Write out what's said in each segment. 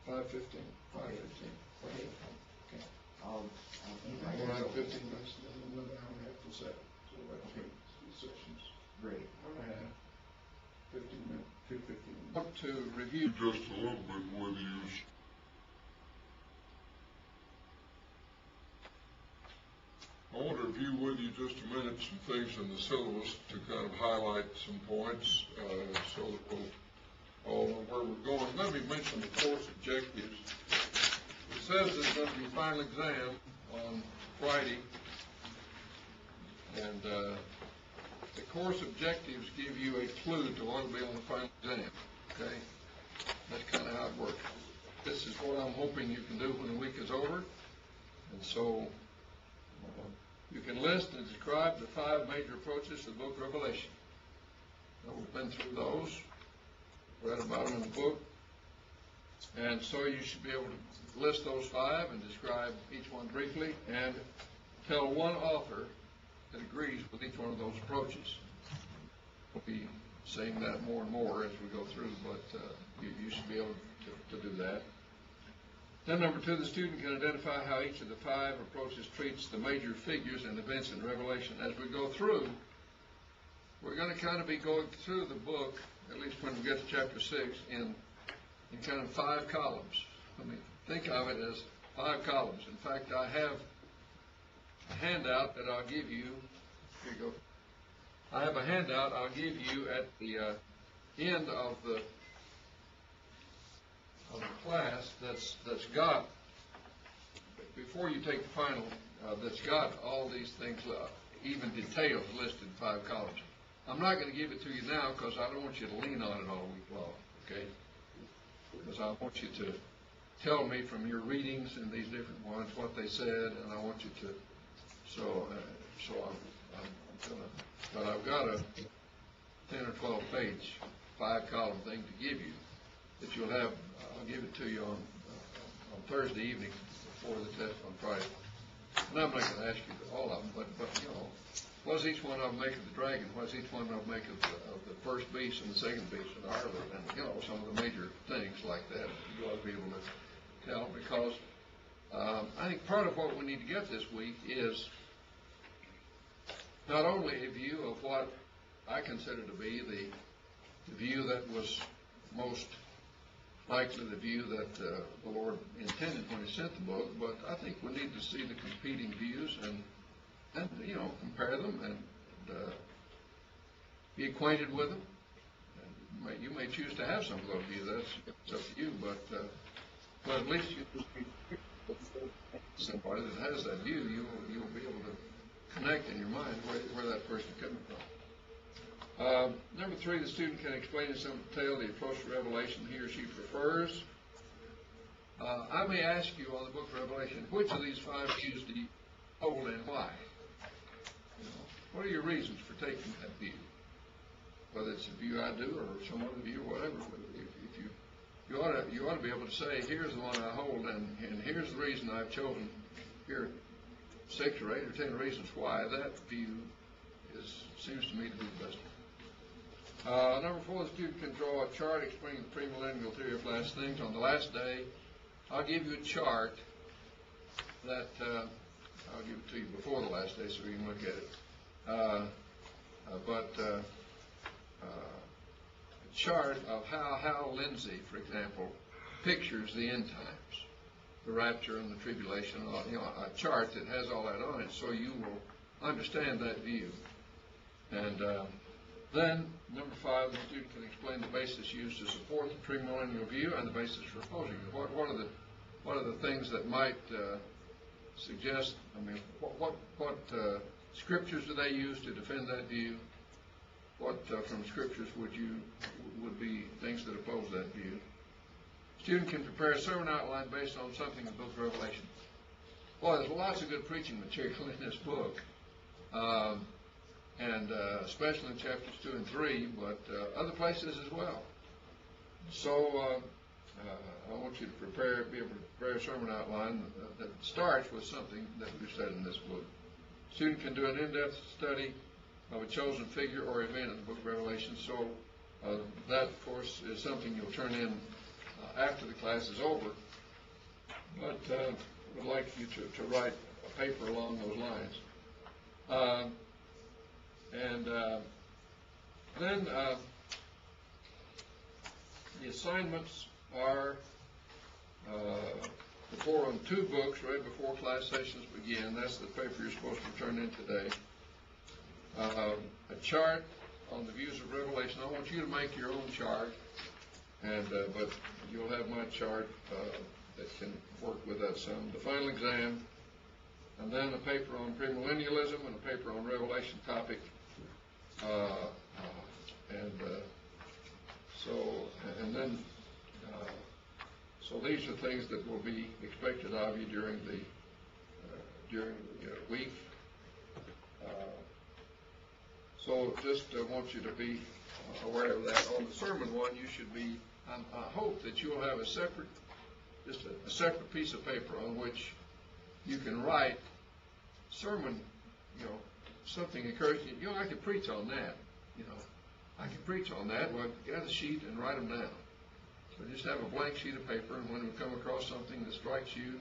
5:15. 5:15. Okay. Okay. I'll We'll have 15 minutes, and then another hour and a half for that. So that's Okay. two sessions. Great. Hour and a half. 15 minutes. 2:15. Up to review. Just a little bit whether you I want to review with you just a minute some things in the syllabus to kind of highlight some points so that we'll all know where we're going. Let me mention the course objectives. It says there's going to be a final exam on Friday, and the course objectives give you a clue to what will be on the final exam, okay? That's kind of how it works. This is what I'm hoping you can do when the week is over, and so you can list and describe the 5 major approaches to the book of Revelation. Now, we've been through those, read about them in the book, and so you should be able to list those 5 and describe each one briefly and tell one author that agrees with each one of those approaches. We'll be saying that more and more as we go through, but you should be able to do that. Then number 2, the student can identify how each of the 5 approaches treats the major figures and events in Revelation. As we go through, we're going to kind of be going through the book, at least when we get to chapter 6, in kind of 5 columns. I mean, think of it as 5 columns. In fact, I have a handout that I'll give you. Here you go. I have a handout I'll give you at the end of the class that's got, before you take the final, that's got all these things, even details listed in 5 columns. I'm not going to give it to you now because I don't want you to lean on it all week long, okay? Because I want you to tell me from your readings in these different ones what they said, and I want you to, so I'm gonna, but I've got a 10 or 12 page, 5 column thing to give you that you'll have. I'll give it to you on Thursday evening before the test on Friday. And I'm not going to ask you all of them, but you know, what does each one of them make of the dragon? What does each one of them make of the first beast and the second beast and the harlot? And you know, some of the major things like that you ought to be able to tell, because I think part of what we need to get this week is not only a view of what I consider to be the view that was most likely the view that the Lord intended when He sent the book, but I think we need to see the competing views and you know, compare them and be acquainted with them. And you may choose to have some of those views. That's up to you, but at least you somebody that has that view, you will be able to connect in your mind where that person's coming from. Number 3, the student can explain in some detail the approach to Revelation he or she prefers. I may ask you on the book of Revelation, which of these 5 views do you hold and why? You know, what are your reasons for taking that view? Whether it's a view I do or some other view or whatever, if you ought to be able to say, here's the one I hold, and here's the reason I've chosen. Here, 6 or 8 or 10 reasons why that view seems to me to be the best one. Number 4, the student can draw a chart explaining the premillennial theory of last things. On the last day, I'll give you a chart that I'll give it to you before the last day so you can look at it. A chart of how Hal Lindsey, for example, pictures the end times, the rapture and the tribulation. You know, a chart that has all that on it, so you will understand that view. And then, number 5, the student can explain the basis used to support the premillennial view and the basis for opposing it. What are the things that might suggest? I mean, what scriptures do they use to defend that view? What from scriptures would be things that oppose that view? Student can prepare a sermon outline based on something in the book of Revelation. Well, there's lots of good preaching material in this book. And especially in chapters 2 and 3, but other places as well. So I want you to be able to prepare a sermon outline that starts with something that we've said in this book. Student can do an in-depth study of a chosen figure or event in the book of Revelation. So that, of course, is something you'll turn in after the class is over, but would like you to write a paper along those lines. Then the assignments are report on 2 books right before class sessions begin. That's the paper you're supposed to turn in today. A chart on the views of Revelation. I want you to make your own chart, but you'll have my chart that can work with that some. The final exam, and then a paper on premillennialism and a paper on Revelation topic. So these are things that will be expected of you during the week. So just want you to be aware of that. On the sermon one, you should be. I hope that you will have a separate piece of paper on which you can write sermon. Something encouraging. I could preach on that. I can preach on that. Well, get a sheet and write them down. So just have a blank sheet of paper, and when we come across something that strikes you,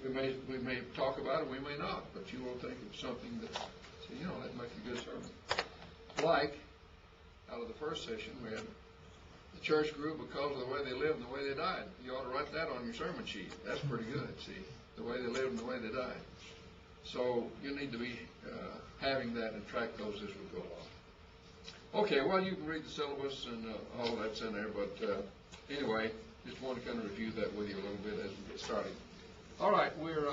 we may talk about it, we may not, but you will think of something that, that'd make a good sermon. Like, out of the first session, we had the church grew because of the way they lived and the way they died. You ought to write that on your sermon sheet. That's pretty good, see, the way they lived and the way they died. So you need to be having that and track those as we go along. Okay, well, you can read the syllabus and all that's in there, but anyway, just want to kind of review that with you a little bit as we get started. All right, we're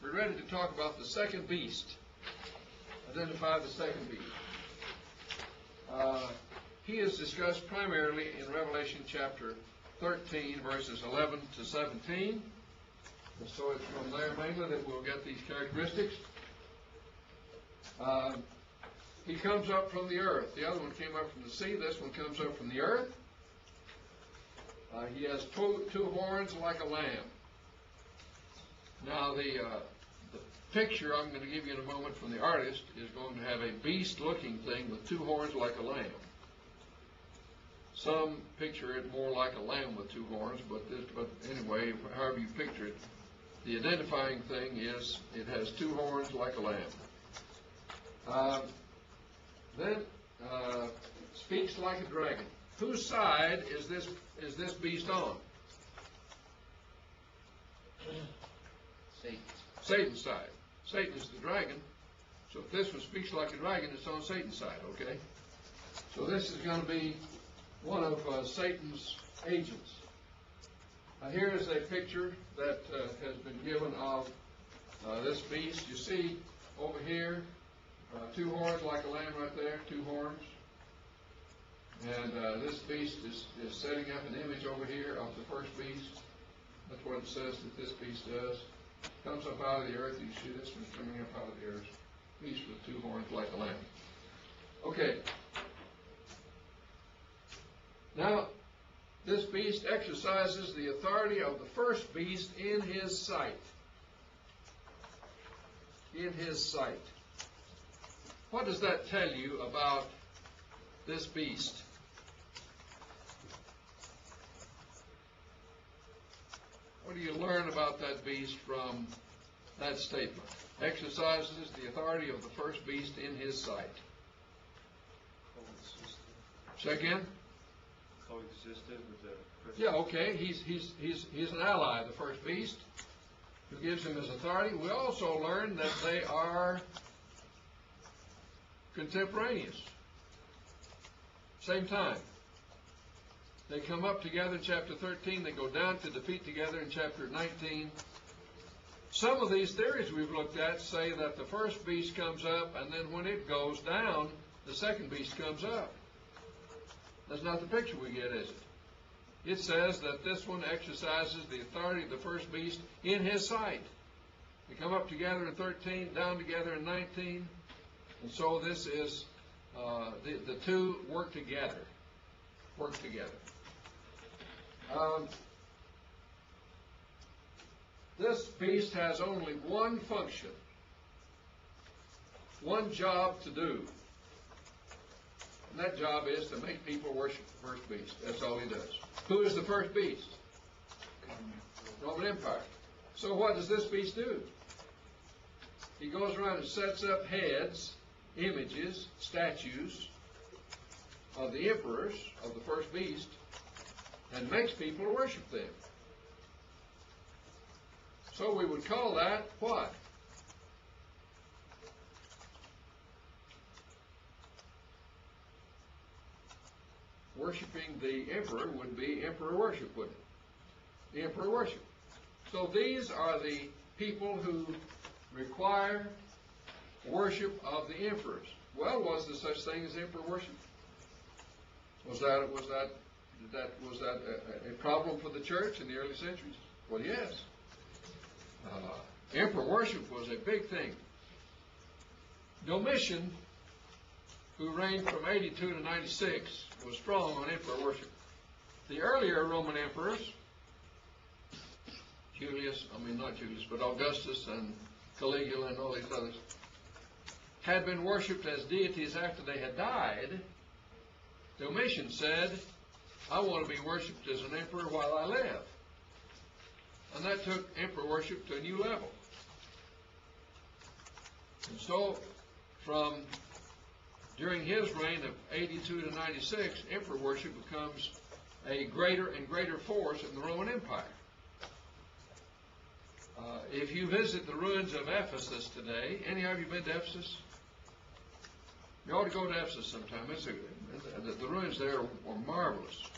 ready to talk about the second beast. Identify the second beast. He is discussed primarily in Revelation chapter 13, verses 11 to 17. And so it's from there mainly that we'll get these characteristics. He comes up from the earth. The other one came up from the sea. This one comes up from the earth. He has two horns like a lamb. Now the picture I'm going to give you in a moment from the artist is going to have a beast-looking thing with 2 horns like a lamb. Some picture it more like a lamb with 2 horns, but anyway, however you picture it, the identifying thing is it has 2 horns like a lamb. Then speaks like a dragon. Whose side is this beast on? Satan's side. Satan is the dragon. So if this one speaks like a dragon, it's on Satan's side, okay? So this is going to be one of Satan's agents. Here is a picture that has been given of this beast. You see over here 2 horns like a lamb right there, 2 horns. And this beast is setting up an image over here of the first beast. That's what it says that this beast does. Comes up out of the earth. You see this one coming up out of the earth. Beast with 2 horns like a lamb. Okay. Now, this beast exercises the authority of the first beast in his sight. In his sight. What does that tell you about this beast? What do you learn about that beast from that statement? Exercises the authority of the first beast in his sight. Say again? Coexisted with the first. Yeah, okay. He's an ally of the first beast who gives him his authority. We also learn that they are contemporaneous. Same time. They come up together in chapter 13. They go down to defeat together in chapter 19. Some of these theories we've looked at say that the first beast comes up, and then when it goes down, the second beast comes up. That's not the picture we get, is it? It says that this one exercises the authority of the first beast in his sight. They come up together in 13, down together in 19. And so this is, the 2 work together. Work together. This beast has only one function, one job to do. And that job is to make people worship the first beast. That's all he does. Who is the first beast? Roman Empire. So what does this beast do? He goes around and sets up heads, images, statues of the emperors of the first beast and makes people worship them. So we would call that what? Worshipping the emperor would be emperor worship, wouldn't it? The emperor worship. So these are the people who require worship of the emperors. Well, was there such thing as emperor worship? Was that a problem for the church in the early centuries? Well, yes. Emperor worship was a big thing. Domitian, who reigned from 82 to 96, was strong on emperor worship. The earlier Roman emperors, Augustus and Caligula and all these others, had been worshipped as deities after they had died. Domitian said, I want to be worshipped as an emperor while I live. And that took emperor worship to a new level. And so, during his reign of 82 to 96, emperor worship becomes a greater and greater force in the Roman Empire. If you visit the ruins of Ephesus today, any of you been to Ephesus? You ought to go to Ephesus sometime. The ruins there are marvelous.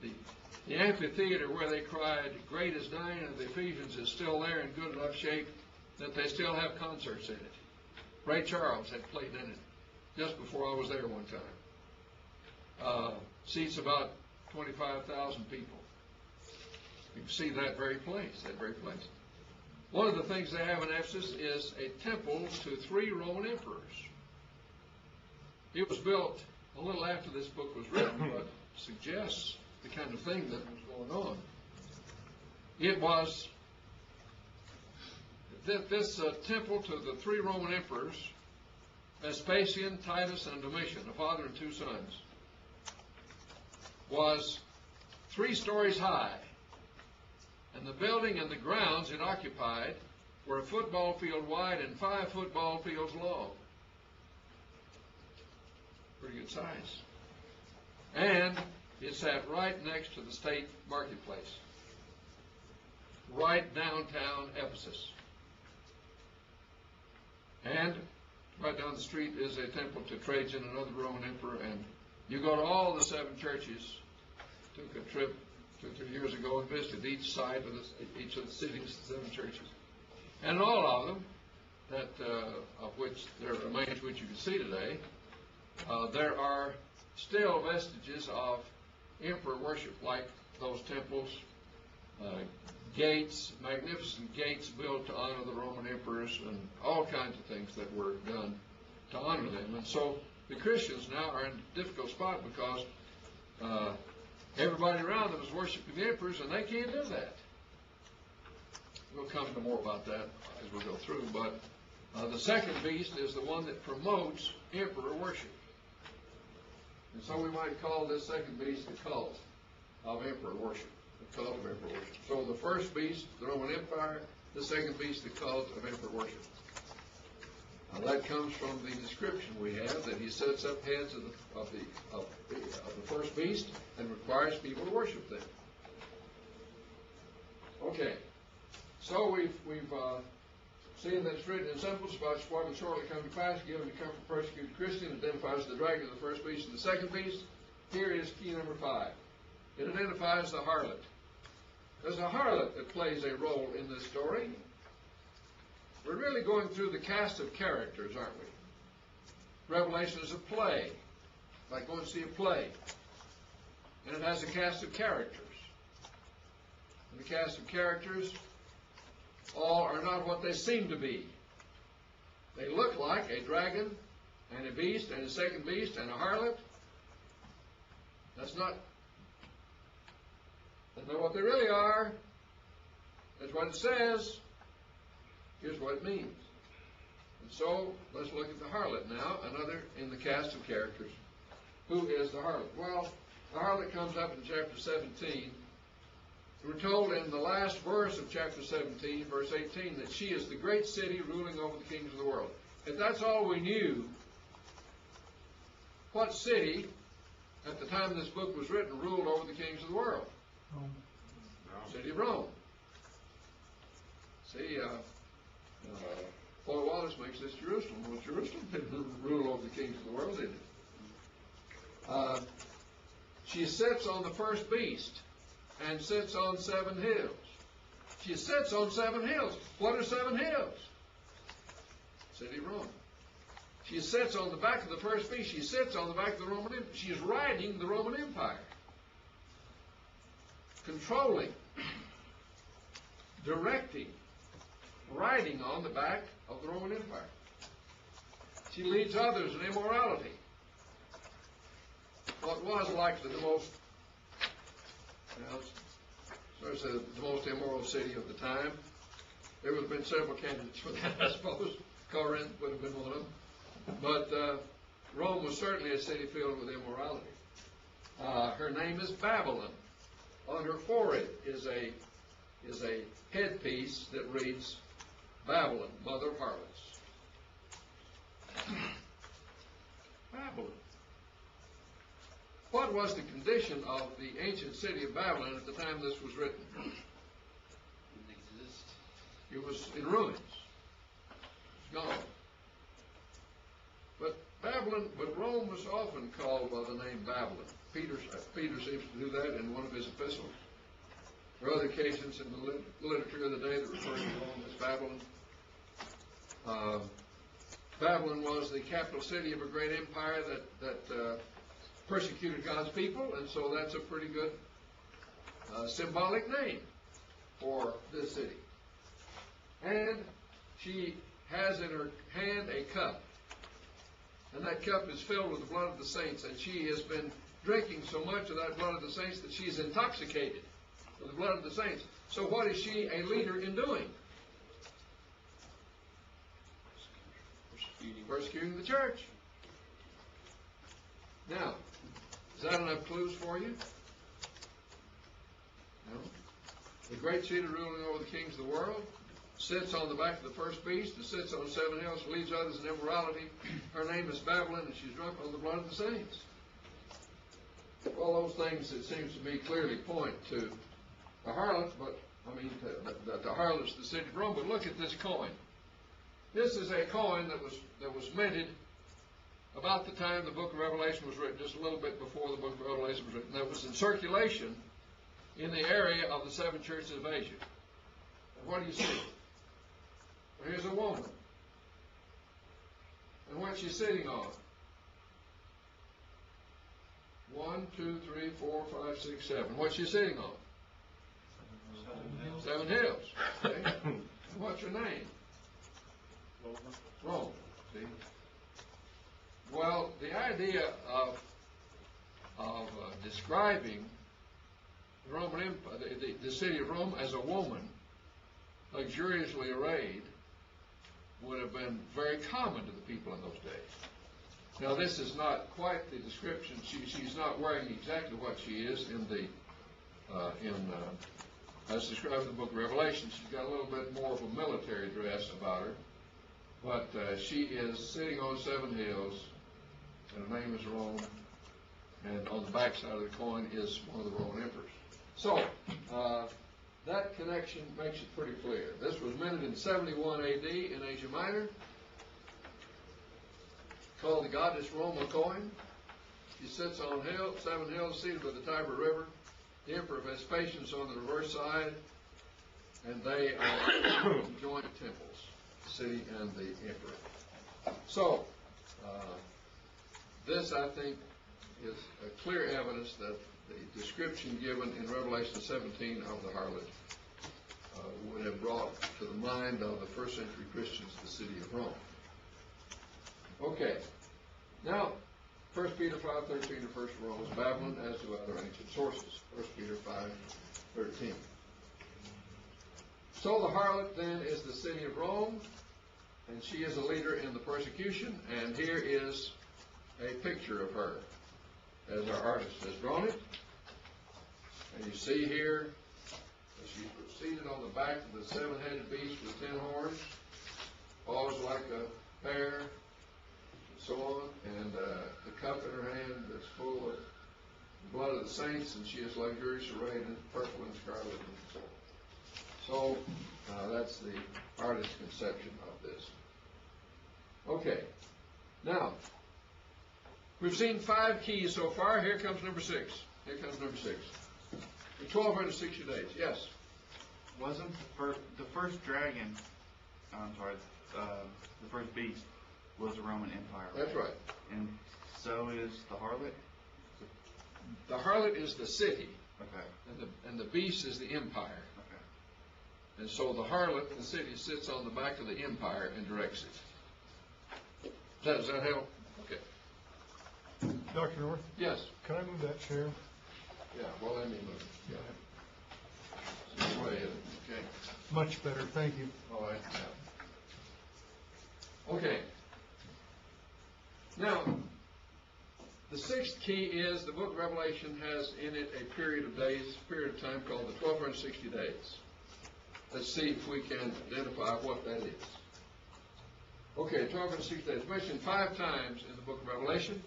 The amphitheater where they cried, "Great is Diana of the Ephesians," is still there in good enough shape that they still have concerts in it. Ray Charles had played in it just before I was there one time. Seats about 25,000 people. You can see that very place, One of the things they have in Ephesus is a temple to 3 Roman emperors. It was built a little after this book was written, but suggests the kind of thing that was going on. It was this temple to the 3 Roman emperors, Vespasian, Titus, and Domitian, a father and 2 sons, was 3 stories high. And the building and the grounds it occupied were a football field wide and 5 football fields long. Pretty good size. And it sat right next to the state marketplace, right downtown Ephesus. And right down the street is a temple to Trajan, another Roman emperor, and you go to all the 7 churches. Took a trip 2-3 years ago and visited each side of each of the cities, 7 churches. And all of them, of which there remains, which you can see today, there are still vestiges of emperor worship, like those temples, gates, magnificent gates built to honor the Roman emperors, and all kinds of things that were done to honor them. And so the Christians now are in a difficult spot because everybody around them is worshiping the emperors, and they can't do that. We'll come to more about that as we go through, but the second beast is the one that promotes emperor worship. And so we might call this second beast the cult of emperor worship. The cult of emperor worship. So the first beast, the Roman Empire; the second beast, the cult of emperor worship. Now that comes from the description we have, that he sets up heads of the first beast and requires people to worship them. Okay, so we've seen that it's written in symbols about what will shortly come to pass, given to comfort persecuted Christian, identifies the dragon of the first beast and the second beast. Here is key number 5. It identifies the harlot. There's a harlot that plays a role in this story. We're really going through the cast of characters, aren't we? Revelation is a play, like going to see a play. And it has a cast of characters. And the cast of characters all are not what they seem to be. They look like a dragon and a beast and a second beast and a harlot. That's not what they really are. That's what it says. Here's what it means. And so, let's look at the harlot now, another in the cast of characters. Who is the harlot? Well, the harlot comes up in chapter 17 We're told in the last verse of chapter 17, verse 18, that she is the great city ruling over the kings of the world. If that's all we knew, what city, at the time this book was written, ruled over the kings of the world? Rome. City of Rome. See, Paul Wallace makes this Jerusalem. Well, Jerusalem didn't rule over the kings of the world, did it? She sits on the first beast and sits on 7 hills. She sits on 7 hills. What are 7 hills? City of Rome. She sits on the back of the first beast. She sits on the back of the Roman Empire. She is riding the Roman Empire. Controlling, directing, riding on the back of the Roman Empire. She leads others in immorality. What was likely the most, the most immoral city of the time. There would have been several candidates for that, I suppose. Corinth would have been one of them. But Rome was certainly a city filled with immorality. Her name is Babylon. On her forehead is a headpiece that reads Babylon, mother of harlots. Babylon. What was the condition of the ancient city of Babylon at the time this was written? Didn't exist. It was in ruins. It's gone. But Rome was often called by the name Babylon. Peter seems to do that in one of his epistles. There are other occasions in the literature of the day that refer to Rome as Babylon. Babylon was the capital city of a great empire that persecuted God's people, and so that's a pretty good symbolic name for this city. And she has in her hand a cup, and that cup is filled with the blood of the saints, and she has been drinking so much of that blood of the saints that she is intoxicated with the blood of the saints. So what is she a leader in doing? Persecuting the church. Now, is that enough clues for you? No. The great city ruling over the kings of the world sits on the back of the first beast and sits on 7 hills, leads others in immorality. Her name is Babylon, and she's drunk on the blood of the saints. Well, those things, it seems to me, clearly point to the harlot, the harlot's the city of Rome. But look at this coin. This is a coin that was minted about the time the book of Revelation was written, just a little bit before the book of Revelation was written. That was in circulation in the area of the 7 churches of Asia. And what do you see? Well, here's a woman. And what's she sitting on? 1, 2, 3, 4, 5, 6, 7. What's she sitting on? 7 hills. Okay. And what's her name? Rome. See? Well, the idea of describing the Roman Empire, the city of Rome, as a woman, luxuriously arrayed, would have been very common to the people in those days. Now, this is not quite the description. She's not wearing exactly what she is as described in the book of Revelation. She's got a little bit more of a military dress about her, but she is sitting on 7 hills, and her name is Rome, and on the back side of the coin is one of the Roman emperors. So, that connection makes it pretty clear. This was minted in 71 A.D. in Asia Minor, called the goddess Roma coin. She sits on 7 hills, seated by the Tiber River. The Emperor Vespasian is on the reverse side, and they are joint temples, the city and the emperor. So, this, I think, is a clear evidence that the description given in Revelation 17 of the harlot would have brought to the mind of the first century Christians the city of Rome. Okay. Now, 1 Peter 5:13 refers to Rome as Babylon, as do other ancient sources. 1 Peter 5:13. So the harlot then is the city of Rome, and she is a leader in the persecution, and here is a picture of her as our artist has drawn it. And you see here She's seated on the back of the seven-headed beast with 10 horns, paws like a bear, and so on, and the cup in her hand that's full of the blood of the saints, and she is luxuriously arrayed in purple and scarlet and so on. So that's the artist's conception of this. Okay, now we've seen 5 keys so far. Here comes number 6. Here comes number 6. The 1260 days. Yes. Wasn't the first dragon? I'm sorry. The first beast was the Roman Empire. That's right. And so is the harlot. The harlot is the city, Okay. and the beast is the empire. Okay. And so the harlot, the city, sits on the back of the empire and directs it. Does that help? Okay. Dr. North, Yes. can I move that chair? Yeah. Well, let me move. Yeah. This way, okay. Much better, thank you. All right. Yeah. Okay. Now, the 6th key is the book of Revelation has in it a period of time called the 1260 days. Let's see if we can identify what that is. Okay, 1260 days. Mentioned 5 times in the book of Revelation.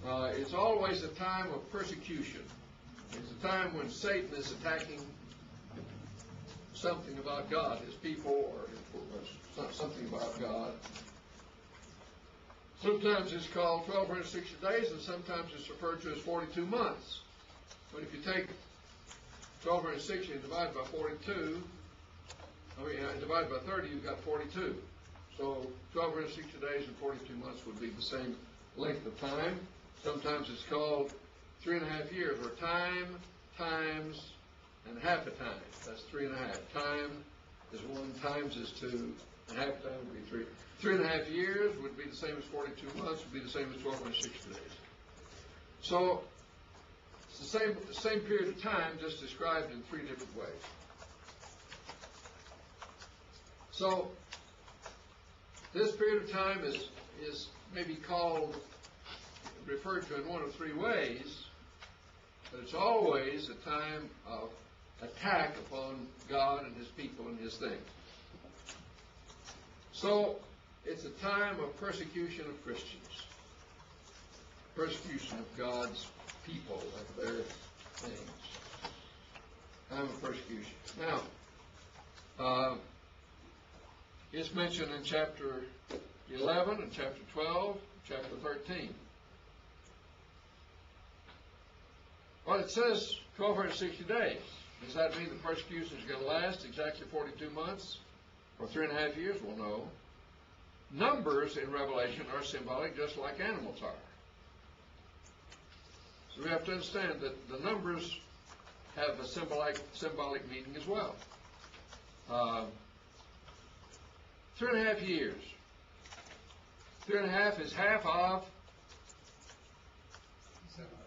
It's always a time of persecution. It's a time when Satan is attacking something about God, his people, or something about God. Sometimes it's called 1260 days, and sometimes it's referred to as 42 months. But if you take 1260 and divide by 42, divide by 30, you've got 42. So 1260 days and 42 months would be the same length of time. Sometimes it's called 3.5 years, or time, times, and half a time. That's 3.5. Time is 1, times is 2, and half time would be 3. 3.5 years would be the same as 42 months, would be the same as 1260 days. So it's the same period of time, just described in 3 different ways. So this period of time is maybe referred to in one of 3 ways, but it's always a time of attack upon God and His people and His things. So it's a time of persecution of Christians, persecution of God's people and their things. Time of persecution. Now, it's mentioned in chapter 11 and chapter 12, chapter 13. Well, it says 1260 days. Does that mean the persecution is going to last exactly 42 months or 3.5 years? Well, no. Numbers in Revelation are symbolic just like animals are. So we have to understand that the numbers have a symbolic meaning as well. 3.5 years. 3.5 is half of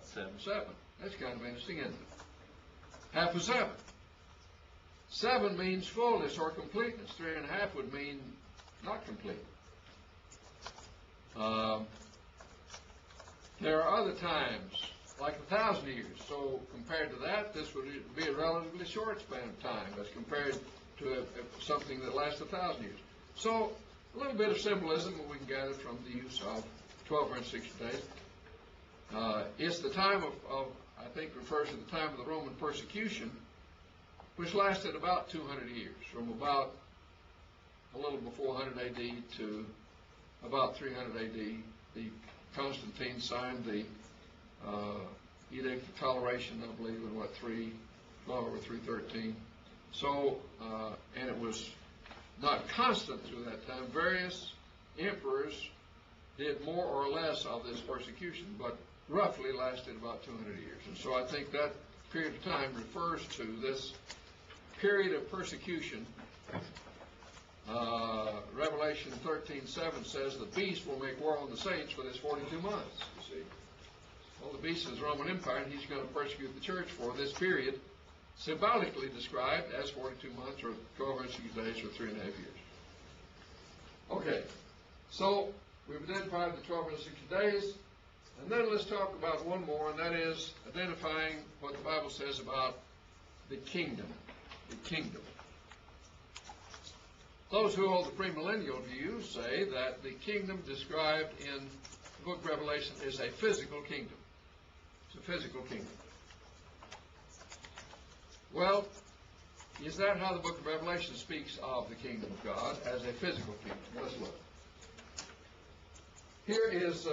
7. That's kind of interesting, isn't it? Half of 7. 7 means fullness or completeness. 3.5 would mean not complete. There are other times, like 1,000 years. So compared to that, this would be a relatively short span of time as compared to something that lasts 1,000 years. So a little bit of symbolism that we can gather from the use of 1260 days. It's the time of, I think, refers to the time of the Roman persecution, which lasted about 200 years, from about a little before 100 A.D. to about 300 A.D. Constantine signed the Edict of Toleration, I believe, in 312 or 313. So, and it was not constant through that time. Various emperors did more or less of this persecution, but roughly lasted about 200 years. And so I think that period of time refers to this period of persecution. Revelation 13:7 says the beast will make war on the saints for this 42 months, you see. Well, the beast is the Roman Empire, and he's going to persecute the church for this period, symbolically described as 42 months or 1260 days or 3.5 years. Okay, so we've identified the 1260 days, and then let's talk about one more, and that is identifying what the Bible says about the kingdom. The kingdom. Those who hold the premillennial view say that the kingdom described in the book of Revelation is a physical kingdom. It's a physical kingdom. Well, is that how the book of Revelation speaks of the kingdom of God, as a physical kingdom? Let's look. Here is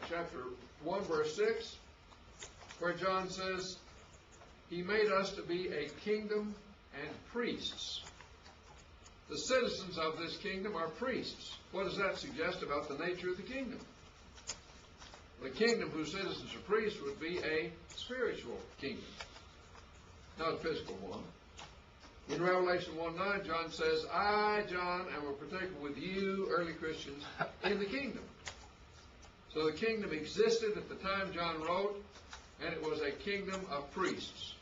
chapter 1, verse 6, where John says, He made us to be a kingdom and priests. The citizens of this kingdom are priests. What does that suggest about the nature of the kingdom? The kingdom whose citizens are priests would be a spiritual kingdom, not a physical one. In Revelation 1:9, John says, I, John, am a partaker with you, early Christians, in the kingdom. So the kingdom existed at the time John wrote, and it was a kingdom of priests.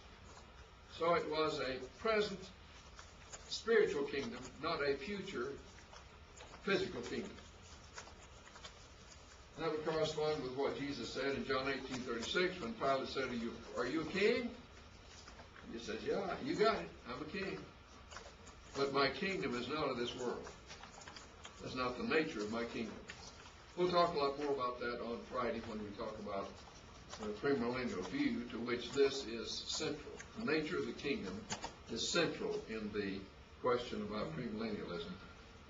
So it was a present spiritual kingdom, not a future physical kingdom. And that would correspond with what Jesus said in John 18:36 when Pilate said, are you a king? He says, yeah, you got it. I'm a king. But my kingdom is not of this world. That's not the nature of my kingdom. We'll talk a lot more about that on Friday when we talk about the premillennial view, to which this is central. The nature of the kingdom is central in the question about premillennialism.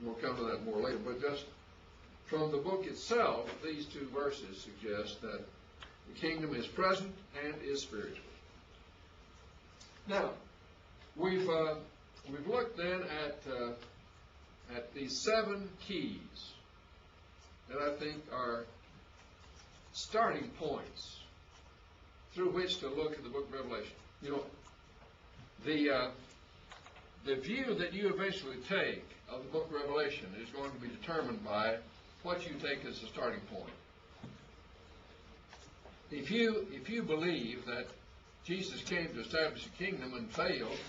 We'll come to that more later. But just from the book itself, these two verses suggest that the kingdom is present and is spiritual. Now, we've looked then at these 7 keys that I think are starting points through which to look at the book of Revelation. You know, the view that you eventually take of the book of Revelation is going to be determined by what you take as a starting point. If you believe that Jesus came to establish a kingdom and failed,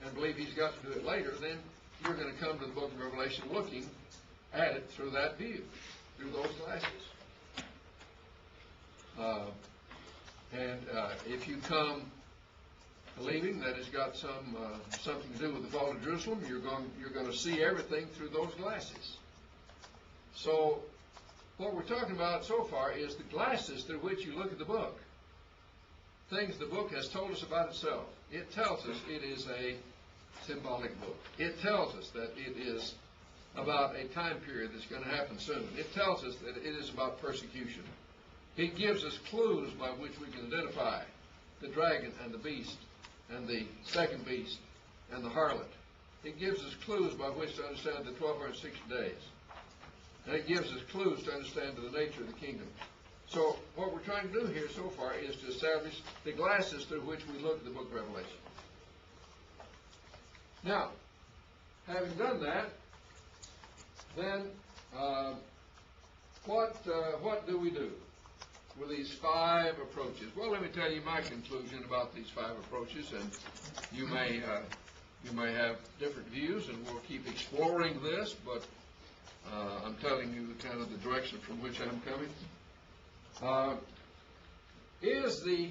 and believe he's got to do it later, then you're going to come to the book of Revelation looking at it through that view, through those glasses. If you come believing that it's got something to do with the fall of Jerusalem, you're going to see everything through those glasses. So what we're talking about so far is the glasses through which you look at the book. Things the book has told us about itself. It tells us it is a symbolic book. It tells us that it is about a time period that's going to happen soon. It tells us that it is about persecution. It gives us clues by which we can identify the dragon and the beast and the second beast and the harlot. It gives us clues by which to understand the 1260 days. And it gives us clues to understand the nature of the kingdom. So what we're trying to do here so far is to establish the glasses through which we look at the book of Revelation. Now, having done that, then what do we do with these 5 approaches? Well, let me tell you my conclusion about these 5 approaches, and you may have different views, and we'll keep exploring this, but I'm telling you kind of the direction from which I'm coming. Is the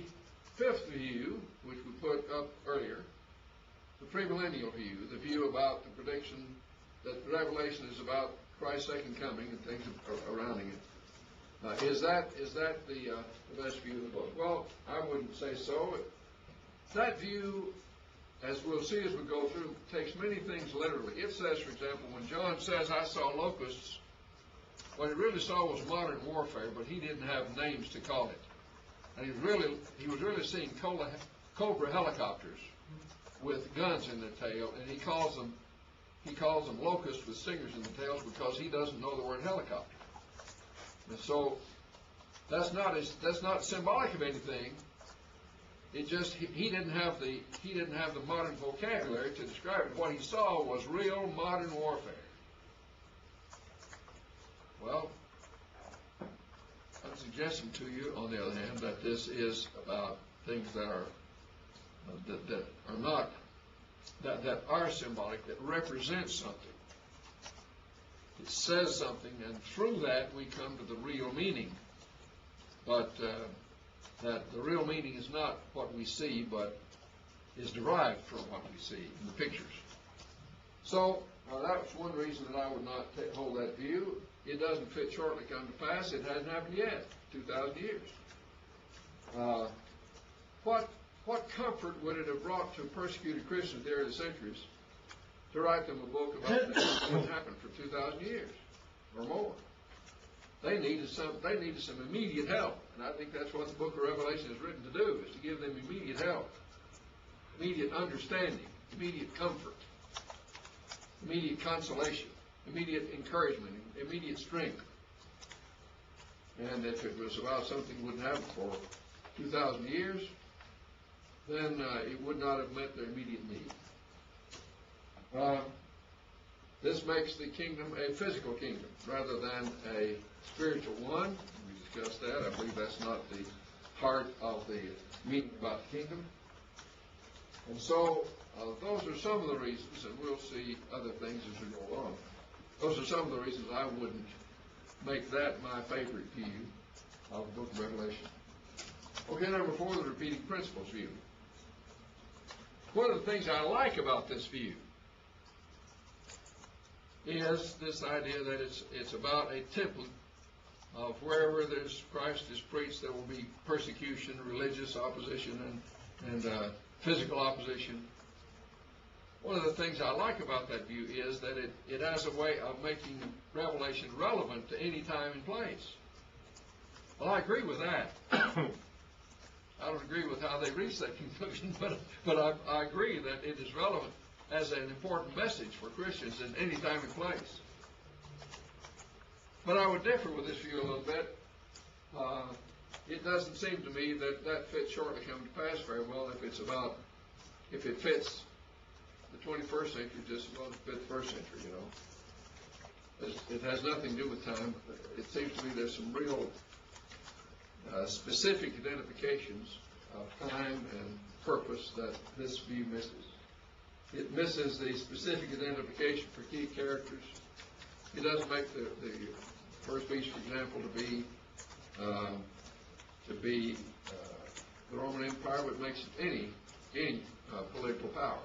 5th view, which we put up earlier, the premillennial view, the view about the prediction that the Revelation is about Christ's second coming and things surrounding it. Is that the best view of the book? Well, I wouldn't say so. That view, as we'll see as we go through, takes many things literally. It says, for example, when John says, I saw locusts, what he really saw was modern warfare, but he didn't have names to call it. And he was really seeing Cobra helicopters with guns in their tail, and he calls them locusts with stingers in the tails because he doesn't know the word helicopter. And so that's not symbolic of anything. It just he didn't have the modern vocabulary to describe it. What he saw was real modern warfare. Well, I'm suggesting to you, on the other hand, that this is about things that are that are symbolic, that represent something. It says something, and through that we come to the real meaning. But that the real meaning is not what we see, but is derived from what we see in the pictures. So, that was one reason that I would not hold that view. It doesn't fit shortly come to pass. It hasn't happened yet, 2,000 years. What comfort would it have brought to persecuted Christians there in the centuries to write them a book about things that didn't happen for 2,000 years or more? They needed some immediate help, and I think that's what the book of Revelation is written to do, is to give them immediate help, immediate understanding, immediate comfort, immediate consolation, immediate encouragement, immediate strength. And if it was about something that wouldn't happen for 2,000 years, then it would not have met their immediate need. This makes the kingdom a physical kingdom rather than a spiritual one. We discussed that. I believe that's not the heart of the meaning about the kingdom. And so those are some of the reasons, and we'll see other things as we go along. Those are some of the reasons I wouldn't make that my favorite view of the book of Revelation. Okay, number 4, the repeating principles view. One of the things I like about this view is this idea that it's about a template of wherever Christ is preached, there will be persecution, religious opposition, and physical opposition. One of the things I like about that view is that it has a way of making Revelation relevant to any time and place. Well, I agree with that. I don't agree with how they reach that conclusion, but I agree that it is relevant as an important message for Christians in any time and place. But I would differ with this view a little bit. It doesn't seem to me that fits shortly come to pass very well if it fits the 21st century just as well as it fits the first century, you know. It has nothing to do with time. It seems to me there's some real specific identifications of time and purpose that this view misses. It misses the specific identification for key characters. It doesn't make the first beast, for example, to be the Roman Empire, but makes it any political power.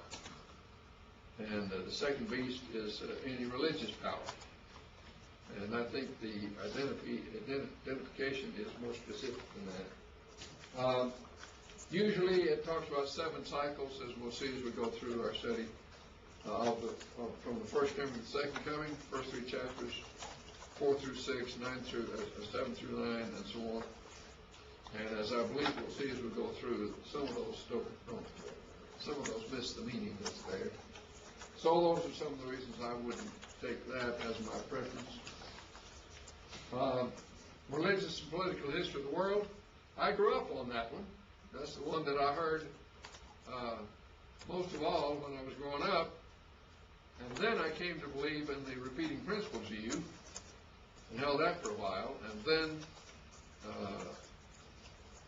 And the second beast is any religious power. And I think the identification is more specific than that. Usually it talks about 7 cycles, as we'll see as we go through our study, from the first coming to the second coming, first 3 chapters, 4 through 6, 7 through 9, and so on. And as I believe we'll see as we go through, some of those miss the meaning that's there. So those are some of the reasons I wouldn't take that as my preference. Religious and political history of the world. I grew up on that one. That's the one that I heard most of all when I was growing up. And then I came to believe in the repeating principles view and held that for a while, and then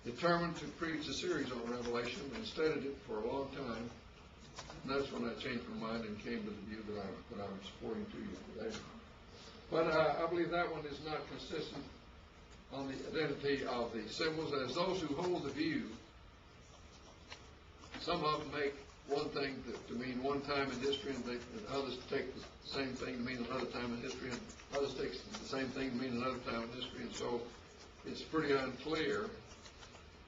determined to preach a series on Revelation and studied it for a long time. And that's when I changed my mind and came to the view that I'm supporting to you today. But I believe that one is not consistent on the identity of the symbols, as those who hold the view, some of them make one thing to mean one time in history, and others take the same thing to mean another time in history, and others take the same thing to mean another time in history, and so it's pretty unclear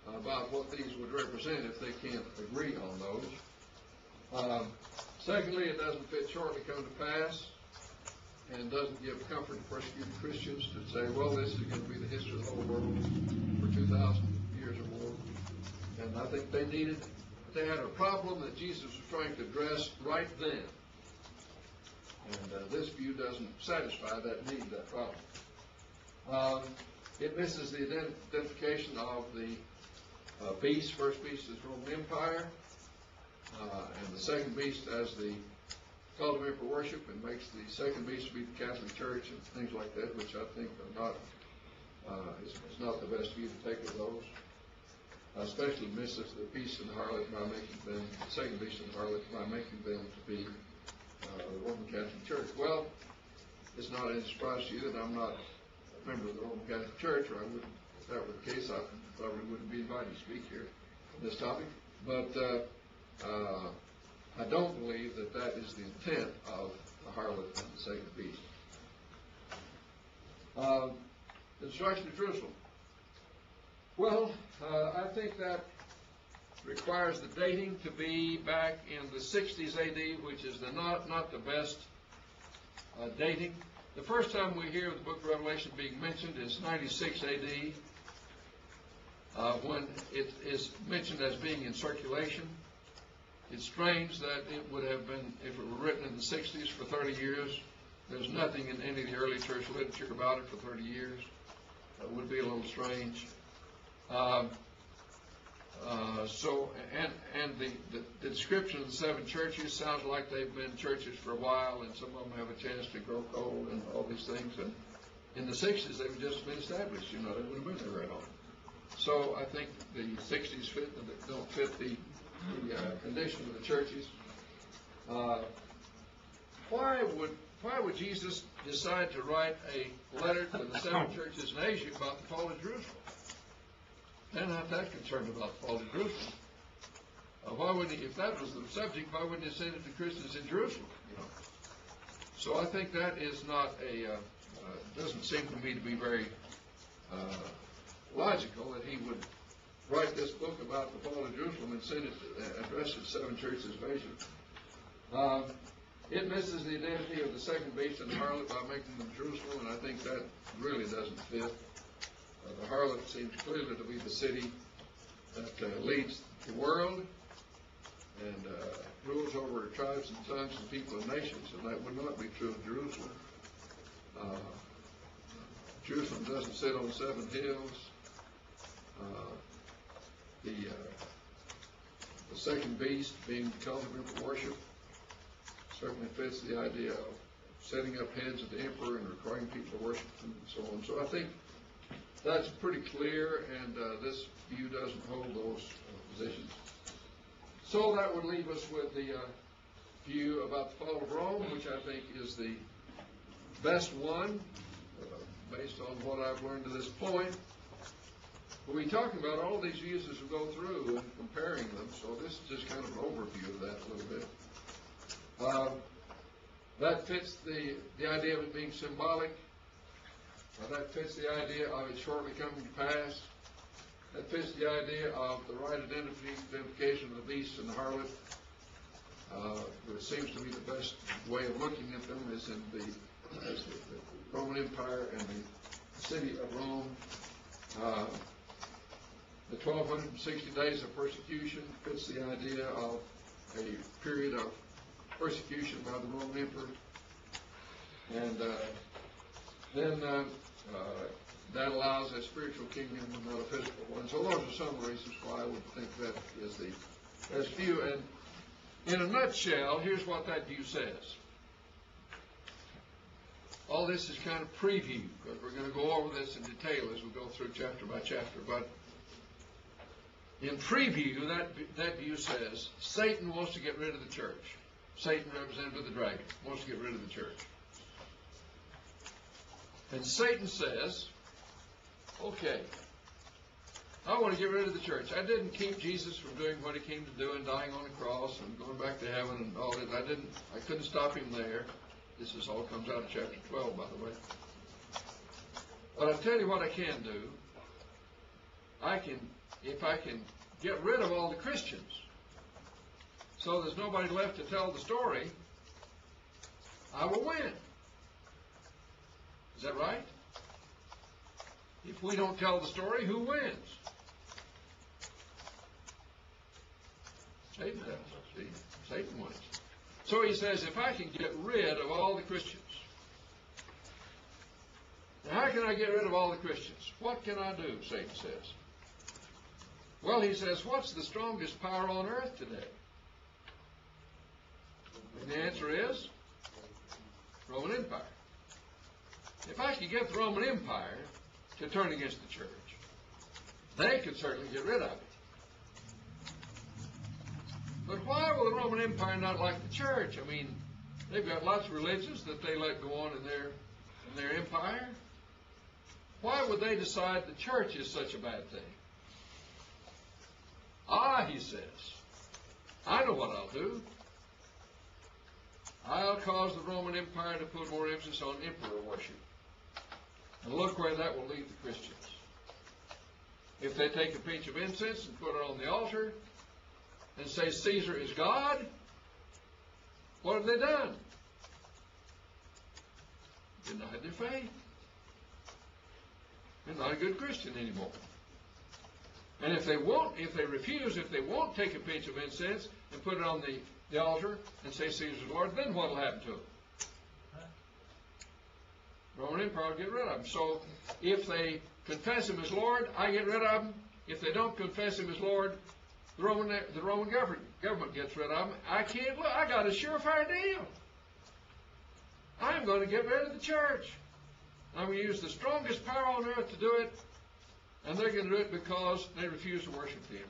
about what these would represent if they can't agree on those. Secondly, it doesn't fit shortly come to pass, and doesn't give comfort to persecuted Christians to say, well, this is going to be the history of the whole world for 2,000 years or more. And I think they had a problem that Jesus was trying to address right then. And this view doesn't satisfy that need, that problem. It misses the identification of the beast. First beast is the Roman Empire, and the second beast as the cult of emperor worship, and makes the second beast to be the Catholic Church and things like that, which I think are not is not the best view to take of those. Especially misses the beast and the harlot by making them, the second beast and the harlot, by making them to be the Roman Catholic Church. Well, it's not any surprise to you that I'm not a member of the Roman Catholic Church, or I wouldn't, if that were the case, I probably wouldn't be invited to speak here on this topic. But I don't believe that that is the intent of the harlot and the second beast. The destruction of Jerusalem. Well, I think that requires the dating to be back in the 60s AD, which is not the best dating. The first time we hear of the book of Revelation being mentioned is 96 AD, when it is mentioned as being in circulation. It's strange that it would have been, if it were written in the 60s for 30 years, there's nothing in any of the early church literature about it for 30 years. That would be a little strange. The description of the seven churches sounds like they've been churches for a while, and some of them have a chance to grow cold and all these things. And in the 60s, they've just been established. They wouldn't have been there very long. So I think the 60s don't fit the condition of the churches. Why would Jesus decide to write a letter to the seven churches in Asia about the fall of Jerusalem? They're not that concerned about the fall of Jerusalem. Why wouldn't he, if that was the subject, why wouldn't he send it to Christians in Jerusalem? So I think that is not doesn't seem to me to be very logical that he would write this book about the fall of Jerusalem and send it address it to seven churches of Asia. It misses the identity of the second beast and the harlot by making them Jerusalem, and I think that really doesn't fit. The harlot seems clearly to be the city that leads the world and rules over tribes and tongues and people and nations, and that would not be true of Jerusalem. Jerusalem doesn't sit on seven hills. The second beast being called for worship certainly fits the idea of setting up heads of the emperor and requiring people to worship him and so on. So I think that's pretty clear, and this view doesn't hold those positions. So that would leave us with the view about the fall of Rome, which I think is the best one, based on what I've learned to this point. We'll be talking about all these views as we go through and comparing them, so this is just kind of an overview of that a little bit. That fits the idea of it being symbolic. That fits the idea of it shortly coming to pass. That fits the idea of the right identification of the beast and the harlot. It seems to me the best way of looking at them is in the Roman Empire and the city of Rome. The 1260 days of persecution fits the idea of a period of persecution by the Roman emperor. And then that allows a spiritual kingdom and not a physical one. So those are some reasons why I would think that is the best view. And in a nutshell, here's what that view says. All this is kind of preview, because we're going to go over this in detail as we go through chapter by chapter. But in preview, that view says Satan wants to get rid of the church. Satan, represented by the dragon, wants to get rid of the church. And Satan says, okay, I want to get rid of the church. I didn't keep Jesus from doing what he came to do and dying on the cross and going back to heaven and all that. I couldn't stop him there. This all comes out of chapter 12, by the way. But I'll tell you what I can do. If I can get rid of all the Christians, so there's nobody left to tell the story, I will win. Is that right? If we don't tell the story, who wins? Satan does. See? Satan wins. So he says, if I can get rid of all the Christians. Now, how can I get rid of all the Christians? What can I do, Satan says. Well, he says, what's the strongest power on earth today? And the answer is Roman Empire. If I could get the Roman Empire to turn against the church, they could certainly get rid of it. But why will the Roman Empire not like the church? I mean, they've got lots of religions that they let go on in their empire. Why would they decide the church is such a bad thing? Ah, he says, I know what I'll do. I'll cause the Roman Empire to put more emphasis on emperor worship. And look where that will lead the Christians. If they take a pinch of incense and put it on the altar and say Caesar is God, what have they done? Denied their faith. They're not a good Christian anymore. And if they won't take a pinch of incense and put it on the altar and say Caesar's Lord, then what will happen to them? Roman Empire will get rid of them. So if they confess him as Lord, I get rid of them. If they don't confess him as Lord, the Roman government gets rid of them. I got a surefire deal. I'm going to get rid of the church. I'm going to use the strongest power on earth to do it, and they're going to do it because they refuse to worship the emperor.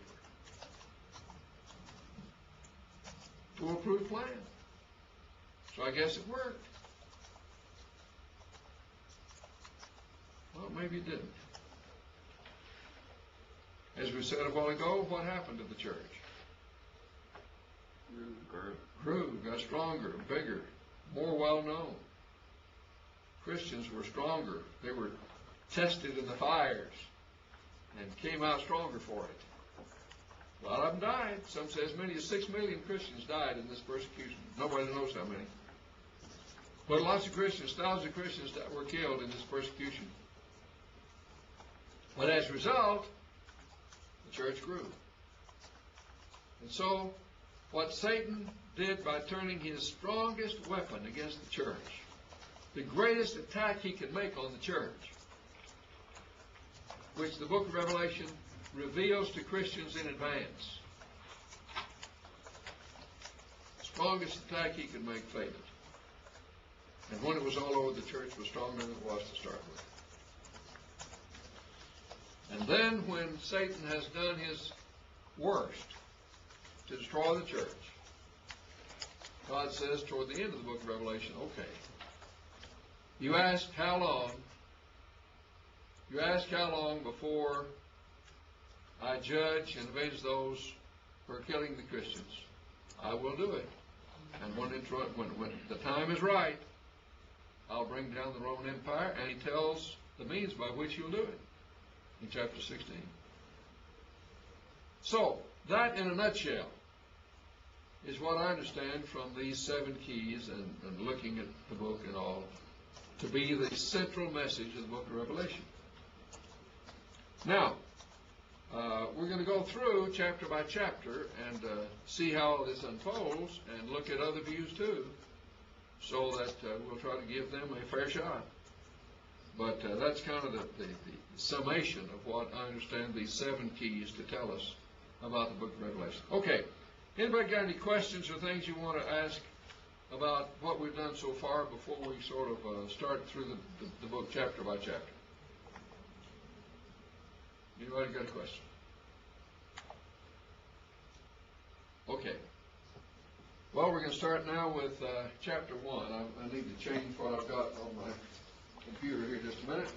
Foolproof plan. So I guess it worked. Well, maybe it didn't. As we said a while ago, what happened to the church? Grew, got stronger, bigger, more well-known. Christians were stronger. They were tested in the fires and came out stronger for it. A lot of them died. Some say as many as 6 million Christians died in this persecution. Nobody knows how many. But lots of Christians, thousands of Christians that were killed in this persecution. But as a result, the church grew. And so, what Satan did by turning his strongest weapon against the church, the greatest attack he could make on the church, which the book of Revelation reveals to Christians in advance. The strongest attack he could make failed. And when it was all over, the church was stronger than it was to start with. And then when Satan has done his worst to destroy the church, God says toward the end of the book of Revelation, okay, you asked how long before I judge and avenge those who are killing the Christians. I will do it. And when the time is right, I'll bring down the Roman Empire, and he tells the means by which he'll do it in chapter 16. So, that in a nutshell is what I understand from these 7 keys and looking at the book and all, to be the central message of the book of Revelation. Now, we're going to go through chapter by chapter and see how this unfolds and look at other views too, so that we'll try to give them a fair shot. But that's kind of the summation of what I understand these 7 keys to tell us about the book of Revelation. Okay, anybody got any questions or things you want to ask about what we've done so far before we sort of start through the book chapter by chapter? Anybody got a question? Okay. Well, we're going to start now with chapter 1. I need to change what I've got on my computer here just a minute.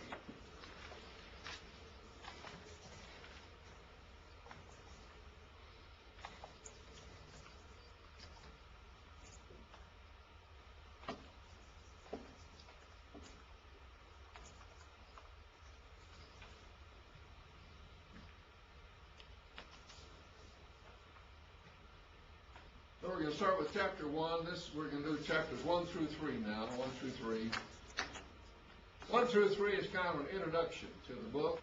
So we're going to start with chapter 1. We're going to do chapters 1 through 3 now, 1 through 3. 1 through 3 is kind of an introduction to the book.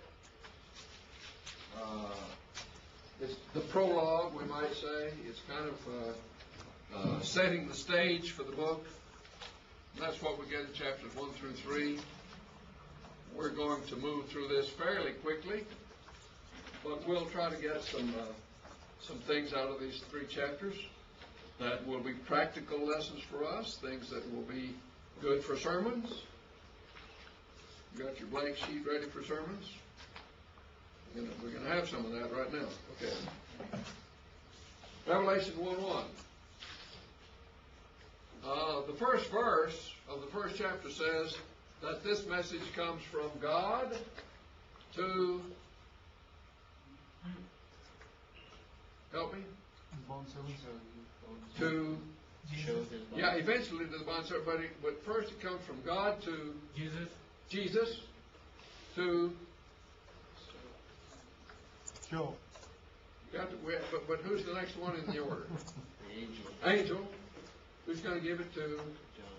It's the prologue, we might say. It's kind of setting the stage for the book. And that's what we get in chapters 1 through 3. We're going to move through this fairly quickly, but we'll try to get some things out of these 3 chapters that will be practical lessons for us, things that will be good for sermons. You got your blank sheet ready for sermons? We're going to have some of that right now. Okay. Revelation 1:1. The first verse of the first chapter says that this message comes from God to, help me? bondservant. to, Shows his love. yeah, eventually to the bondservant, but first it comes from God to Jesus to, Joe. but who's the next one in the order? The angel, Angel. Who's going to give it to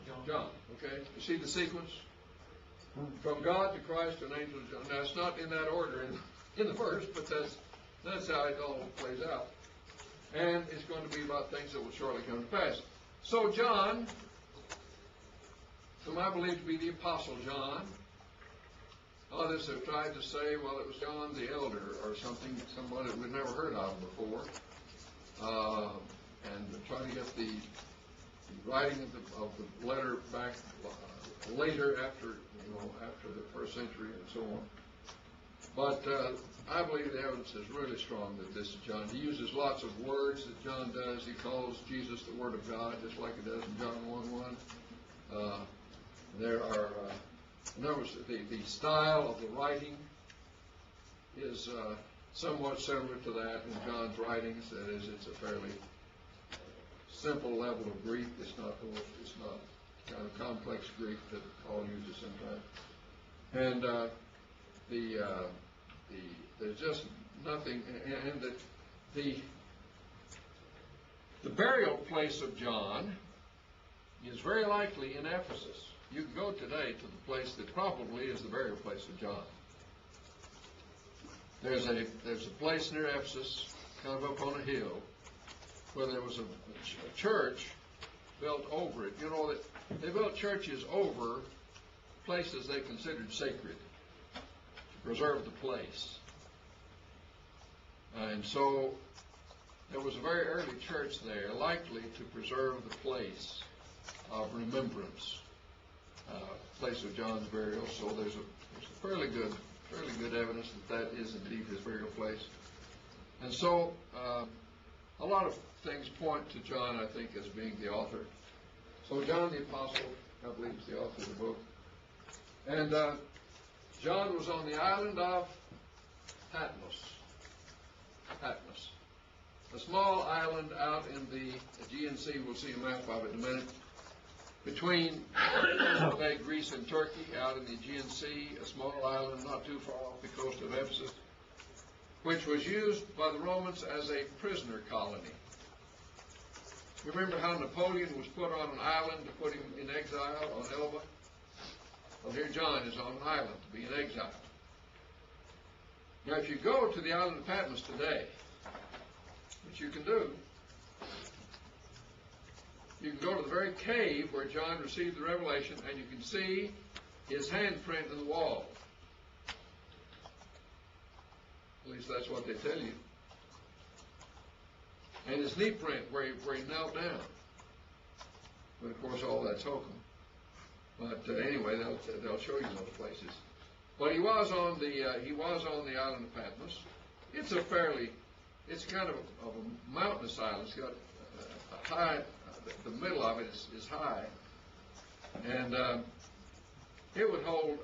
John. John? Okay, you see the sequence? From God to Christ to an angel to John. Now, it's not in that order in the verse, but that's how it all plays out. And it's going to be about things that will shortly come to pass. So John, whom I believe to be the Apostle John, others have tried to say, well, it was John the Elder or something, somebody that we've never heard of before, and try to get the writing of the letter back later after the first century and so on. But I believe the evidence is really strong that this is John. He uses lots of words that John does. He calls Jesus the Word of God, just like he does in John 1:1. There are, in other words, the style of the writing is somewhat similar to that in John's writings. That is, it's a fairly simple level of Greek. It's not kind of complex Greek that Paul uses sometimes. And there's just nothing, and the burial place of John is very likely in Ephesus. You can go today to the place that probably is the burial place of John. There's a place near Ephesus, kind of up on a hill, where there was a church built over it. You know that they built churches over places they considered sacred to preserve the place. And so there was a very early church there, likely to preserve the place of remembrance, place of John's burial. So there's a fairly good evidence that is indeed his burial place. And so a lot of things point to John, I think, as being the author. So John the Apostle, I believe, is the author of the book. And John was on the island of Patmos. Patmos. A small island out in the Aegean Sea. We'll see a map of it in a minute. Between Greece and Turkey, out in the Aegean Sea, a small island not too far off the coast of Ephesus, which was used by the Romans as a prisoner colony. You remember how Napoleon was put on an island to put him in exile on Elba? Well, here John is on an island to be in exile. Now, if you go to the island of Patmos today, which you can do, you can go to the very cave where John received the revelation, and you can see his handprint in the wall. At least that's what they tell you. And his knee print where he knelt down. But of course, all that's hokum. But anyway, they'll show you those places. But he was on the island of Patmos. It's kind of a mountainous island. It's got a high. The middle of it is high, and it would hold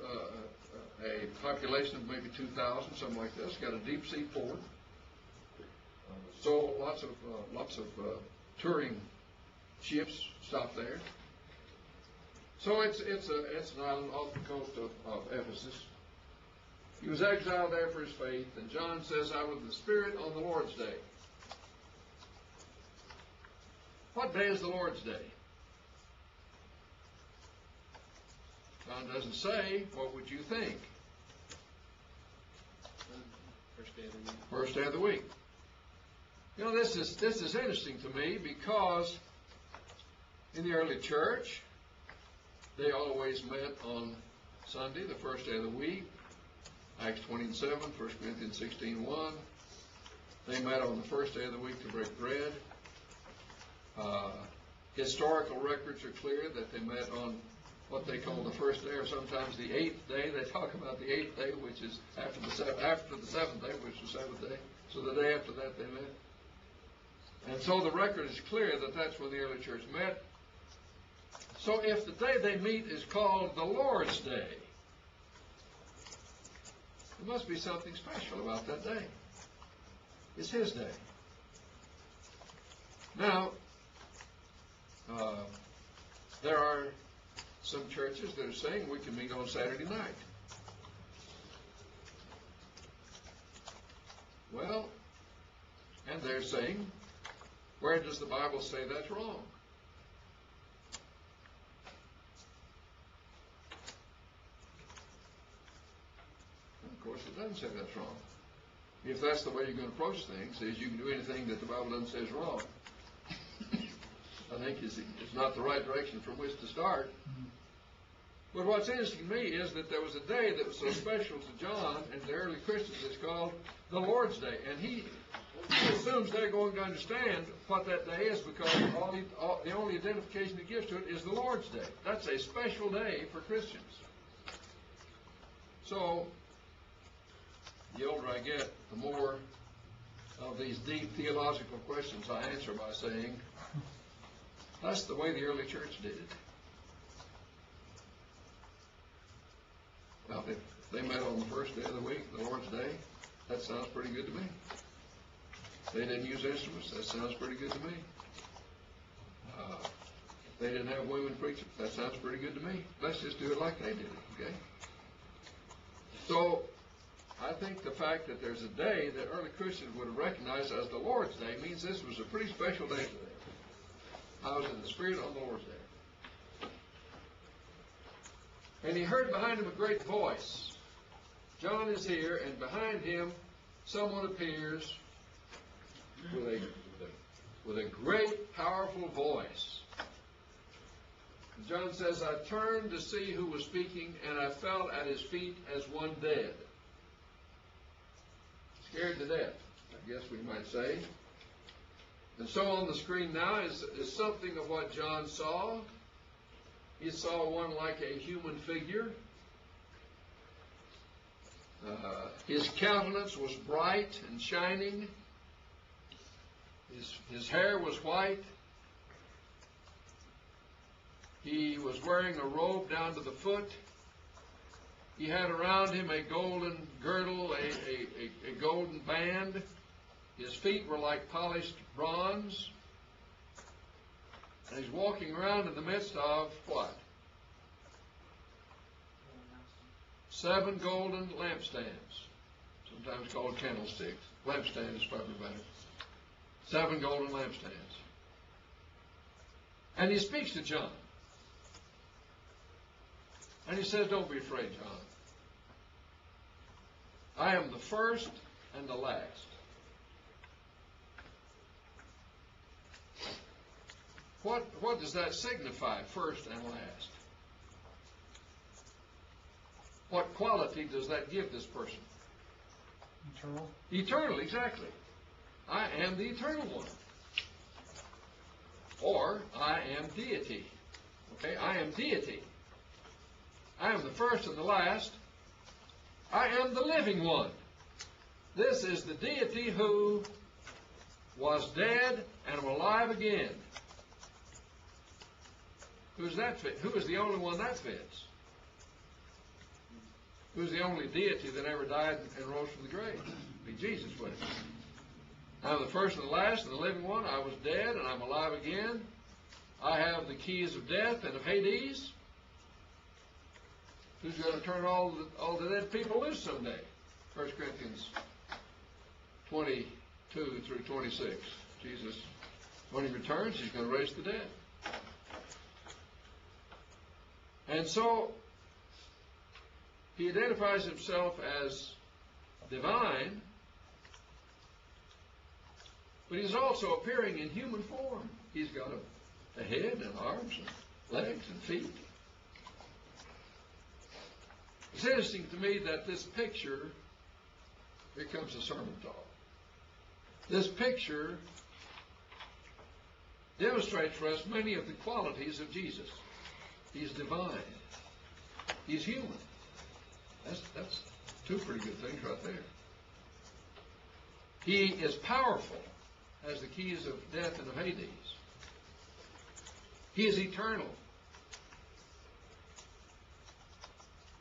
a population of maybe 2,000, something like this. It's got a deep sea port. So lots of touring ships stop there. So it's an island off the coast of Ephesus. He was exiled there for his faith, and John says, "I was in the Spirit on the Lord's day." What day is the Lord's day? John doesn't say. What would you think? First day of the week. First day of the week. You know, this is interesting to me because in the early church, they always met on Sunday, the first day of the week. Acts 20:7, 1 Corinthians 16:1. They met on the first day of the week to break bread. Historical records are clear that they met on what they call the first day, or sometimes the eighth day. They talk about the eighth day, which is after the seventh day, which is the seventh day. So the day after that they met. And so the record is clear that that's when the early church met. So if the day they meet is called the Lord's Day, there must be something special about that day. It's His day. Now, there are some churches that are saying we can meet on Saturday night. Well, and they're saying, where does the Bible say that's wrong? Of course, it doesn't say that's wrong. If that's the way you're going to approach things, is you can do anything that the Bible doesn't say is wrong. I think it's not the right direction from which to start. But what's interesting to me is that there was a day that was so special to John and the early Christians. It's called the Lord's Day. And he assumes they're going to understand what that day is, because the only identification he gives to it is the Lord's Day. That's a special day for Christians. So, the older I get, the more of these deep theological questions I answer by saying, that's the way the early church did it. Well, if they met on the first day of the week, the Lord's Day, that sounds pretty good to me. They didn't use instruments, that sounds pretty good to me. They didn't have women preaching, that sounds pretty good to me. Let's just do it like they did it, okay? So, I think the fact that there's a day that early Christians would have recognized as the Lord's Day means this was a pretty special day for them. I was in the Spirit on the Lord's Day. And he heard behind him a great voice. John is here, and behind him someone appears with a great, powerful voice. And John says, I turned to see who was speaking, and I fell at his feet as one dead. Scared to death, I guess we might say. And so on the screen now is something of what John saw. He saw one like a human figure. His countenance was bright and shining. His hair was white. He was wearing a robe down to the foot. He had around him a golden girdle, a golden band. His feet were like polished bronze. And he's walking around in the midst of what? 7 golden lampstands, sometimes called candlesticks. Lampstand is probably better. 7 golden lampstands. And he speaks to John. And he says, don't be afraid, John. I am the first and the last. What does that signify, first and last? What quality does that give this person? Eternal. Eternal, exactly. I am the eternal one. Or, I am deity. Okay, I am deity. I am the first and the last. I am the living one. This is the deity who was dead and alive again. Who's that fit? Who is the only one that fits? Who's the only deity that ever died and rose from the grave? Be Jesus, wouldn't it? I'm the first and the last and the living one. I was dead and I'm alive again. I have the keys of death and of Hades. Who's going to turn all the dead people loose someday? 1 Corinthians 22 through 26. Jesus, when he returns, he's going to raise the dead. And so, he identifies himself as divine, but he's also appearing in human form. He's got a head and arms and legs and feet. It's interesting to me that this picture, here comes the sermon talk. This picture demonstrates for us many of the qualities of Jesus. He's divine. He's human. That's 2 pretty good things right there. He is powerful, has the keys of death and of Hades. He is eternal.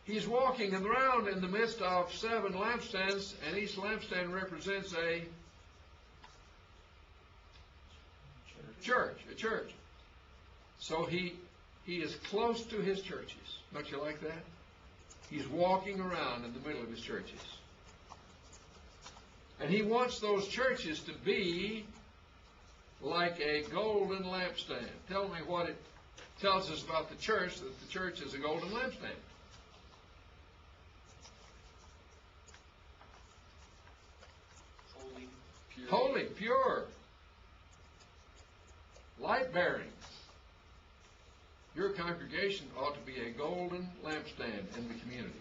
He's walking around in the midst of 7 lampstands, and each lampstand represents a a church. So he is close to his churches. Don't you like that? He's walking around in the middle of his churches. And he wants those churches to be like a golden lampstand. Tell me what it tells us about the church, that the church is a golden lampstand. Holy, pure. Holy, pure, light-bearing. Your congregation ought to be a golden lampstand in the community.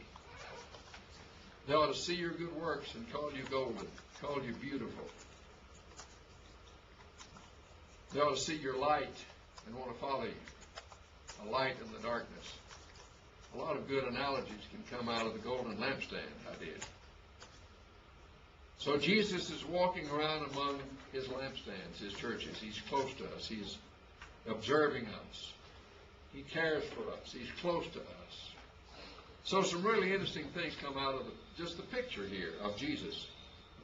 They ought to see your good works and call you golden, call you beautiful. They ought to see your light and want to follow you. A light in the darkness. A lot of good analogies can come out of the golden lampstand idea. So Jesus is walking around among his lampstands, his churches. He's close to us. He's observing us. He cares for us. He's close to us. So some really interesting things come out of just the picture here of Jesus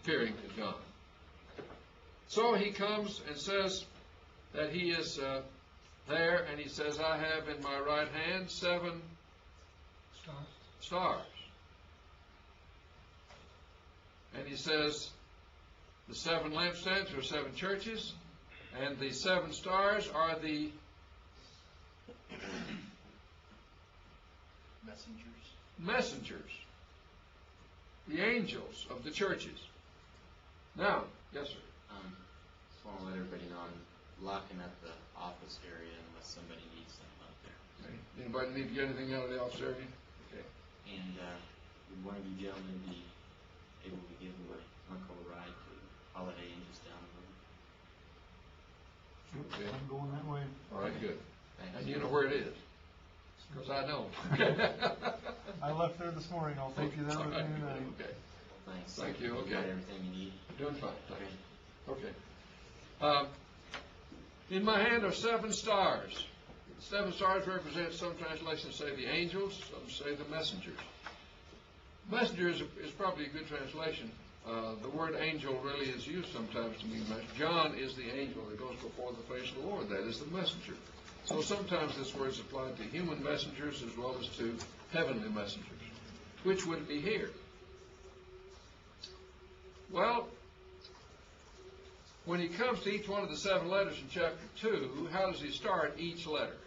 appearing to John. So he comes and says that he is there, and he says, I have in my right hand 7 stars. And he says the 7 lampstands are 7 churches, and the 7 stars are the messengers, the angels of the churches. Now, yes, sir. Just want to let everybody know I'm locking up the office area unless somebody needs something up there. Okay. Anybody need to get anything out of the office area? Okay. And would one of you gentlemen be able to give my uncle a ride to Holiday Inn just down the road? Okay. I'm going that way. All right, good. Thanks. And you know where it is? Because I know. I left there this morning. I'll take you there with me tonight. Okay. Thanks. Thank you. Okay. Got everything you need? Doing fine. Okay. Okay. In my hand are 7 stars. 7 stars represent, some translations say the angels, some say the messengers. Messenger is probably a good translation. The word angel really is used sometimes to mean messenger. John is the angel that goes before the face of the Lord. That is the messenger. So sometimes this word is applied to human messengers as well as to heavenly messengers. Which would it be here? Well, when he comes to each one of the 7 letters in chapter 2, how does he start each letter?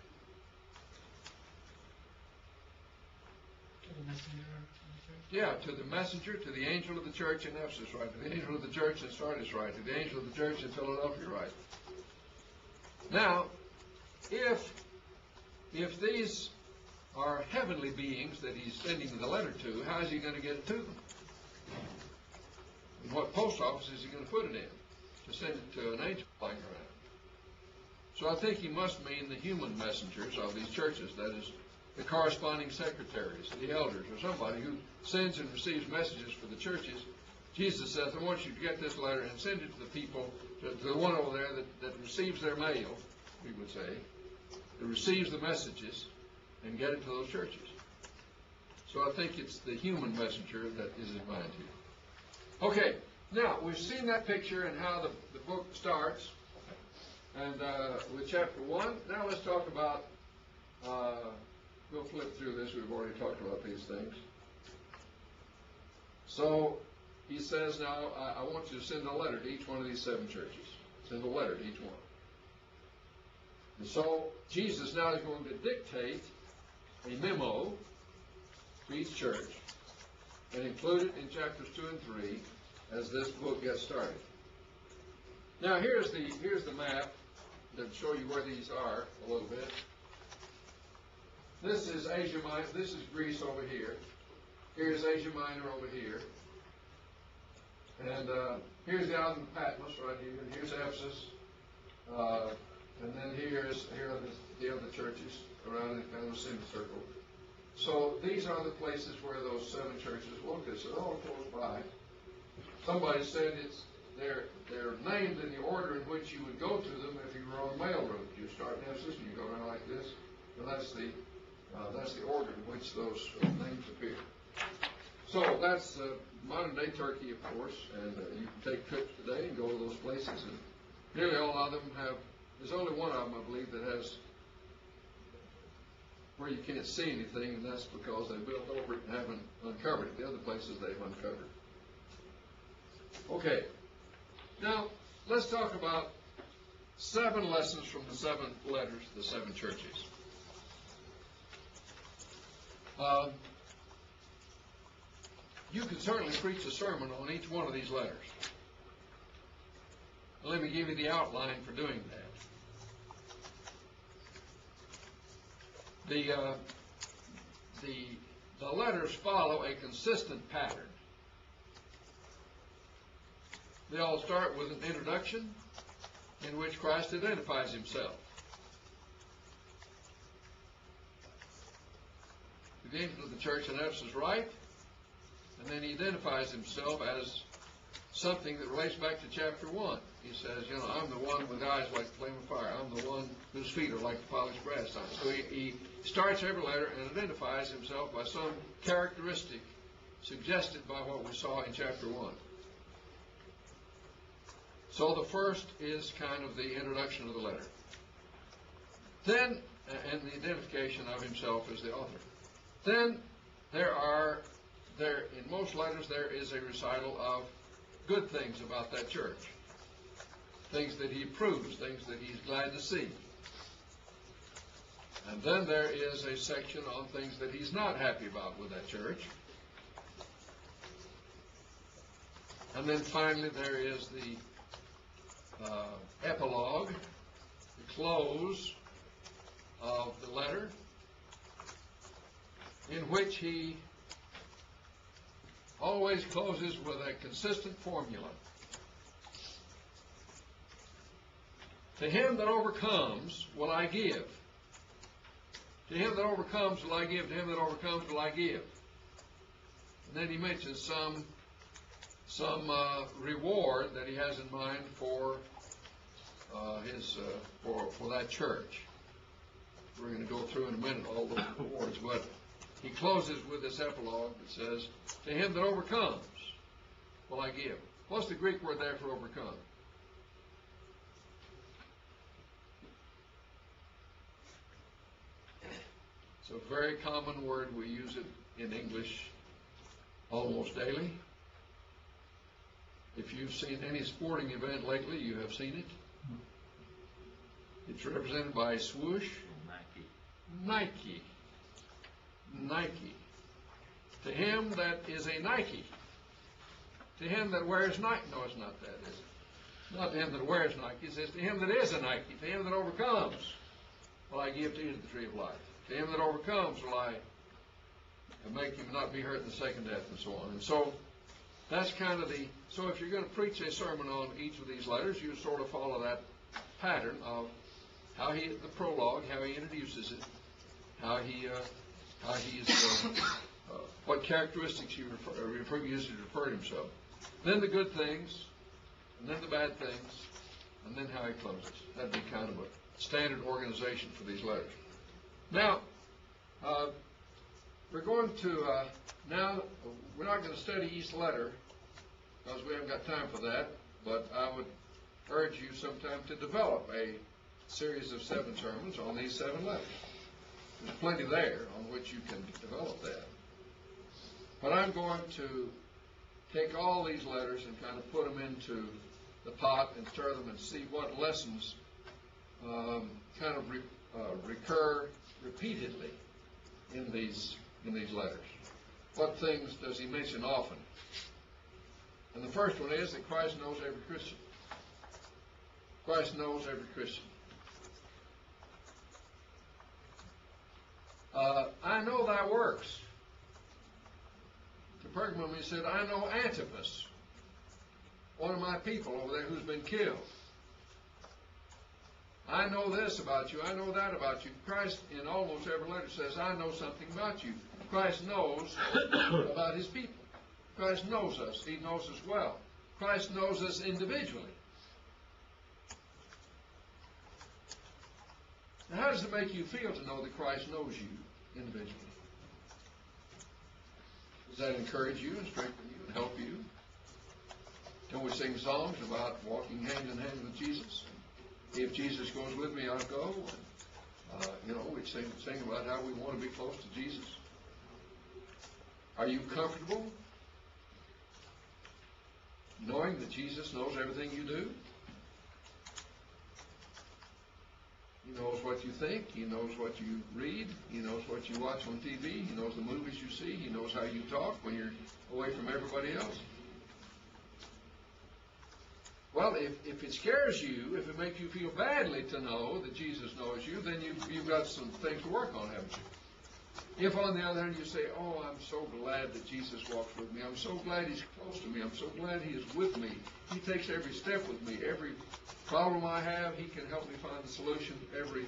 Yeah, to the messenger, to the angel of the church in Ephesus, right? To the angel of the church in Sardis, right? To the angel of the church in Philadelphia, right? Now, if these are heavenly beings that he's sending the letter to, how is he going to get it to them? And what post office is he going to put it in to send it to an angel flying around? So I think he must mean the human messengers of these churches, that is, the corresponding secretaries, the elders, or somebody who sends and receives messages for the churches. Jesus says, I want you to get this letter and send it to the people, to the one over there that receives their mail, we would say, that receives the messages, and get it to those churches. So I think it's the human messenger that is in mind here. Okay, now, we've seen that picture and how the book starts, and with chapter 1. Now let's talk about, we'll flip through this, we've already talked about these things. So, he says now, I want you to send a letter to each one of these 7 churches. Send a letter to each one. And so, Jesus now is going to dictate a memo to each church and include it in chapters 2 and 3 as this book gets started. Now, here's the map that show you where these are a little bit. This is Asia Minor. This is Greece over here. Here's Asia Minor over here. And here's the island of Patmos right here. And here's Ephesus. And then here are the other churches around in kind of a semicircle. So these are the places where those 7 churches are located. So they're all close by. Somebody said they're named in the order in which you would go to them if you were on a mail route. You start in Ephesus and you go around like this. And that's the order in which those names appear. So that's modern-day Turkey, of course, and you can take trips today and go to those places. And nearly all of them have There's only one of them, I believe, that has where you can't see anything, and that's because they built over it and haven't uncovered it. The other places they've uncovered. Okay. Now, let's talk about 7 lessons from the 7 letters to the 7 churches. You can certainly preach a sermon on each one of these letters. Let me give you the outline for doing that. The letters follow a consistent pattern. They all start with an introduction in which Christ identifies himself. He begins with the church in Ephesus, right? And then he identifies himself as something that relates back to chapter 1. He says, I'm the one with eyes like the flame of fire. I'm the one whose feet are like the polished brass. So he starts every letter and identifies himself by some characteristic suggested by what we saw in chapter 1. So the first is kind of the introduction of the letter. Then, and the identification of himself as the author. Then in most letters there is a recital of good things about that church. Things that he approves, things that he's glad to see. And then there is a section on things that he's not happy about with that church. And then finally there is the epilogue, the close of the letter, in which he always closes with a consistent formula. To him that overcomes will I give. To him that overcomes will I give. To him that overcomes will I give. And then he mentions some reward that he has in mind for for that church. We're going to go through in a minute all those rewards, but he closes with this epilogue that says, "To him that overcomes will I give." What's the Greek word there for overcome? It's a very common word. We use it in English almost daily. If you've seen any sporting event lately, you have seen it. It's represented by swoosh. Nike. Nike. To him that is a Nike. To him that wears Nike. No, it's not that, is it? Not to him that wears Nike. It says to him that is a Nike. To him that overcomes will I give to eat of the tree of life. To him that overcomes will I make him not be hurt in the second death, and so on. And so that's kind of so if you're going to preach a sermon on each of these letters, you sort of follow that pattern of the prologue, how he introduces it, what characteristics he uses to refer to himself. Then the good things, and then the bad things, and then how he closes. That'd be kind of a standard organization for these letters. Now, we're going to, we're not going to study each letter because we haven't got time for that, but I would urge you sometime to develop a series of 7 sermons on these 7 letters. There's plenty there on which you can develop that. But I'm going to take all these letters and kind of put them into the pot and stir them and see what lessons kind of recur repeatedly in these letters. What things does he mention often? And the first one is that Christ knows every Christian. Christ knows every Christian. I know thy works. To Pergamum he said, I know Antipas, one of my people over there who's been killed. I know this about you. I know that about you. Christ in almost every letter says, I know something about you. Christ knows about his people. Christ knows us. He knows us well. Christ knows us individually. Now, how does it make you feel to know that Christ knows you individually? Does that encourage you and strengthen you and help you? Don't we sing songs about walking hand in hand with Jesus? if Jesus goes with me, I'll go. And, we sing about how we want to be close to Jesus. Are you comfortable knowing that Jesus knows everything you do? He knows what you think. He knows what you read. He knows what you watch on TV. He knows the movies you see. He knows how you talk when you're away from everybody else. Well, if it scares you, if it makes you feel badly to know that Jesus knows you, then you've got some things to work on, haven't you? If, on the other hand, you say, oh, I'm so glad that Jesus walks with me. I'm so glad He's close to me. I'm so glad He is with me. He takes every step with me. Every problem I have, He can help me find the solution. Every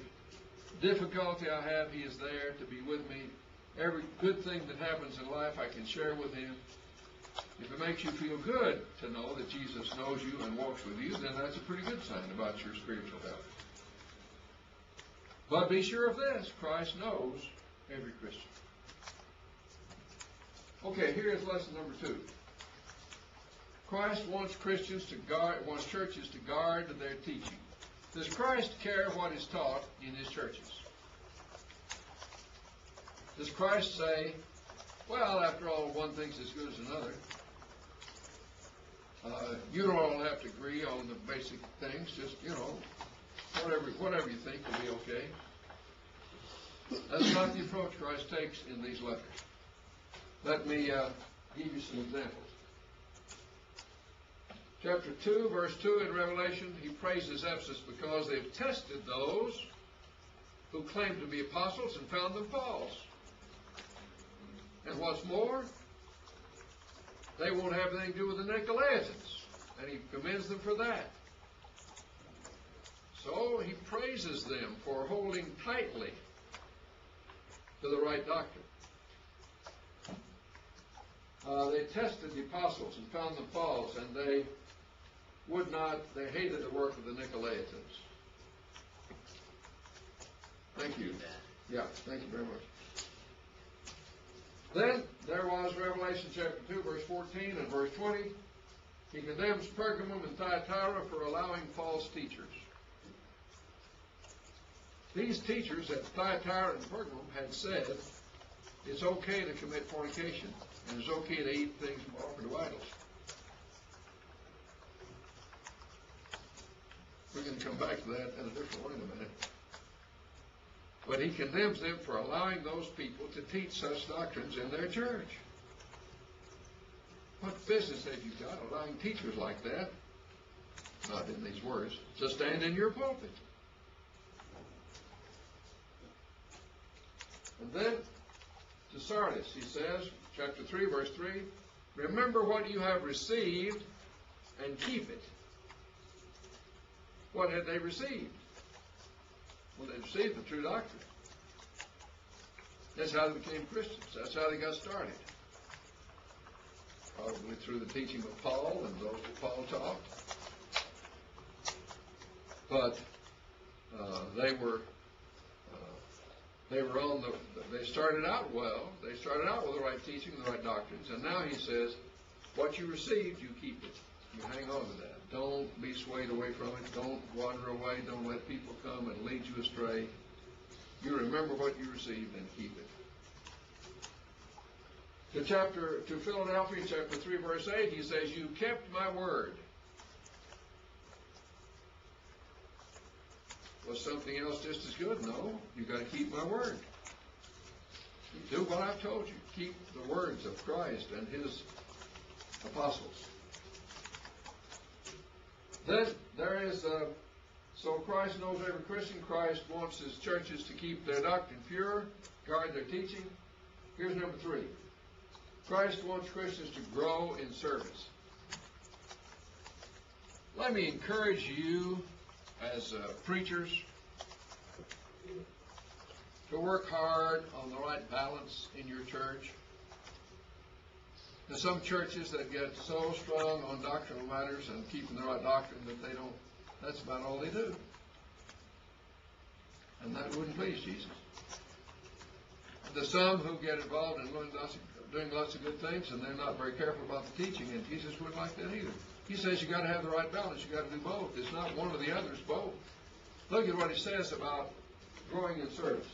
difficulty I have, He is there to be with me. Every good thing that happens in life, I can share with Him. If it makes you feel good to know that Jesus knows you and walks with you, then that's a pretty good sign about your spiritual health. But be sure of this, Christ knows every Christian. Okay, here's lesson number 2. Christ wants churches to guard their teaching. Does Christ care what is taught in His churches? Does Christ say, well, after all, one thing's as good as another. You don't all have to agree on the basic things. Just, whatever you think will be okay. That's not the approach Christ takes in these letters. Let me give you some examples. Chapter 2, verse 2 in Revelation, he praises Ephesus because they've tested those who claim to be apostles and found them false. And what's more, they won't have anything to do with the Nicolaitans, and he commends them for that. So he praises them for holding tightly to the right doctrine. They tested the apostles and found them false, and they hated the work of the Nicolaitans. Thank you. Yeah, thank you very much. Then there was Revelation chapter 2, verse 14 and verse 20. He condemns Pergamum and Thyatira for allowing false teachers. These teachers at Thyatira and Pergamum had said it's okay to commit fornication and it's okay to eat things offered to idols. We're going to come back to that in a different way in a minute. But he condemns them for allowing those people to teach such doctrines in their church. What business have you got allowing teachers like that, not in these words, to stand in your pulpit? And then to Sardis, he says, chapter 3, verse 3, remember what you have received and keep it. What had they received? Well, they received the true doctrine. That's how they became Christians. That's how they got started. Probably through the teaching of Paul and those that Paul taught. But they started out well. They started out with the right teaching, the right doctrines. And now he says, what you received, you keep it. You hang on to that. Don't be swayed away from it. Don't wander away. Don't let people come and lead you astray. You remember what you received and keep it. To Philadelphia, chapter 3, verse 8, he says, you kept my word. Was something else just as good? No. You've got to keep my word. Do what I've told you. Keep the words of Christ and His apostles. Then there is, so Christ knows every Christian. Christ wants His churches to keep their doctrine pure, guard their teaching. Here's number 3. Christ wants Christians to grow in service. Let me encourage you as preachers to work hard on the right balance in your church. There's some churches that get so strong on doctrinal matters and keeping the right doctrine that that's about all they do. And that wouldn't please Jesus. There's some who get involved in doing lots of good things and they're not very careful about the teaching, and Jesus wouldn't like that either. He says you got to have the right balance. You got to do both. It's not one or the other, it's both. Look at what he says about growing in service.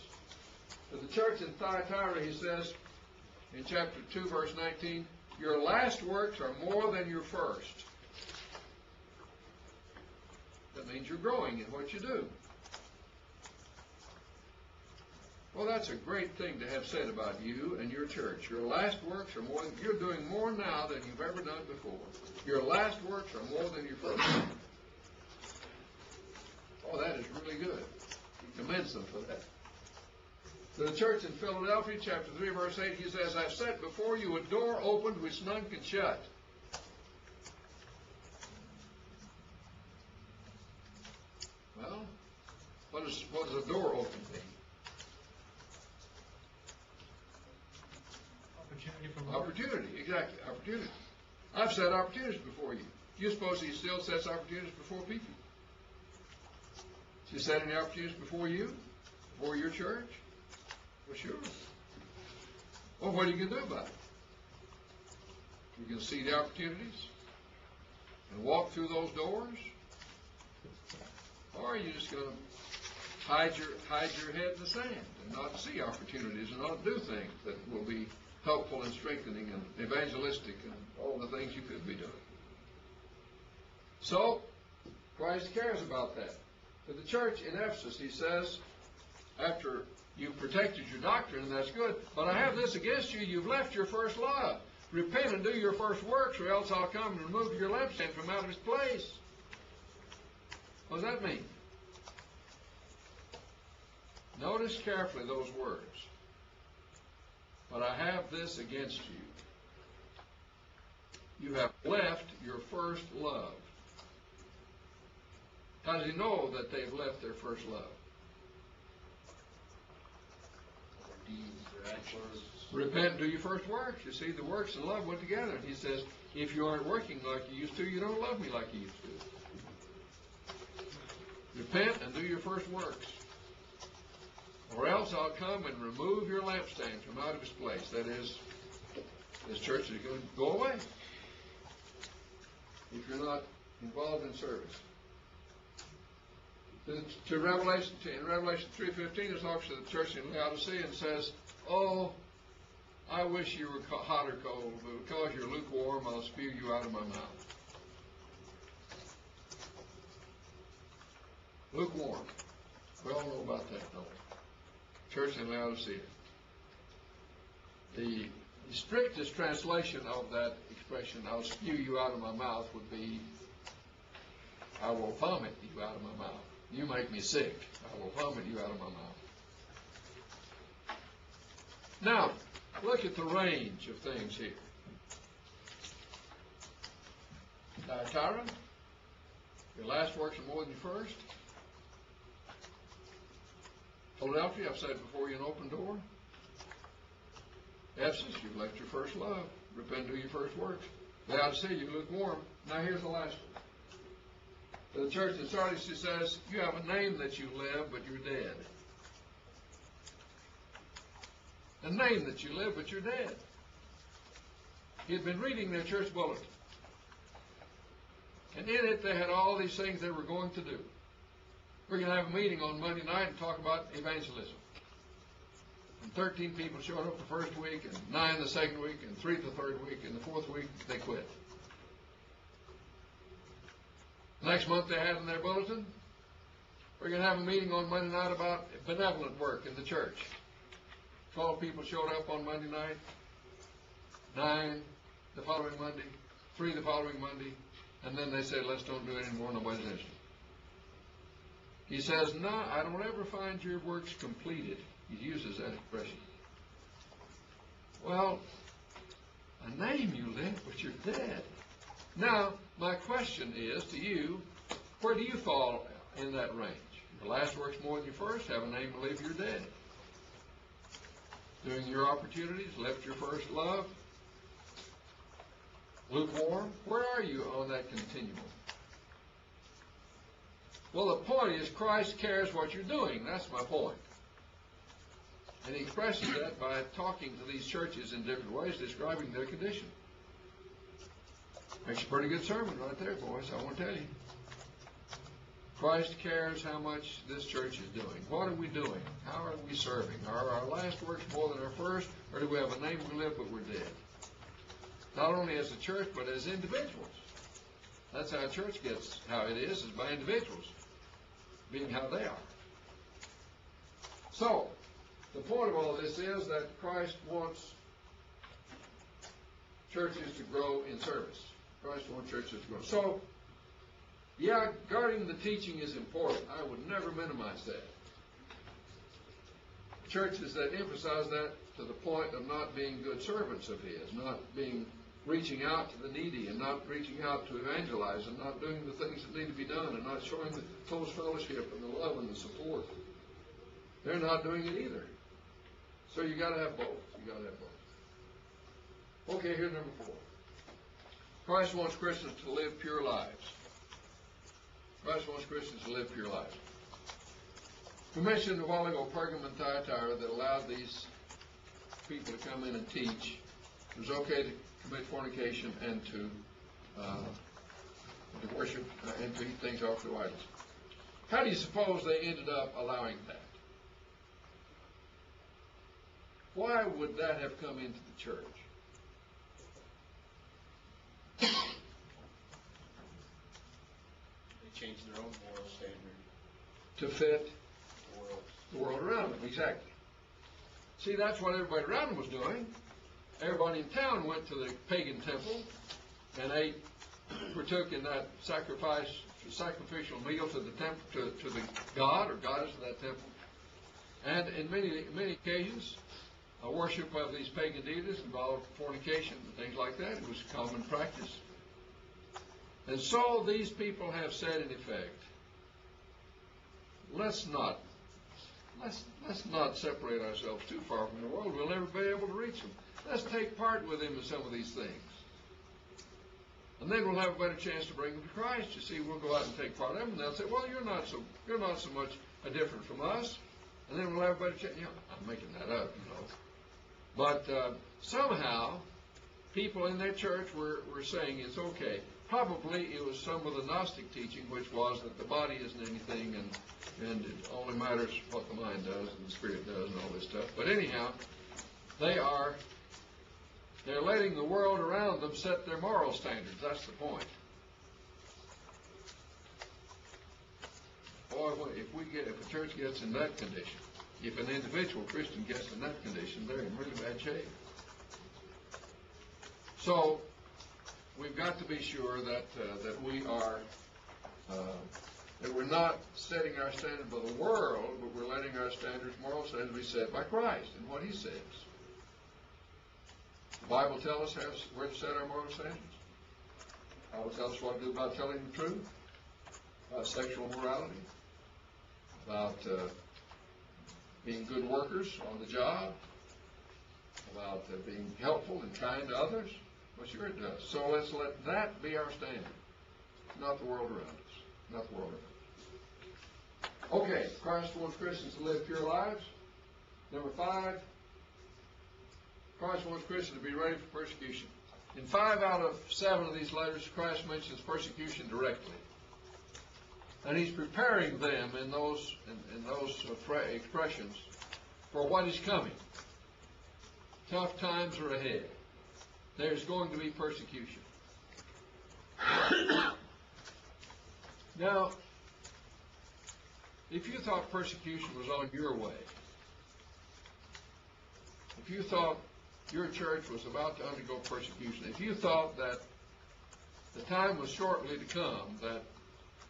To the church in Thyatira, he says in chapter 2, verse 19, your last works are more than your first. That means you're growing in what you do. Well, that's a great thing to have said about you and your church. Your last works are more than, you're doing more now than you've ever done before. Your last works are more than your first. Oh, that is really good. He commends them for that. To the church in Philadelphia, chapter 3, verse 8, he says, I've set before you a door opened which none can shut. Well, what does a door open mean? Opportunity for more. Opportunity, exactly, opportunity. I've set opportunities before you. Do you suppose he still sets opportunities before people? Does he set any opportunities before you? Before your church? Well, sure. Well, what are you going to do about it? You can see the opportunities and walk through those doors? Or are you just going to hide your head in the sand and not see opportunities and not do things that will be helpful and strengthening and evangelistic and all the things you could be doing? So, Christ cares about that. To the church in Ephesus, he says, after you've protected your doctrine, and that's good, but I have this against you, you've left your first love. Repent and do your first works, or else I'll come and remove your lampstand from out of its place. What does that mean? Notice carefully those words. But I have this against you. You have left your first love. How does he know that they've left their first love? Repent and do your first works. You see, the works and love went together. And he says, if you aren't working like you used to, you don't love me like you used to. Repent and do your first works. Or else I'll come and remove your lampstand from out of its place. That is, this church is going to go away if you're not involved in service. In Revelation 3:15, it talks to the church in Laodicea and says, oh, I wish you were hot or cold, but because you're lukewarm, I'll spew you out of my mouth. Lukewarm. We all know about that, don't we? Church in Laodicea. The strictest translation of that expression, I'll spew you out of my mouth, would be, I will vomit you out of my mouth. You make me sick. I will vomit you out of my mouth. Now, look at the range of things here. Thyatira, your last works are more than your first. Philadelphia, I've said before you, an open door. Ephesus, you've left your first love. Repent, do your first works. Laodicea, you lukewarm. Now here's the last one. To the church in Sardis, he says, you have a name that you live, but you're dead. A name that you live, but you're dead. He had been reading their church bulletin. And in it, they had all these things they were going to do. We're going to have a meeting on Monday night and talk about evangelism. And 13 people showed up the first week, and 9 the second week, and 3 the third week, and the fourth week, they quit. Next month they had in their bulletin, we're going to have a meeting on Monday night about benevolent work in the church. 12 people showed up on Monday night, 9 the following Monday, 3 the following Monday, and then they said, let's don't do it anymore, nobody's interested. He says, no, I don't ever find your works completed. He uses that expression. Well, a name you live, but you're dead. Now, my question is to you, where do you fall in that range? Your last work's more than your first, have a name to live, you're dead. Doing your opportunities, left your first love, lukewarm, where are you on that continuum? Well, the point is Christ cares what you're doing. That's my point. And he expresses that by talking to these churches in different ways, describing their condition. Makes a pretty good sermon right there, boys, I want to tell you. Christ cares how much this church is doing. What are we doing? How are we serving? Are our last works more than our first, or do we have a name we live but we're dead? Not only as a church, but as individuals. That's how a church gets how it is by individuals being how they are. So, the point of all this is that Christ wants churches to grow in service. Christ wants churches to grow. So, yeah, guarding the teaching is important. I would never minimize that. Churches that emphasize that to the point of not being good servants of His, not reaching out to the needy, and not reaching out to evangelize, and not doing the things that need to be done, and not showing the close fellowship and the love and the support. They're not doing it either. So you got to have both. You got to have both. Okay, here's number 4. Christ wants Christians to live pure lives. Christ wants Christians to live pure lives. We mentioned a while ago Pergamum and Thyatira that allowed these people to come in and teach. It was okay to commit fornication and to worship and to eat things off to idols. How do you suppose they ended up allowing that? Why would that have come into the church? They changed their own moral standard. To fit The world. the world around them, exactly. See, that's what everybody around them was doing. Everybody in town went to the pagan temple and partook in that sacrificial meal to the temple, to the god or goddess of that temple. And in many occasions, worship of these pagan deities involved fornication and things like that. It was common practice. And so these people have said, in effect, let's not separate ourselves too far from the world. We'll never be able to reach them. Let's take part with them in some of these things. And then we'll have a better chance to bring them to Christ. You see, we'll go out and take part of them, and they'll say, well, you're not so much different from us. And then we'll have a better chance. You know, I'm making that up, you know. But somehow, people in their church were saying it's okay. Probably it was some of the Gnostic teaching, which was that the body isn't anything and it only matters what the mind does and the spirit does and all this stuff. But anyhow, they're letting the world around them set their moral standards. That's the point. Boy, if a church gets in that condition, if an individual Christian gets in that condition, they're in really bad shape. So we've got to be sure that we're not setting our standard by the world, but we're letting our standards, moral standards, be set by Christ and what He says. The Bible tells us where to set our moral standards. The Bible tells us what to do about telling the truth, about sexual morality, about being good workers on the job, about being helpful and kind to others. Well, sure it does. So let's let that be our standard, not the world around us. Not the world around us. Okay, Christ wants Christians to live pure lives. Number 5, Christ wants Christians to be ready for persecution. In 5 out of 7 of these letters, Christ mentions persecution directly. And He's preparing them in those expressions for what is coming. Tough times are ahead. There's going to be persecution. Now, if you thought persecution was on your way, if you thought your church was about to undergo persecution, if you thought that the time was shortly to come that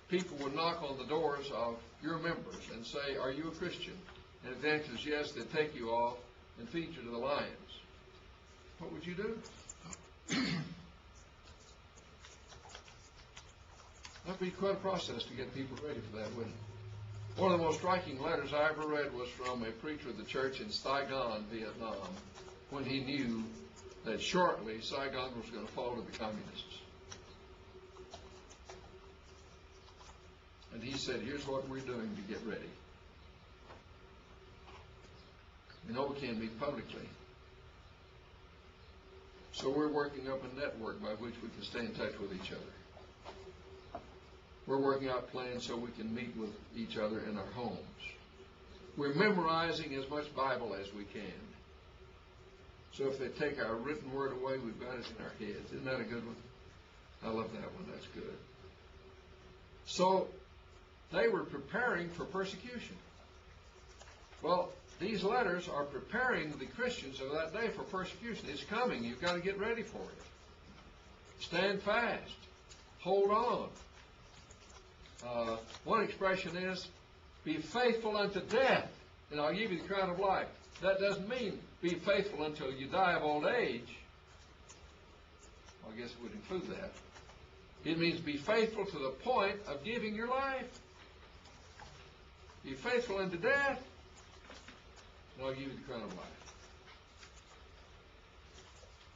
people would knock on the doors of your members and say, are you a Christian? And if the answer is yes, they'd take you off and feed you to the lions. What would you do? That'd be quite a process to get people ready for that, wouldn't it? One of the most striking letters I ever read was from a preacher of the church in Saigon, Vietnam, when he knew that shortly Saigon was going to fall to the communists. And he said, here's what we're doing to get ready. We know we can't meet publicly. So we're working up a network by which we can stay in touch with each other. We're working out plans so we can meet with each other in our homes. We're memorizing as much Bible as we can. So if they take our written word away, we've got it in our heads. Isn't that a good one? I love that one. That's good. So they were preparing for persecution. Well, these letters are preparing the Christians of that day for persecution. It's coming. You've got to get ready for it. Stand fast. Hold on. One expression is, be faithful unto death, and I'll give you the crown of life. That doesn't mean be faithful until you die of old age. Well, I guess it would include that. It means be faithful to the point of giving your life. Be faithful unto death, and I'll give you the crown of life.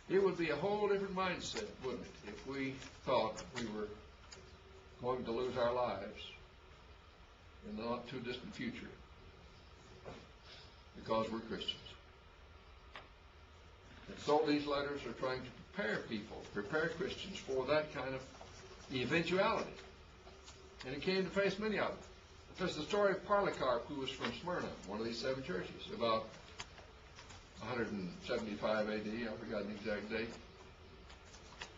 It would be a whole different mindset, wouldn't it, if we thought we were going to lose our lives in the not too distant future because we're Christians. And so these letters are trying to prepare people, prepare Christians for that kind of eventuality. And it came to face many of them. There's the story of Polycarp, who was from Smyrna, one of these 7 churches, about 175 A.D., I've forgotten the exact date.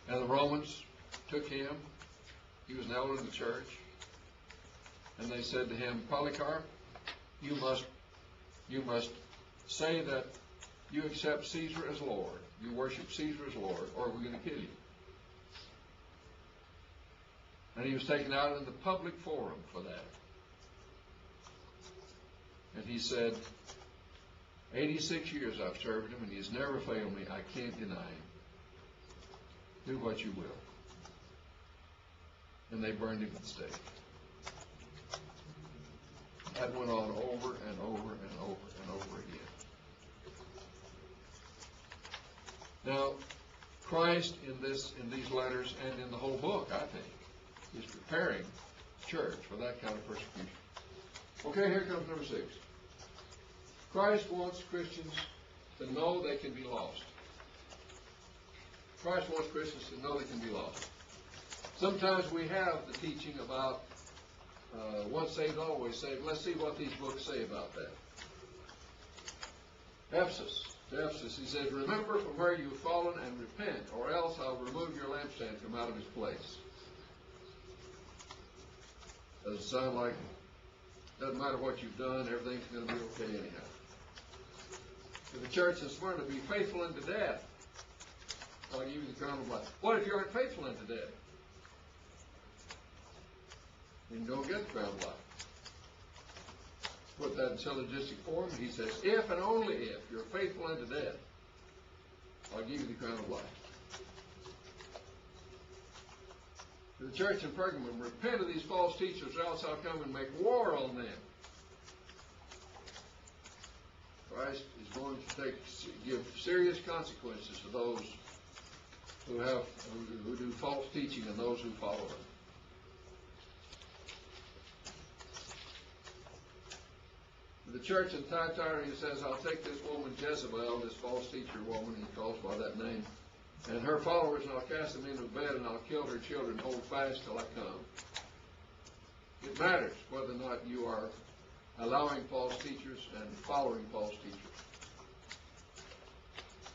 And the Romans took him. He was an elder in the church. And they said to him, Polycarp, you must say that you accept Caesar as Lord. You worship Caesar as Lord, or we're going to kill you. And he was taken out in the public forum for that. And he said, 86 years I've served him, and he has never failed me. I can't deny him. Do what you will. And they burned him at the stake. That went on over and over and over and over again. Now, Christ in these letters and in the whole book, I think, is preparing the church for that kind of persecution. Okay, here comes number 6. Christ wants Christians to know they can be lost. Christ wants Christians to know they can be lost. Sometimes we have the teaching about once saved, always saved. Let's see what these books say about that. Ephesus, he says, remember from where you've fallen and repent, or else I'll remove your lampstand from out of its place. Doesn't sound like it. Doesn't matter what you've done, everything's going to be okay anyhow. To the church in Smyrna, be faithful unto death. I'll give you the crown of life. What if you aren't faithful unto death? Then you don't get the crown of life. Put that in syllogistic form. He says, if and only if you're faithful unto death, I'll give you the crown of life. To the church in Pergamum, repent of these false teachers, or else I'll come and make war on them. Christ is going to give serious consequences to those who do false teaching and those who follow it. To the church in Thyatira, he says, I'll take this woman Jezebel, this false teacher woman, he calls by that name, and her followers, and I'll cast them into bed, and I'll kill her children, hold fast till I come. It matters whether or not you are allowing false teachers and following false teachers.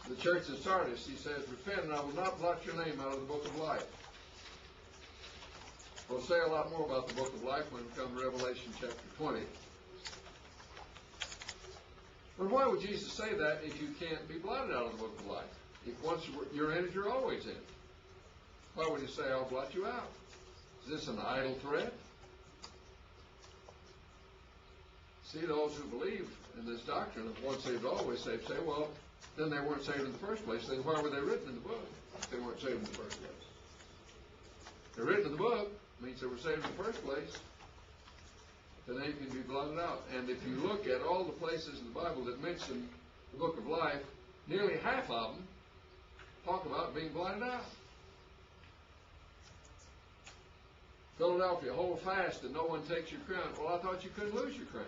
The church in Sardis, he says, repent, and I will not blot your name out of the book of life. We'll say a lot more about the book of life when we come to Revelation chapter 20. But why would Jesus say that if you can't be blotted out of the book of life? If once you're in it, you're always in it. Why would he say, I'll blot you out? Is this an idle threat? See, those who believe in this doctrine of once saved, always saved, say, well, then they weren't saved in the first place. Then why were they written in the book if they weren't saved in the first place? They're written in the book, means they were saved in the first place. Then they can be blotted out. And if you look at all the places in the Bible that mention the book of life, nearly half of them talk about being blotted out. Philadelphia, hold fast and no one takes your crown. Well, I thought you couldn't lose your crown.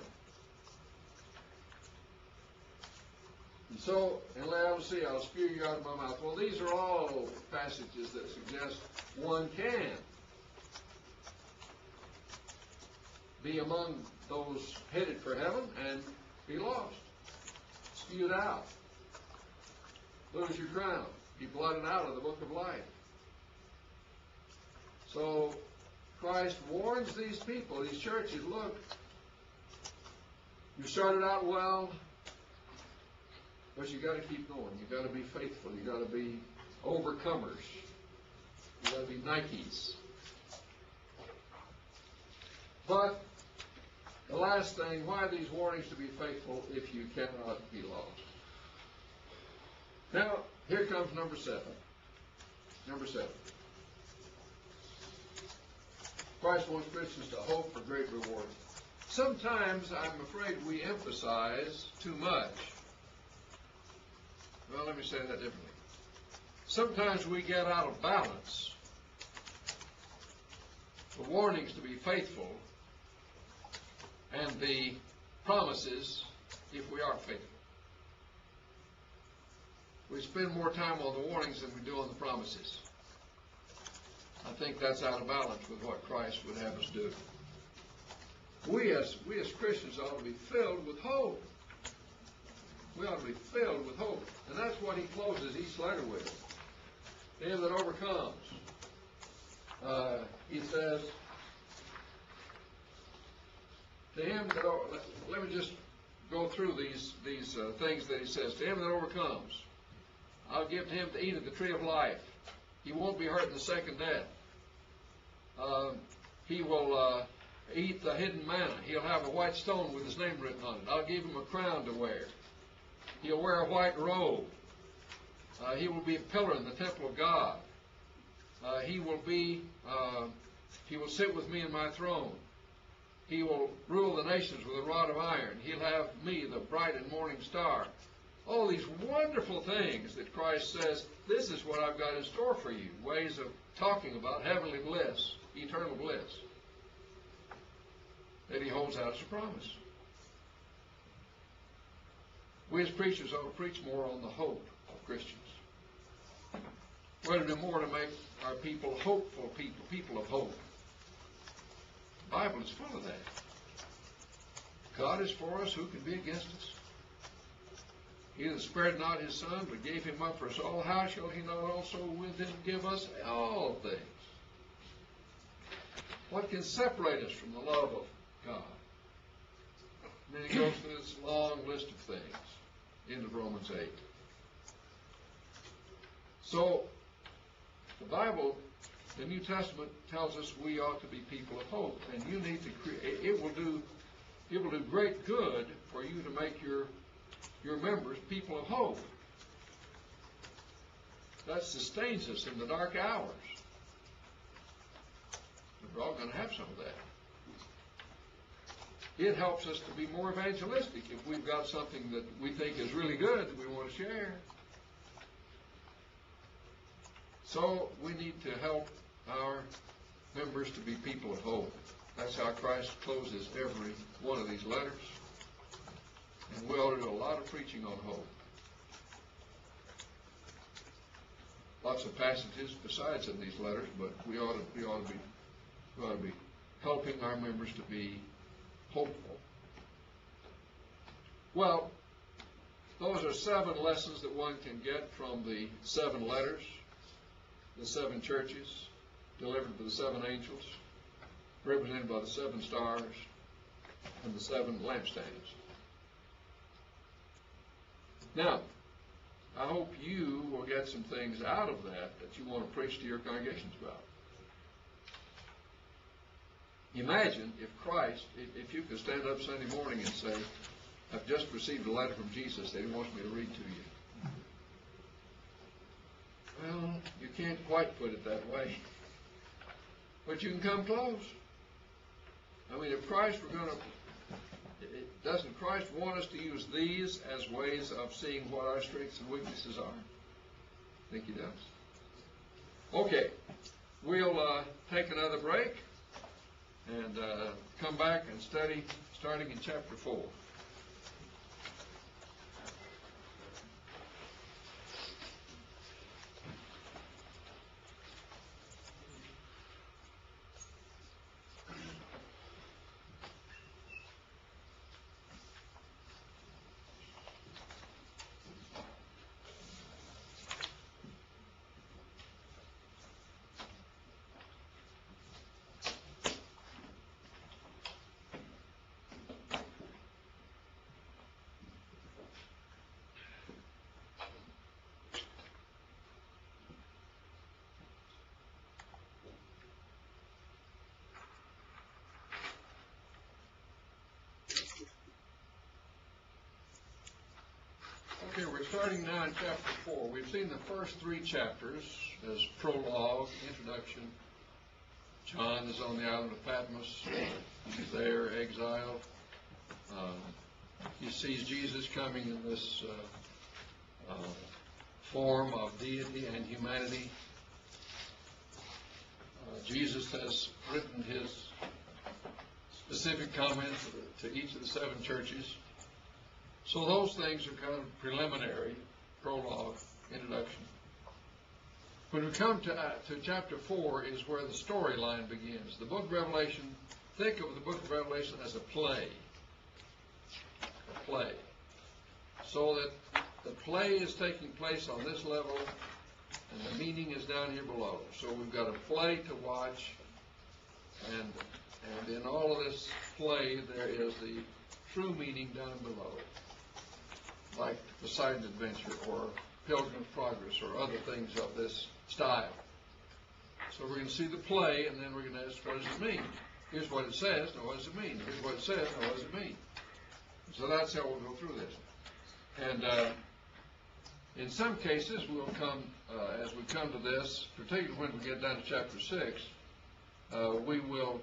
And so, in Laodicea, I'll spew you out of my mouth. Well, these are all passages that suggest one can. be among those headed for heaven and be lost, spewed out, lose your crown, be blotted out of the book of life. So Christ warns these people, these churches, look, you started out well, but you got to keep going. You got to be faithful. You got to be overcomers. You got to be Nikes. But the last thing, why are these warnings to be faithful if you cannot be lost? Now, here comes number 7. Number 7. Christ wants Christians to hope for great reward. Sometimes, I'm afraid, we emphasize too much. Well, let me say that differently. Sometimes we get out of balance the warnings to be faithful and the promises if we are faithful. We spend more time on the warnings than we do on the promises. I think that's out of balance with what Christ would have us do. We as Christians ought to be filled with hope. We ought to be filled with hope. And that's what he closes each letter with. To him that overcomes. He says, to him that, let me just go through these things that he says. To him that overcomes, I'll give to him to eat of the tree of life. He won't be hurt in the second death. He will eat the hidden manna. He'll have a white stone with his name written on it. I'll give him a crown to wear. He'll wear a white robe. He will be a pillar in the temple of God. He will sit with me in my throne. He will rule the nations with a rod of iron. He'll have me, the bright and morning star. All these wonderful things that Christ says, this is what I've got in store for you. Ways of talking about heavenly bliss, eternal bliss, that he holds out as a promise. We as preachers ought to preach more on the hope of Christians. We ought to do more to make our people hopeful people, people of hope. The Bible is full of that. God is for us, who can be against us? He that spared not his Son, but gave him up for us all, how shall he not also with him give us all things? What can separate us from the love of God? And then he goes through this long list of things into Romans 8. So, the Bible, the New Testament, tells us we ought to be people of hope, and you need to create. It will do great good for you to make your members people of hope. That sustains us in the dark hours. We're all going to have some of that. It helps us to be more evangelistic if we've got something that we think is really good that we want to share. So we need to help our members to be people of hope. That's how Christ closes every one of these letters. And we ought to do a lot of preaching on hope. Lots of passages besides in these letters, but we ought to be helping our members to be hopeful. Well, those are 7 lessons that one can get from the 7 letters, the 7 churches, delivered to the 7 angels, represented by the 7 stars and the 7 lampstands. Now, I hope you will get some things out of that you want to preach to your congregations about. Imagine if Christ, if you could stand up Sunday morning and say, I've just received a letter from Jesus that he wants me to read to you. Well, you can't quite put it that way. But you can come close. I mean, if Christ were going to, doesn't Christ want us to use these as ways of seeing what our strengths and weaknesses are? I think he does. Okay, we'll take another break and come back and study starting in chapter 4. starting now in chapter 4. We've seen the first 3 chapters as prologue, introduction. John is on the island of Patmos. He's there, exiled. He sees Jesus coming in this form of deity and humanity. Jesus has written his specific comments to each of the 7 churches. So those things are kind of preliminary, prologue, introduction. When we come to chapter 4 is where the storyline begins. The book of Revelation, think of the book of Revelation as a play. A play. So that the play is taking place on this level and the meaning is down here below. So we've got a play to watch, and in all of this play there is the true meaning down below, like Poseidon Adventure or Pilgrim's Progress or other things of this style. So we're going to see the play, and then we're going to ask, what does it mean? Here's what it says, now what does it mean? Here's what it says, now what does it mean? So that's how we'll go through this. And in some cases, we'll come, as we come to this, particularly when we get down to chapter 6, we will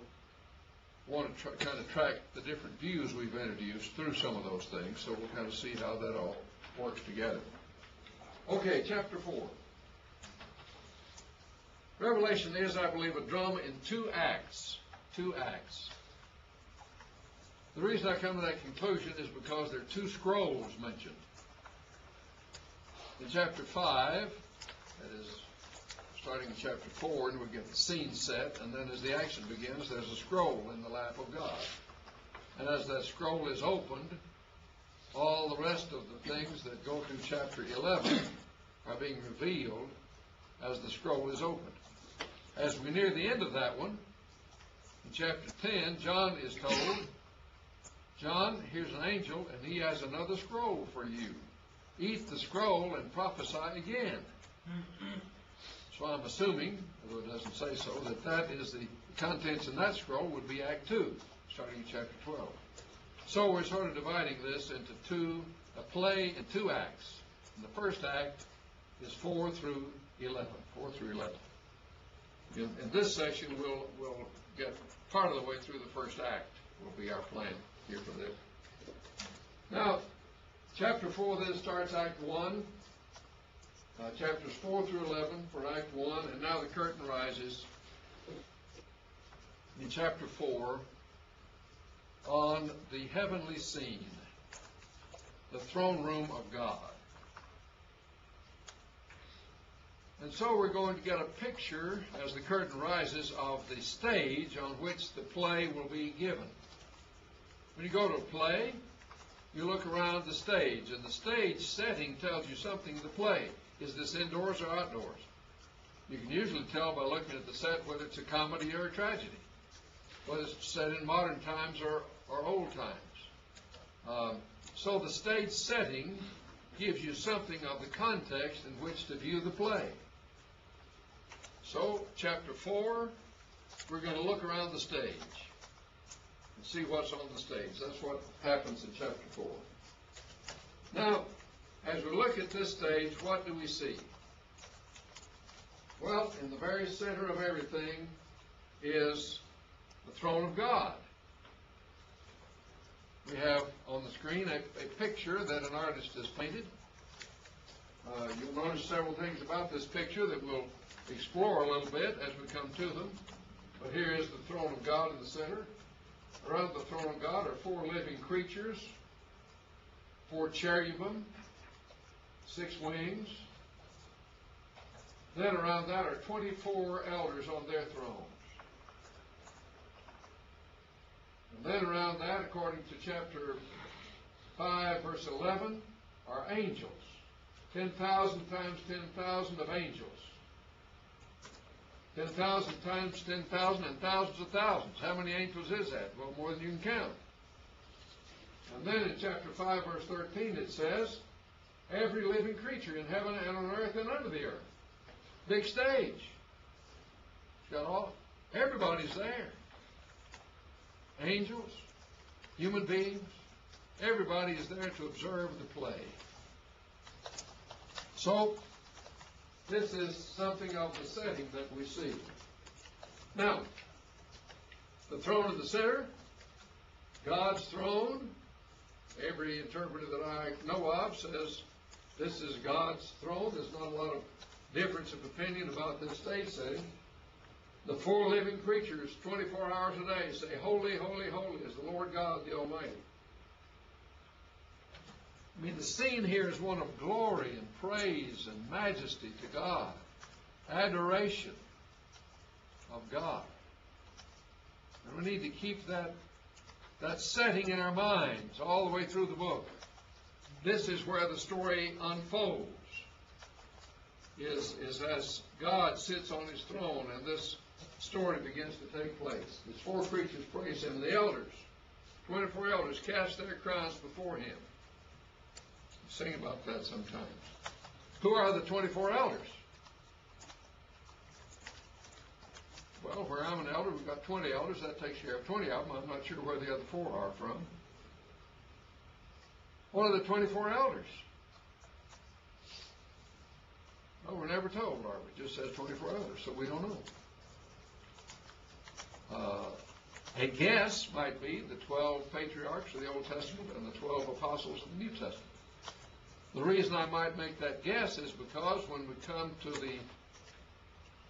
want to kind of track the different views we've introduced through some of those things, so we'll kind of see how that all works together. Okay, chapter 4. Revelation is, I believe, a drama in 2 acts. 2 acts. The reason I come to that conclusion is because there are 2 scrolls mentioned. In chapter 5, that is, starting in chapter 4, and we get the scene set, and then as the action begins, there's a scroll in the lap of God. And as that scroll is opened, all the rest of the things that go through chapter 11 are being revealed as the scroll is opened. As we near the end of that one, in chapter 10, John is told, John, here's an angel, and he has another scroll for you. Eat the scroll and prophesy again. So I'm assuming, although it doesn't say so, that is the contents in that scroll would be Act 2, starting in chapter 12. So we're sort of dividing this into a play in 2 acts. And the first act is 4 through 11. 4 through 11. In this section, we'll get part of the way through the first act. Will be our plan here for this. Now, chapter 4 then starts Act 1. Chapters 4 through 11 for Act 1, and now the curtain rises in chapter 4 on the heavenly scene, the throne room of God. And so we're going to get a picture, as the curtain rises, of the stage on which the play will be given. When you go to a play, you look around the stage, and the stage setting tells you something of the play. Is this indoors or outdoors? You can usually tell by looking at the set whether it's a comedy or a tragedy, whether it's set in modern times or old times. So the stage setting gives you something of the context in which to view the play. So, chapter 4, we're going to look around the stage and see what's on the stage. That's what happens in chapter 4. Now, as we look at this stage, what do we see? Well, in the very center of everything is the throne of God. We have on the screen a picture that an artist has painted. You'll notice several things about this picture that we'll explore a little bit as we come to them. But here is the throne of God in the center. Around the throne of God are 4 living creatures, 4 cherubim, 6 wings. Then around that are 24 elders on their thrones. And then around that, according to chapter 5, verse 11, are angels. 10,000 times 10,000 of angels. 10,000 times 10,000 and thousands of thousands. How many angels is that? Well, more than you can count. And then in chapter 5, verse 13, it says, every living creature in heaven and on earth and under the earth. Big stage. It's got all, everybody's there. Angels, human beings, everybody is there to observe the play. So, this is something of the setting that we see. Now, the throne in the center, God's throne, every interpreter that I know of says this is God's throne. There's not a lot of difference of opinion about this stage setting. The four living creatures, 24 hours a day, say, "Holy, holy, holy is the Lord God, the Almighty." I mean, the scene here is one of glory and praise and majesty to God, adoration of God. And we need to keep that setting in our minds all the way through the book. This is where the story unfolds, is as God sits on his throne and this story begins to take place. These four creatures praise him. The elders, 24 elders, cast their crowns before him. Sing about that sometimes. Who are the 24 elders? Well, where I'm an elder, we've got 20 elders. That takes care of 20 of them. I'm not sure where the other 4 are from. What are the 24 elders? Well, we're never told, are we? It just says 24 elders, so we don't know. A guess might be the 12 patriarchs of the Old Testament and the 12 apostles of the New Testament. The reason I might make that guess is because when we come to the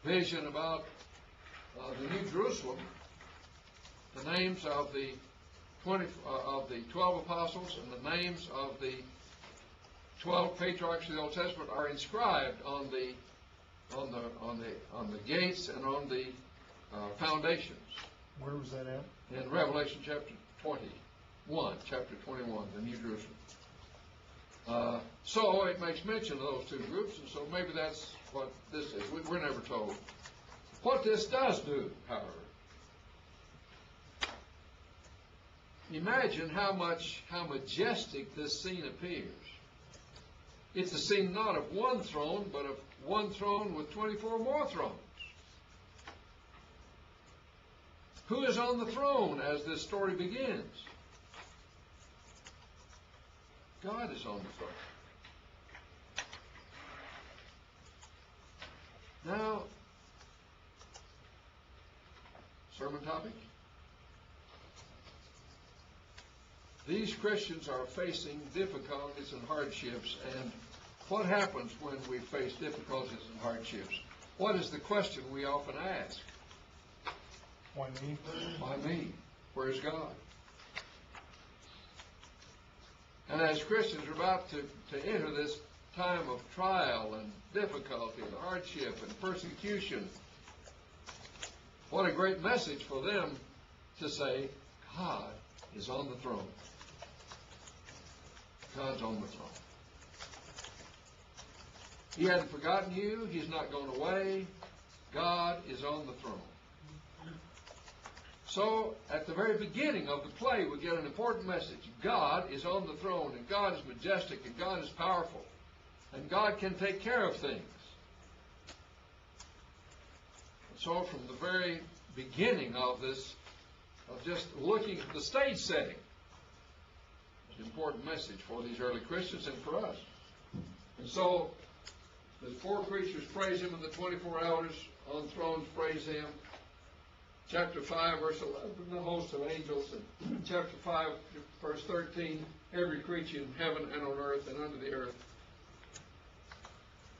vision about the New Jerusalem, the names of the 12 apostles and the names of the 12 patriarchs of the Old Testament are inscribed on the gates and on the foundations. Where was that at? In Revelation chapter 21, the New Jerusalem. So it makes mention of those two groups, and so maybe that's what this is. We're never told. What this does do, however, imagine how majestic this scene appears. It's a scene not of one throne, but of one throne with 24 more thrones. Who is on the throne as this story begins? God is on the throne. Now, sermon topic. These Christians are facing difficulties and hardships, and what happens when we face difficulties and hardships? What is the question we often ask? Why me? Why me? Where's God? And as Christians are about to enter this time of trial and difficulty and hardship and persecution, what a great message for them to say, God is on the throne. God's on the throne. He hasn't forgotten you. He's not gone away. God is on the throne. So, at the very beginning of the play, we get an important message. God is on the throne, and God is majestic, and God is powerful, and God can take care of things. So, from the very beginning of this, of just looking at the stage setting, it's an important message for these early Christians and for us. And so, the 4 creatures praise him, and the 24 elders on thrones praise him. Chapter 5, verse 11, the host of angels. And chapter 5, verse 13, every creature in heaven and on earth and under the earth.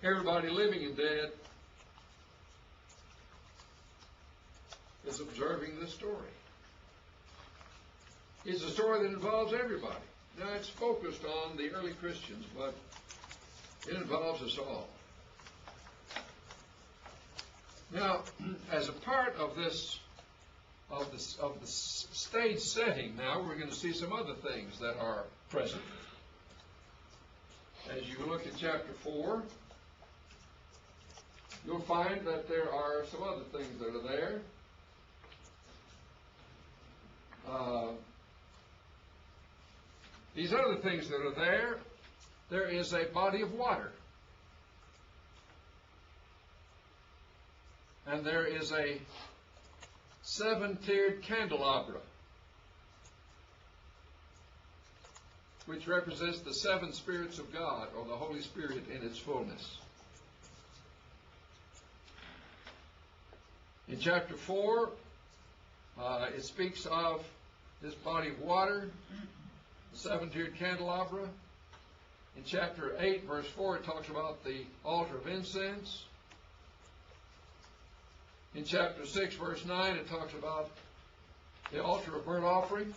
Everybody living and dead is observing this story. It's a story that involves everybody. Now, it's focused on the early Christians, but it involves us all. Now, as a part of this, of the stage setting, now we're going to see some other things that are present. As you look at chapter 4, you'll find that there are some other things that are there. These other things that are there is a body of water. And there is a 7-tiered candelabra. which represents the seven spirits of God, or the Holy Spirit in its fullness. In chapter 4, it speaks of this body of water, the seven-tiered candelabra. In chapter 8, verse 4, it talks about the altar of incense. In chapter 6, verse 9, it talks about the altar of burnt offering.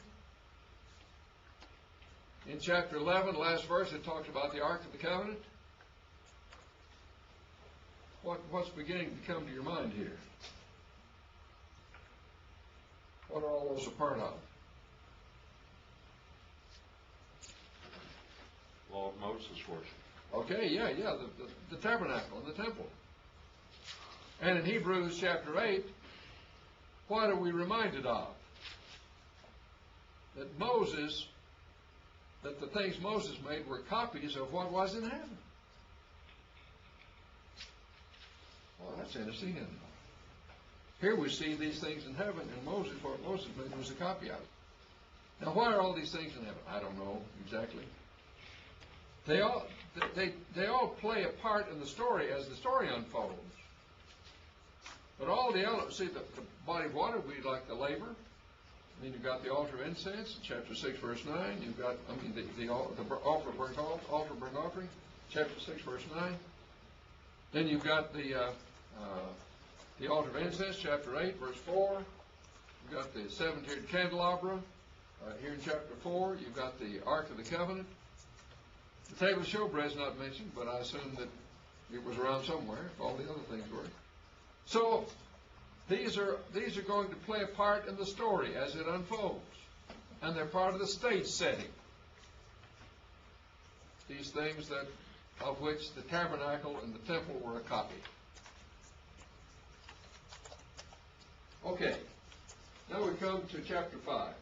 In chapter 11, last verse, it talks about the Ark of the Covenant. What's beginning to come to your mind here? What are all those a part of? Law of Moses worship. Okay, yeah, the tabernacle and the temple. And in Hebrews chapter 8, what are we reminded of? That the things Moses made were copies of what was in heaven. Well, that's interesting, isn't it? Here we see these things in heaven, and what Moses made was a copy of it. Now, why are all these things in heaven? I don't know exactly. They all play a part in the story as the story unfolds. But all the elements, see, the body of water, we like the laver. Then you've got the altar of incense, in chapter 6, verse 9. You've got, the altar of burnt offering, chapter 6, verse 9. Then you've got the altar of incense, chapter 8, verse 4. You've got the seven-tiered candelabra, here in chapter 4. You've got the Ark of the Covenant. The table of showbread is not mentioned, but I assume that it was around somewhere, if all the other things were. So, these are going to play a part in the story as it unfolds. And they're part of the stage setting. These things of which the tabernacle and the temple were a copy. Okay, now we come to chapter 5.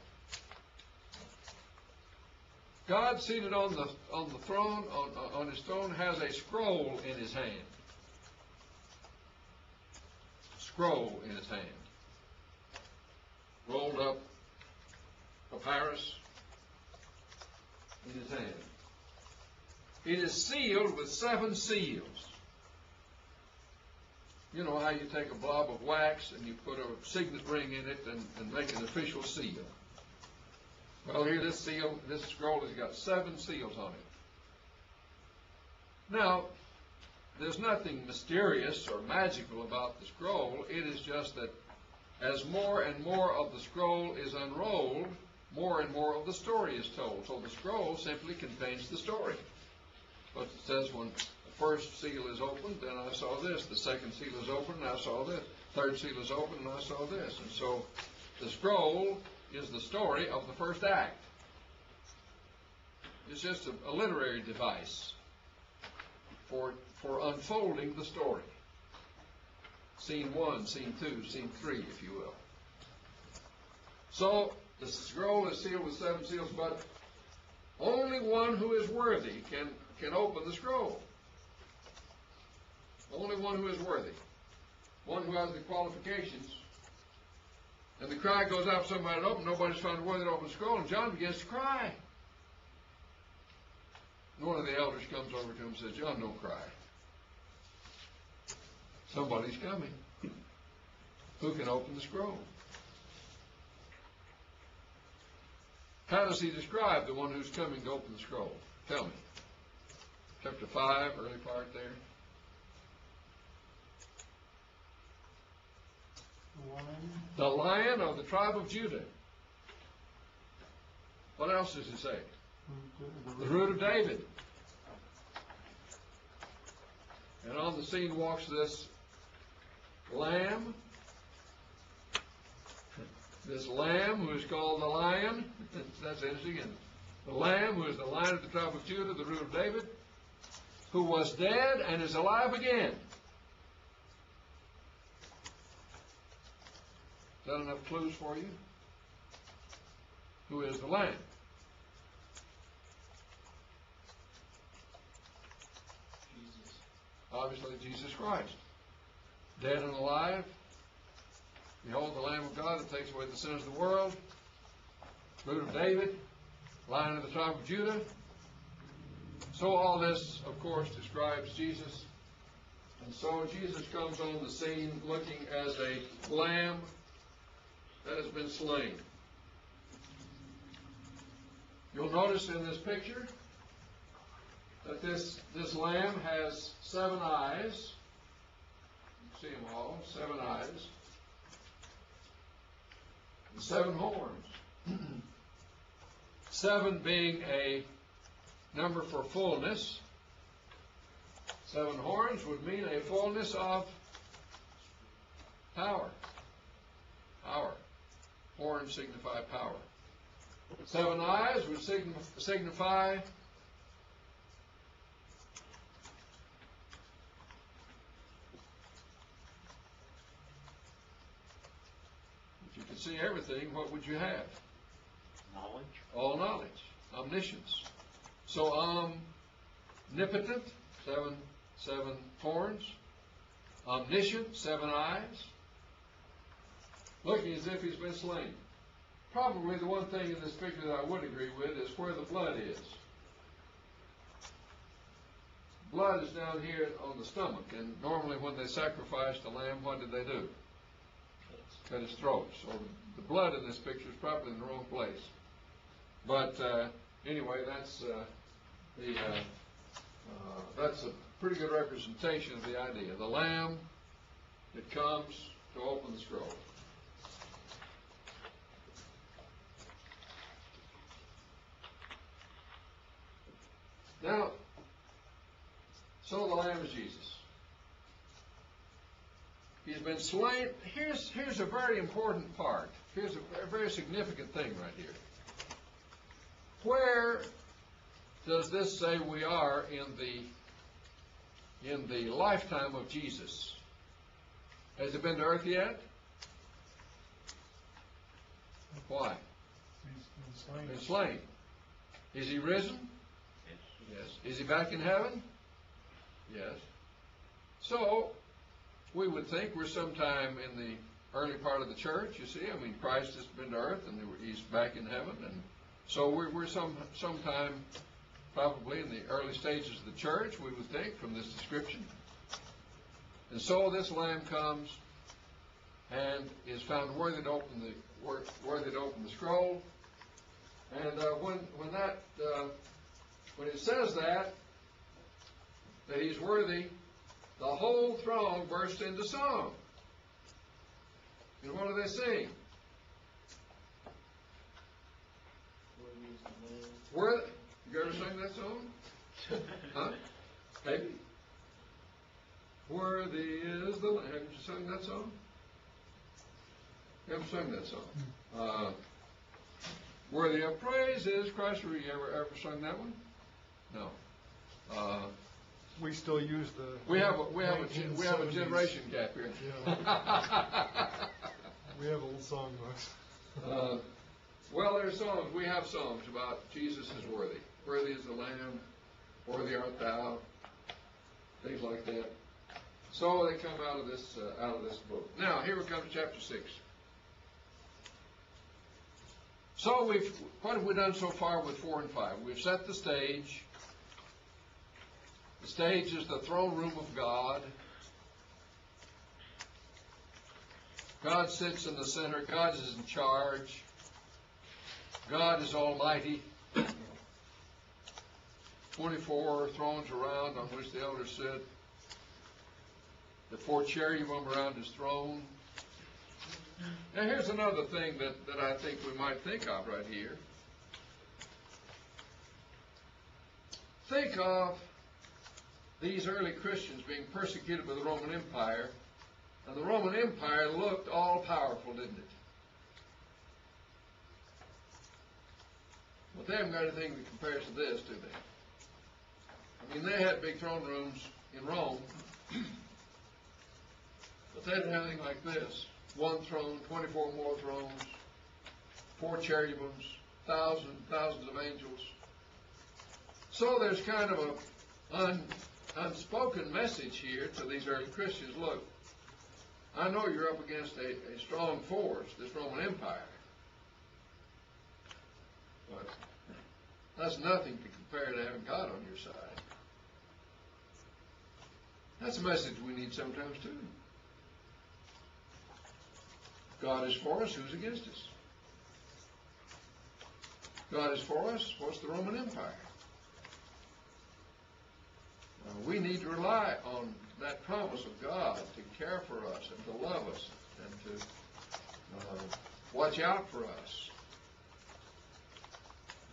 God, seated on the throne, on his throne, has a scroll in his hand. Scroll in his hand. Rolled up papyrus in his hand. It is sealed with 7 seals. You know how you take a blob of wax and you put a signet ring in it and make an official seal. Well, here this scroll has got 7 seals on it. Now, there's nothing mysterious or magical about the scroll. It is just that as more and more of the scroll is unrolled, more and more of the story is told. So the scroll simply contains the story. But it says when the first seal is opened, then I saw this. The second seal is opened, and I saw this. Third seal is opened, and I saw this. And so the scroll is the story of the first act. It's just a literary device for unfolding the story. Scene 1, scene 2, scene 3, if you will. So the scroll is sealed with 7 seals, but only one who is worthy can open the scroll. Only one who is worthy. One who has the qualifications. And the cry goes out for somebody to open. Nobody's found worthy to open the scroll. And John begins to cry. And one of the elders comes over to him and says, John, don't cry. Somebody's coming. Who can open the scroll? How does he describe the one who's coming to open the scroll? Tell me. Chapter 5, early part there. The Lion of the tribe of Judah. What else does it say? The root of David. And on the scene walks this lamb. This lamb who is called the Lion. That's interesting, isn't it? The lamb who is the Lion of the tribe of Judah, the root of David, who was dead and is alive again. Is that enough clues for you? Who is the Lamb? Jesus. Obviously, Jesus Christ. Dead and alive. Behold the Lamb of God that takes away the sins of the world. Root of David. Lion of the tribe of Judah. So all this, of course, describes Jesus. And so Jesus comes on the scene looking as a lamb that has been slain. You'll notice in this picture that this lamb has 7 eyes. You see them all, 7 eyes. And 7 horns. 7 being a number for fullness. 7 horns would mean a fullness of power. Power. Horns signify power. 7 eyes would signify if you could see everything, what would you have? Knowledge. All knowledge. Omniscience. So omnipotent, 7 horns. Omniscient, 7 eyes. Looking as if he's been slain. Probably the one thing in this picture that I would agree with is where the blood is. Blood is down here on the stomach, and normally when they sacrificed a lamb, what did they do? Cut his throat. So the blood in this picture is probably in the wrong place. But anyway, that's a pretty good representation of the idea. The lamb that comes to open the scroll. Now, so the Lamb is Jesus. He's been slain. Here's a very important part. Here's a very significant thing right here. Where does this say we are in the lifetime of Jesus? Has he been to earth yet? Why? He's slain. Been slain. Is he risen? Yes. Is he back in heaven? Yes. So, we would think we're sometime in the early part of the church, you see. I mean, Christ has been to earth and he's back in heaven. And so we're sometime probably in the early stages of the church, we would think, from this description. And so this Lamb comes and is found worthy to open the scroll. And when it says that he's worthy, the whole throng bursts into song. And what do they sing? Worthy. You ever sung that song? Huh? Maybe. Worthy is the Lamb. Haven't you sung that song? You haven't sung that song. Worthy of praise is Christ. Have you ever sung that one? No. We still use the. We have a generation gap here. Yeah. We have old songbooks. Well, there are songs. We have songs about Jesus is worthy. Worthy is the Lamb. Worthy art thou. Things like that. So they come out of this book. Now here we come to chapter 6. So what have we done so far with 4 and 5? We've set the stage. The stage is the throne room of God. God sits in the center. God is in charge. God is almighty. 24 thrones around on which the elders sit. The 4 cherubim around his throne. Now here's another thing that I think we might think of right here. Think of these early Christians being persecuted by the Roman Empire, and the Roman Empire looked all-powerful, didn't it? But they haven't got anything that compares to this, do they? I mean, they had big throne rooms in Rome, but they didn't have anything like this. 1 throne, 24 more thrones, 4 cherubims, thousands of angels. So there's kind of an unspoken message here to these early Christians. Look, I know you're up against a strong force, this Roman Empire. But That's nothing to compare to having God on your side. That's a message we need sometimes too. God is for us, who's against us? God is for us, what's the Roman Empire? We need to rely on that promise of God to care for us and to love us and to watch out for us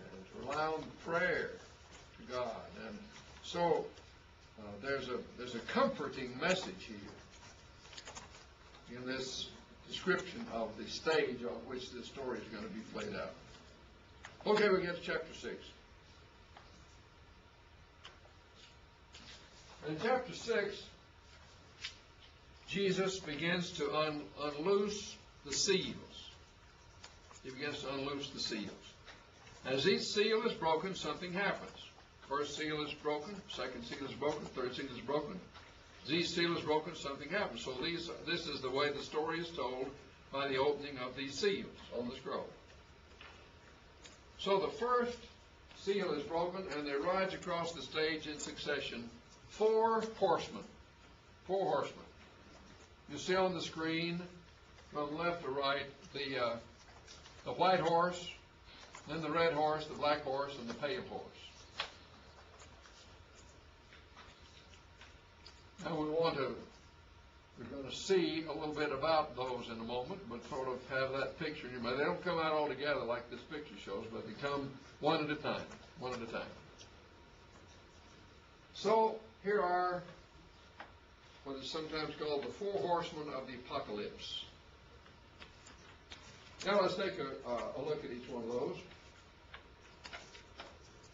and to rely on prayer to God. And so there's a comforting message here in this description of the stage on which this story is going to be played out. Okay, we get to chapter 6. In chapter 6, Jesus begins to unloose the seals. He begins to unloose the seals. As each seal is broken, something happens. First seal is broken, second seal is broken, third seal is broken. As each seal is broken, something happens. So this is the way the story is told by the opening of these seals on the scroll. So the first seal is broken, and there rides across the stage in succession 4 horsemen. 4 horsemen. You see on the screen, from left to right, the white horse, then the red horse, the black horse, and the pale horse. Now we're going to see a little bit about those in a moment, but sort of have that picture in your mind. They don't come out all together like this picture shows, but they come one at a time, one at a time. So here are what is sometimes called the 4 horsemen of the apocalypse. Now let's take a look at each one of those.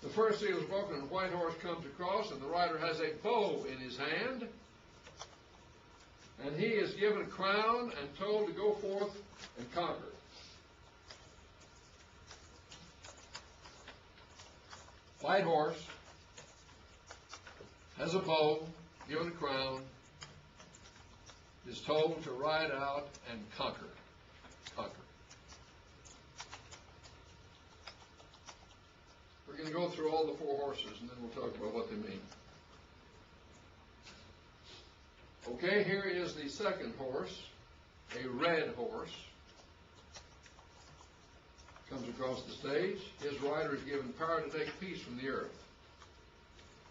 The first seal is broken, and a white horse comes across, and the rider has a bow in his hand. And he is given a crown and told to go forth and conquer. White horse has a bow, given a crown, is told to ride out and conquer. Conquer. We're going to go through all the 4 horses, and then we'll talk about what they mean. Okay, here is the second horse, a red horse. Comes across the stage. His rider is given power to take peace from the earth.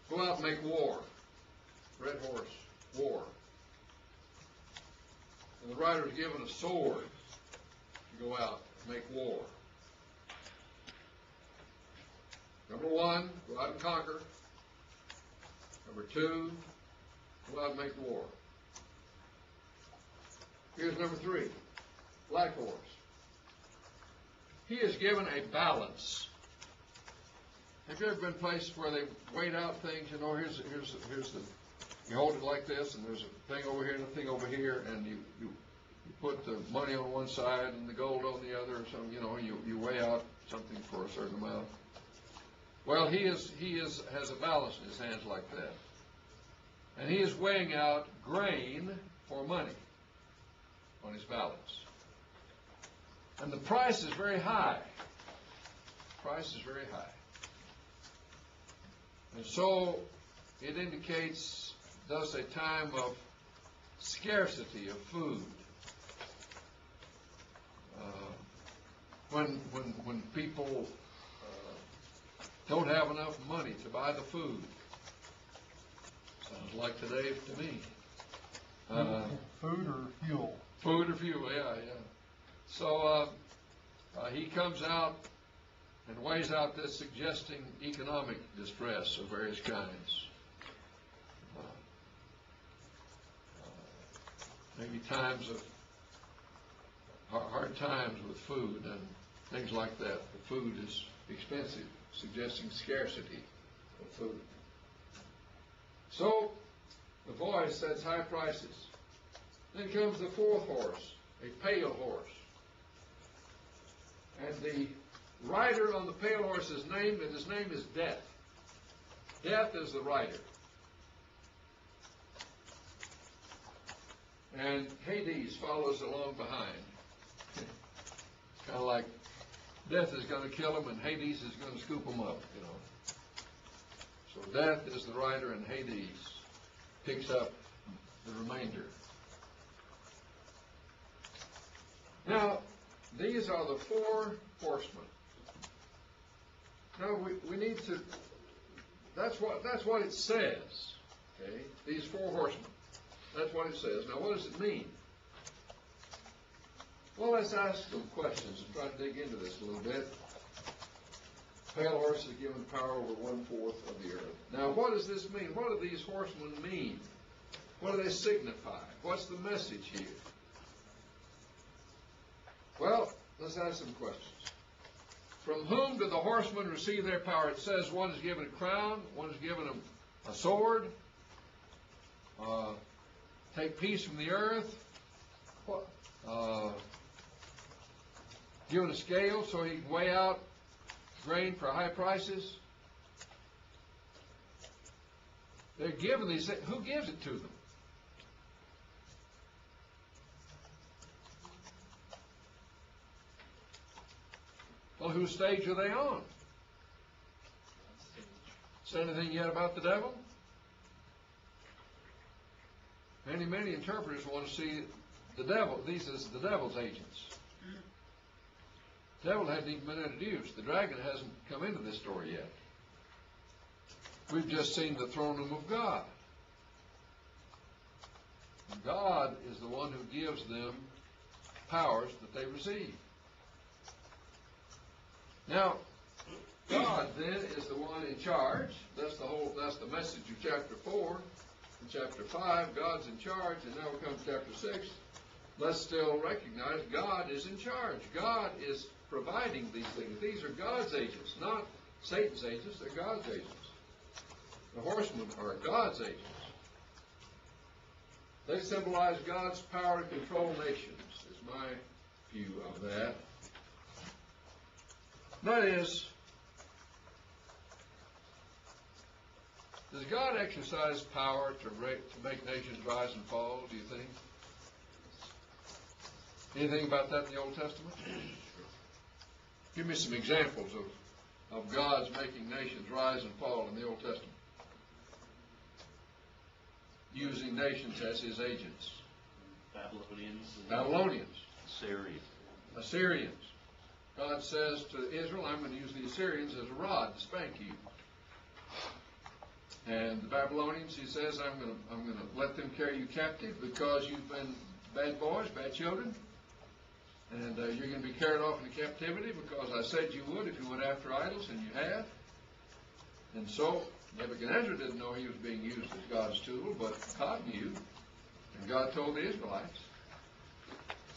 Go out and make war. Red horse, war. And the rider is given a sword to go out and make war. Number 1, go out and conquer. Number 2, go out and make war. Here's number 3, black horse. He is given a balance. Have you ever been places where they weighed out things? You know, here's the, you hold it like this, and there's a thing over here and a thing over here, and you put the money on one side and the gold on the other, or something. You know, you weigh out something for a certain amount. Well, he has a balance in his hands like that, and he is weighing out grain for money on his balance. And the price is very high. The price is very high. And so it indicates thus a time of scarcity of food. When people don't have enough money to buy the food. Sounds like today to me. Food or fuel? Food or fuel, yeah. So he comes out and weighs out this, suggesting economic distress of various kinds. Maybe times of hard times with food and things like that. The food is expensive, suggesting scarcity of food. So the voice sets high prices. Then comes the 4th horse, a pale horse. And the rider on the pale horse's name, and his name is Death. Death is the rider. And Hades follows along behind. Kind of like Death is going to kill them, and Hades is going to scoop them up, you know. So death is the rider, and Hades picks up the remainder. Now, these are the four horsemen. Now, we need to, that's what it says, okay? These four horsemen. That's what it says. Now, what does it mean? Well, let's ask some questions and try to dig into this a little bit. Pale horse is given power over 1/4 of the earth. Now, what does this mean? What do these horsemen mean? What do they signify? What's the message here? Well, let's ask some questions. From whom do the horsemen receive their power? It says one is given a crown, one is given a sword, take peace from the earth, given a scale so he can weigh out grain for high prices. They're given these things. Who gives it to them? Well, whose stage are they on? Say anything yet about the devil? Many interpreters want to see the devil, these as the devil's agents. The devil hadn't even been introduced. The dragon hasn't come into this story yet. We've just seen the throne room of God. And God is the one who gives them powers that they receive. Now, God then is the one in charge. That's the message of chapter 4. In chapter 5, God's in charge, and now we come to chapter 6. Let's still recognize God is in charge. God is providing these things. These are God's agents, not Satan's agents. They're God's agents. The horsemen are God's agents. They symbolize God's power to control nations, is my view of that. That is, does God exercise power to make nations rise and fall, do you think? Anything about that in the Old Testament? Give me some examples of God's making nations rise and fall in the Old Testament. Using nations as his agents. Babylonians. Assyrians. God says to Israel, I'm going to use the Assyrians as a rod to spank you. And the Babylonians, he says, I'm going to let them carry you captive because you've been bad boys, bad children. And you're going to be carried off into captivity because I said you would if you went after idols, and you have. And so Nebuchadnezzar didn't know he was being used as God's tool, but God knew. And God told the Israelites.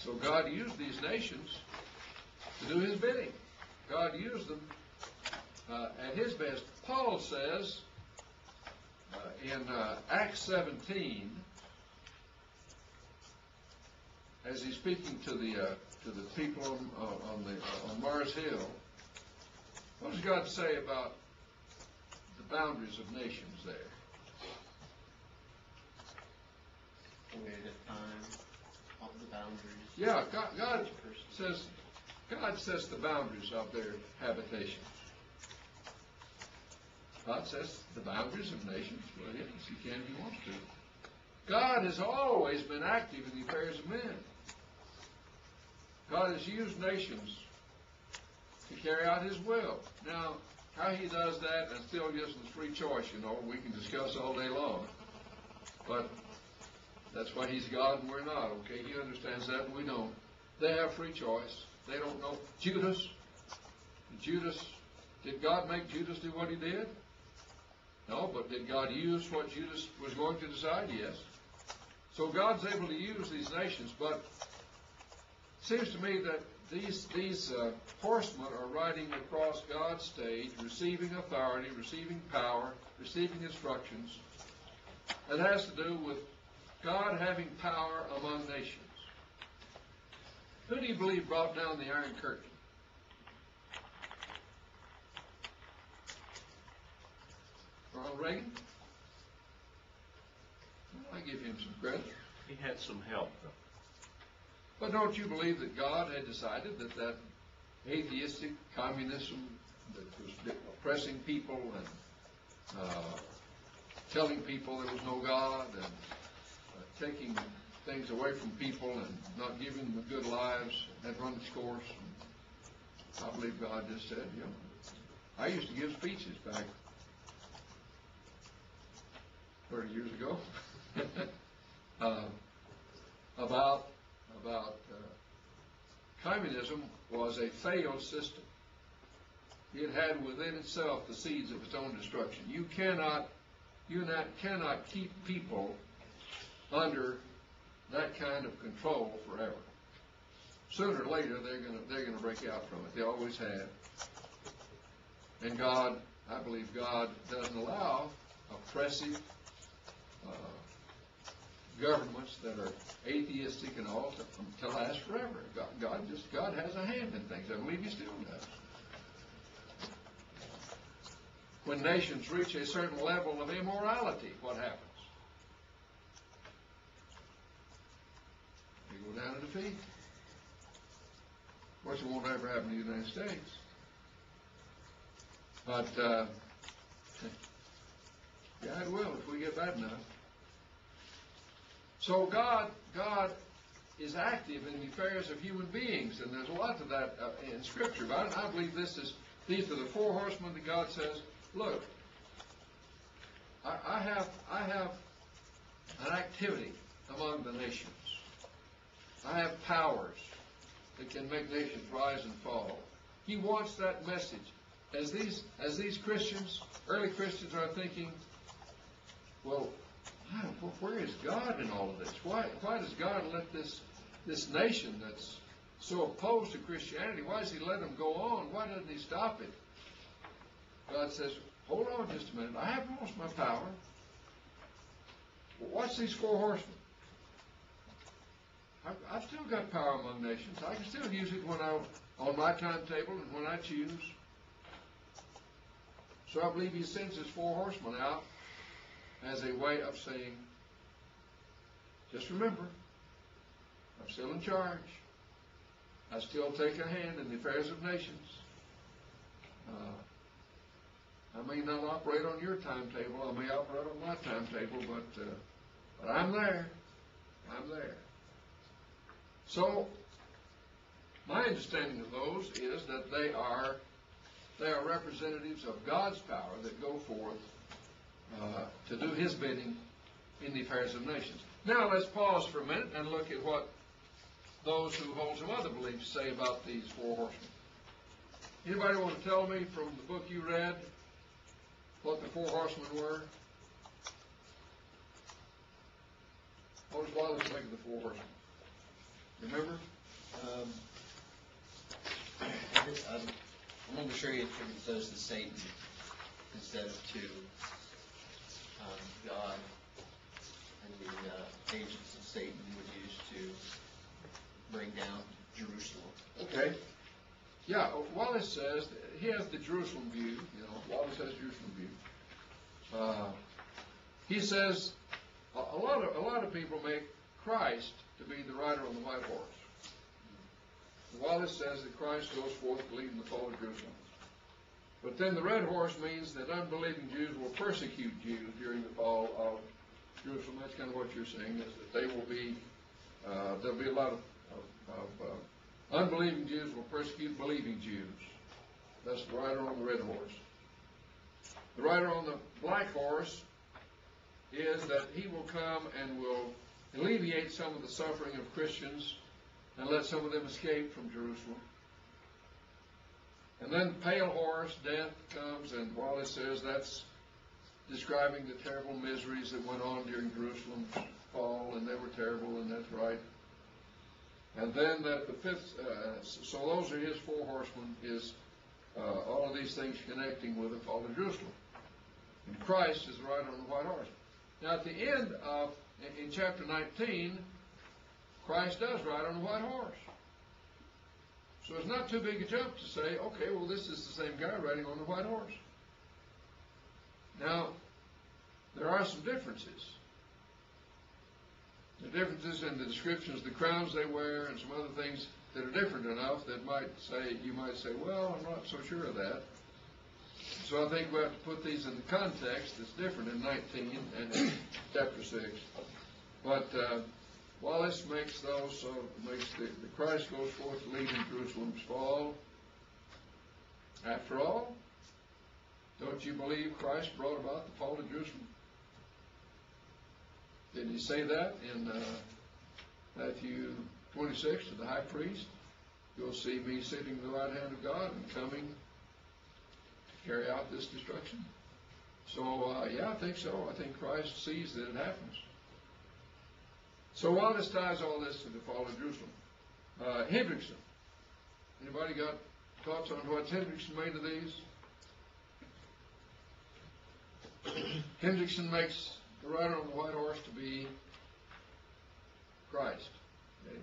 So God used these nations to do his bidding. God used them at his best. Paul says in Acts 17, as he's speaking to the people on Mars Hill, what does God say about the boundaries of nations there? Of the boundaries. Yeah, God sets the boundaries of their habitation. God sets the boundaries of nations. Well, yes, he can if he wants to. God has always been active in the affairs of men. God has used nations to carry out his will. Now, how he does that and still gives them free choice, we can discuss all day long. But that's why he's God and we're not, okay? He understands that and we don't. They have free choice. They don't know. Judas, did God make Judas do what he did? No, but did God use what Judas was going to decide? Yes. So God's able to use these nations, but it seems to me that these horsemen are riding across God's stage, receiving authority, receiving power, receiving instructions. It has to do with God having power among nations. Who do you believe brought down the Iron Curtain? Ronald Reagan? I give him some credit. He had some help. But don't you believe that God had decided that atheistic communism that was oppressing people and telling people there was no God and taking things away from people and not giving them good lives, had run its course. And I believe God just said, you know, I used to give speeches back 30 years ago about communism was a failed system. It had within itself the seeds of its own destruction. You cannot keep people under that kind of control forever. Sooner or later, they're gonna break out from it. They always have. And God, I believe God doesn't allow oppressive governments that are atheistic and all to last forever. God has a hand in things. I believe He still does. When nations reach a certain level of immorality, what happens? They go down in defeat. Of course, it won't ever happen in the United States. But, yeah, it will if we get bad enough. So God is active in the affairs of human beings, and there's a lot of that in Scripture. But I believe these are the four horsemen that God says, look, I have an activity among the nations. I have powers that can make nations rise and fall. He wants that message. As these Christians, early Christians, are thinking, well, where is God in all of this? Why does God let this nation that's so opposed to Christianity, why does He let them go on? Why doesn't He stop it? God says, hold on just a minute. I haven't lost my power. Watch these four horsemen. I've still got power among nations. I can still use it when I'm on my timetable and when I choose. So I believe He sends His four horsemen out as a way of saying, just remember, I'm still in charge. I still take a hand in the affairs of nations. I may not operate on your timetable. I may operate on my timetable, but I'm there. I'm there. So, my understanding of those is that they are representatives of God's power that go forth to do His bidding in the affairs of nations. Now, let's pause for a minute and look at what those who hold some other beliefs say about these four horsemen. Anybody want to tell me from the book you read what the four horsemen were? What does Wallace think of the four horsemen? Remember? I'm almost sure he attributes those to Satan instead of to God, and the agents of Satan would use to bring down Jerusalem. Okay. Yeah, Wallace says, he has the Jerusalem view, Wallace has Jerusalem view. He says a lot of people make Christ to be the rider on the white horse. Wallace says that Christ goes forth to lead in the fall of Jerusalem. But then the red horse means that unbelieving Jews will persecute Jews during the fall of Jerusalem. That's kind of what you're saying, is that they will be, there'll be a lot of unbelieving Jews will persecute believing Jews. That's the rider on the red horse. The rider on the black horse is that he will come and will alleviate some of the suffering of Christians and let some of them escape from Jerusalem. And then pale horse, death, comes, and Wallace says that's describing the terrible miseries that went on during Jerusalem's fall, and they were terrible, and that's right. And then that the fifth, so those are his four horsemen, is all of these things connecting with the fall of Jerusalem. And Christ is the rider on the white horse. Now at the end of, in chapter 19, Christ does ride on the white horse. So it's not too big a jump to say, okay, well, this is the same guy riding on the white horse. Now, there are some differences. The differences in the descriptions of the crowns they wear and some other things that are different enough that you might say, well, I'm not so sure of that. So I think we have to put these in the context that's different in 19 and in chapter 6. But Wallace makes the Christ goes forth to lead in Jerusalem's fall. After all, don't you believe Christ brought about the fall of Jerusalem? Didn't he say that in Matthew 26 to the high priest? You'll see me sitting at the right hand of God and coming to carry out this destruction. So, yeah, I think so. I think Christ sees that it happens. So Wallace ties all this to the fall of Jerusalem. Hendrickson. Anybody got thoughts on what Hendrickson made of these? Hendrickson makes the rider on the white horse to be Christ. Okay?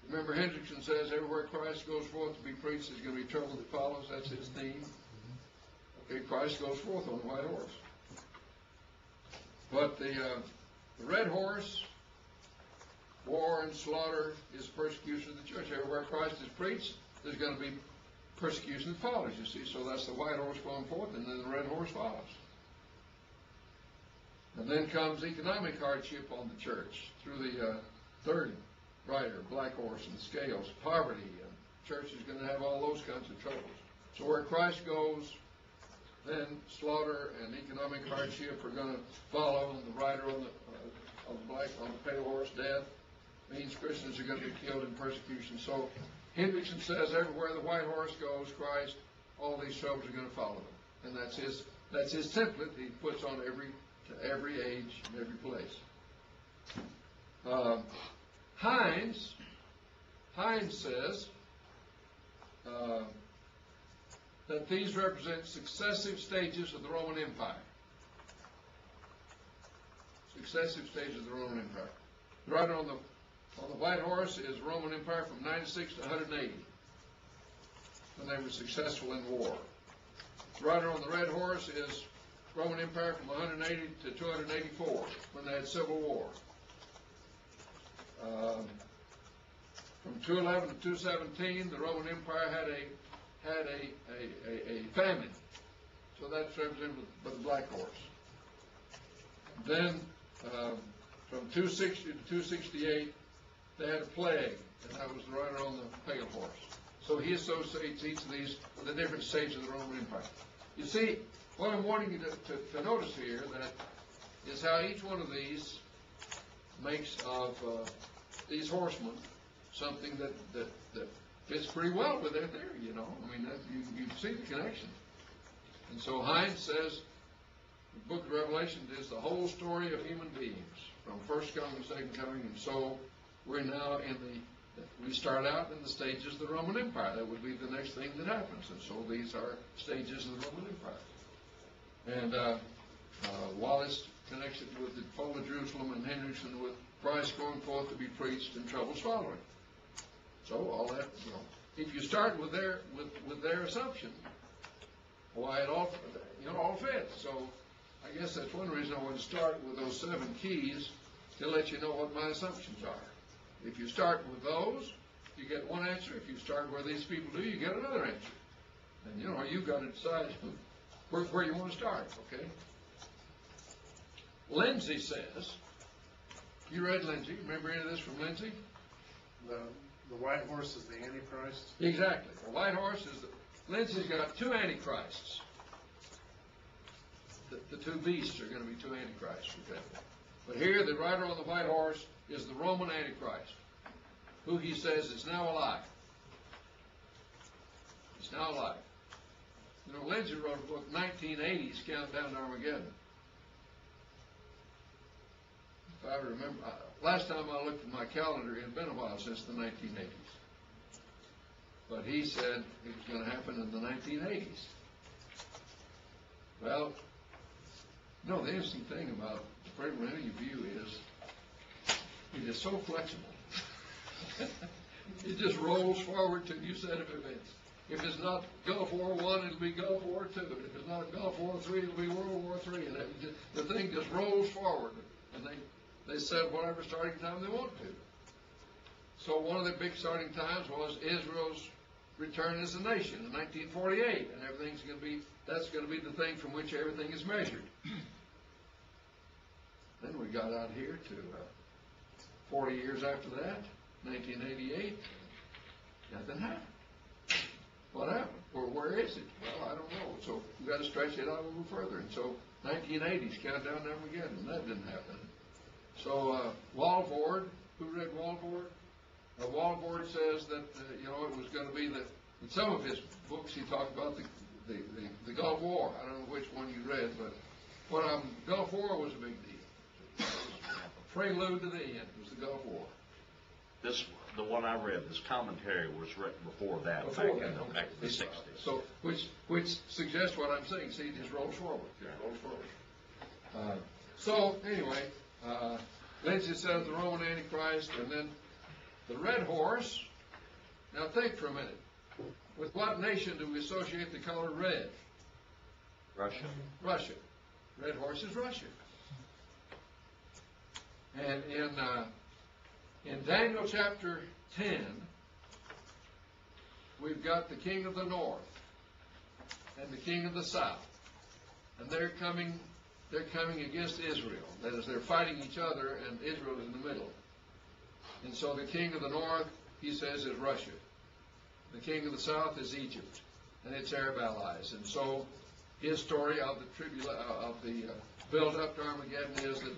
Remember, Hendrickson says everywhere Christ goes forth to be preached, there's going to be trouble that follows. That's his theme. Okay, Christ goes forth on the white horse. But the red horse, war and slaughter, is persecution of the church. Everywhere Christ is preached, there's going to be persecution that follows, you see. So that's the white horse going forth, and then the red horse follows. And then comes economic hardship on the church through the third rider, black horse and scales, poverty, and the church is going to have all those kinds of troubles. So where Christ goes, then slaughter and economic hardship are going to follow, and the rider on the pale horse, death, means Christians are going to be killed in persecution. So Hendrickson says everywhere the white horse goes, Christ, all these troubles are going to follow them. And that's his template he puts on every age and every place. Hines says that these represent successive stages of the Roman Empire. Successive stages of the Roman Empire. The rider on the white horse is Roman Empire from 96 to 180, when they were successful in war. The rider on the red horse is Roman Empire from 180 to 284, when they had civil war. From 211 to 217, the Roman Empire had a famine, so that's represented by the black horse. Then from 260 to 268, they had a plague, and that was the rider on the pale horse. So he associates each of these with a different stage of the Roman Empire. You see, what I'm wanting you to notice here that is how each one of these makes of these horsemen something that fits pretty well with their theory, you know. I mean, you see the connection. And so Hines says the book of Revelation is the whole story of human beings, from first coming to second coming, and so we're now we start out in the stages of the Roman Empire. That would be the next thing that happens, and so these are stages of the Roman Empire. And Wallace connects it with the fall of Jerusalem, and Hendrickson with Christ going forth to be preached and troubles following. So all that, you know, if you start with their assumption, why it all fits. So I guess that's one reason I want to start with those 7 keys to let you know what my assumptions are. If you start with those, you get one answer. If you start where these people do, you get another answer. And, you know, you've got to decide where you want to start, okay? Lindsay says, you read Lindsay, remember any of this from Lindsay? The white horse is the Antichrist. Exactly. The white horse is Lindsay's got 2 Antichrists. The 2 beasts are going to be 2 Antichrists, okay? But here, the rider on the white horse is the Roman Antichrist, who he says is now alive. He's now alive. You know, Lindsay wrote a book, 1980s, Countdown to Armageddon. If I remember, last time I looked at my calendar, it had been a while since the 1980s. But he said it was going to happen in the 1980s. Well, no, the interesting thing about the premillennial view is it is so flexible. It just rolls forward to a new set of events. If it's not Gulf War I, it'll be Gulf War II. And if it's not Gulf War III, it'll be World War III. And the thing just rolls forward. And they said whatever starting time they want to. So one of the big starting times was Israel's return as a nation in 1948, and that's going to be the thing from which everything is measured. Then we got out here to 40 years after that, 1988, nothing happened. What happened? Where is it? Well, I don't know. So we've got to stretch it out a little further. And so 1980s, countdown never again, and that didn't happen. So Walvoord, who read Walvoord? Walvoord says that, it was going to be in some of his books he talked about the Gulf War. I don't know which one you read, but Gulf War was a big deal. Prelude to the end was the Gulf War. The one I read, this commentary was written before that, back in the 60s. So, which suggests what I'm saying. See, it just rolls forward. So, anyway, Lindsay says the Roman Antichrist, and then the red horse. Now think for a minute. With what nation do we associate the color red? Russia. Russia. Red horse is Russia. And in Daniel chapter 10, we've got the king of the north and the king of the south. And they're coming against Israel. That is, they're fighting each other, and Israel is in the middle. And so the king of the north, he says, is Russia. The king of the south is Egypt and its Arab allies. And so his story of the build-up to Armageddon is that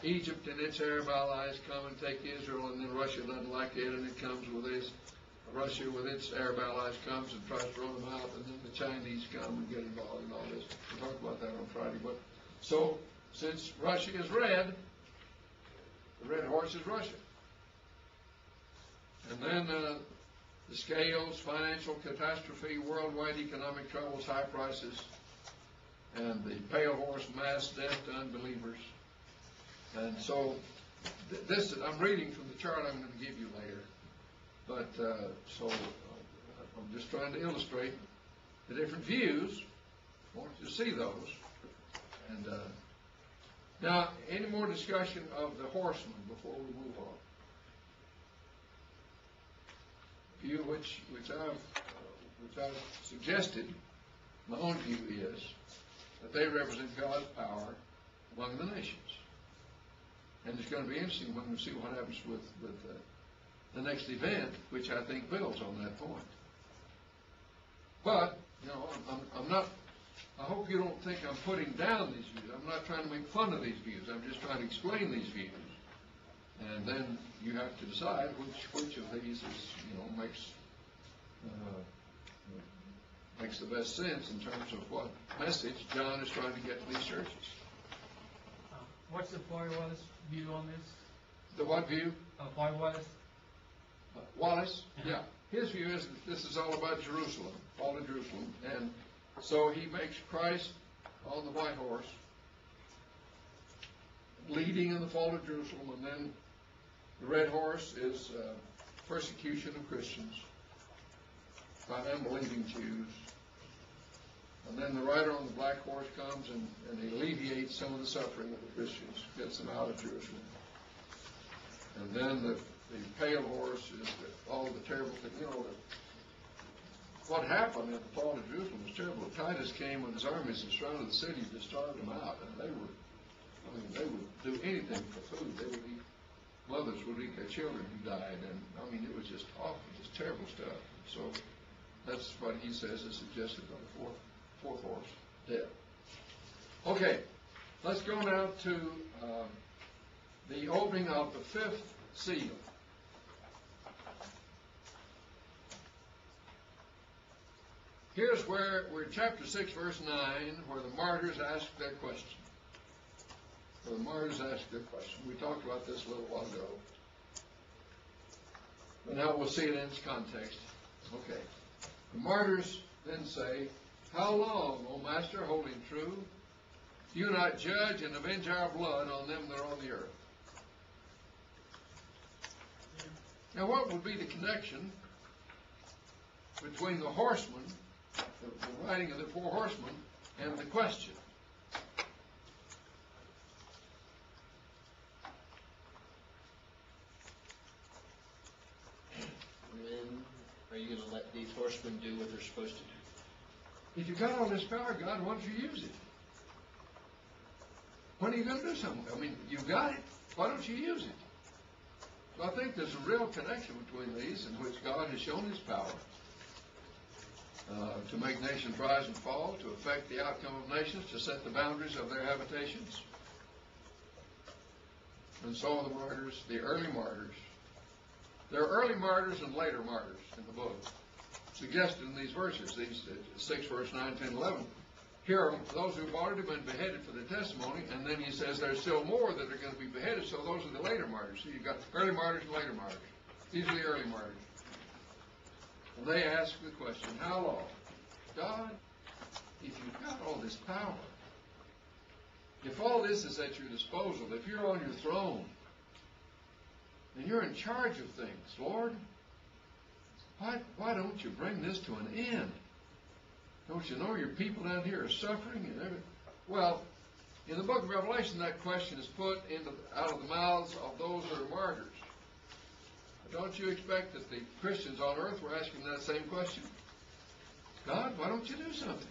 Egypt and its Arab allies come and take Israel, and then Russia doesn't like it, and it comes with this. Russia with its Arab allies comes and tries to run them out, and then the Chinese come and get involved in all this. We'll talk about that on Friday. But so, since Russia is red, the red horse is Russia. And then the scales, financial catastrophe, worldwide economic troubles, high prices, and the pale horse, mass death to unbelievers. And so, I'm reading from the chart I'm going to give you later. But, I'm just trying to illustrate the different views. I want you to see those. And now, any more discussion of the horseman before we move on? View which I've suggested, my own view is that they represent God's power among the nations. And it's going to be interesting when we see what happens with the next event, which I think builds on that point. But, I'm not, I hope you don't think I'm putting down these views. I'm not trying to make fun of these views. I'm just trying to explain these views. And then you have to decide which of these is, makes the best sense in terms of what message John is trying to get to these churches. What's the Floyd Wallace view on this? The what view? Floyd Wallace? Wallace? Yeah. His view is that this is all about Jerusalem, fall of Jerusalem. And so he makes Christ on the white horse, leading in the fall of Jerusalem, and then the red horse is persecution of Christians by unbelieving Jews. And then the rider on the black horse comes and he alleviates some of the suffering of the Christians, gets them out of Jerusalem. And then the pale horse is all the terrible things. What happened at the fall of Jerusalem was terrible. Titus came with his armies and surrounded the city to starve them out. And they would do anything for food. They would eat, mothers would eat their children who died. And, it was just awful, just terrible stuff. So that's what he says is suggested by the fourth horse, death. Okay, let's go now to the opening of the fifth seal. Here's where we're in chapter 6, verse 9, where the martyrs ask their question. We talked about this a little while ago. But now we'll see it in its context. Okay. The martyrs then say, "How long, O Master, holding true, do you not judge and avenge our blood on them that are on the earth?" Now, what would be the connection between the horsemen, the riding of the four horsemen, and the question? Are you gonna let these horsemen do what they're supposed to do? If you got all this power, God, why don't you use it? When are you going to do something? I mean, you've got it. Why don't you use it? So I think there's a real connection between these in which God has shown His power to make nations rise and fall, to affect the outcome of nations, to set the boundaries of their habitations. And so the martyrs, the early martyrs, there are early martyrs and later martyrs in the book, suggested in these verses, these 6, verse 9, 10, 11. Here are those who've already been beheaded for the testimony, and then he says there's still more that are going to be beheaded, so those are the later martyrs. So you've got early martyrs and later martyrs. These are the early martyrs. And they ask the question, how long? God, if you've got all this power, if all this is at your disposal, if you're on your throne, and you're in charge of things, Lord, why don't you bring this to an end? Don't you know your people down here are suffering and everything? Well, in the book of Revelation, that question is put out of the mouths of those that are martyrs. But don't you expect that the Christians on earth were asking that same question? God, why don't you do something?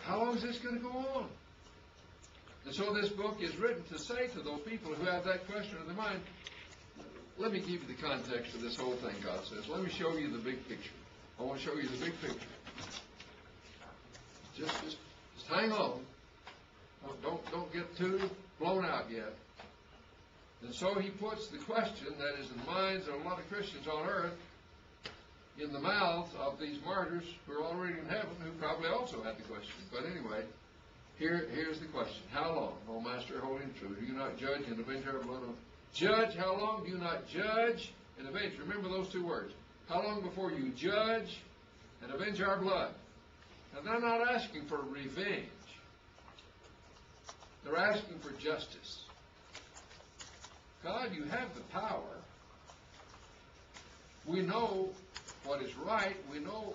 How long is this going to go on? And so this book is written to say to those people who have that question in their mind, let me give you the context of this whole thing, God says. Let me show you the big picture. I want to show you the big picture. Just hang on. Don't get too blown out yet. And so he puts the question that is in the minds of a lot of Christians on earth in the mouths of these martyrs who are already in heaven, who probably also had the question. But anyway, here's the question. How long, O Master, holy and true, do you not judge and avenge our blood on? Judge, how long do you not judge and avenge? Remember those two words. How long before you judge and avenge our blood? And they're not asking for revenge. They're asking for justice. God, you have the power. We know what is right. We know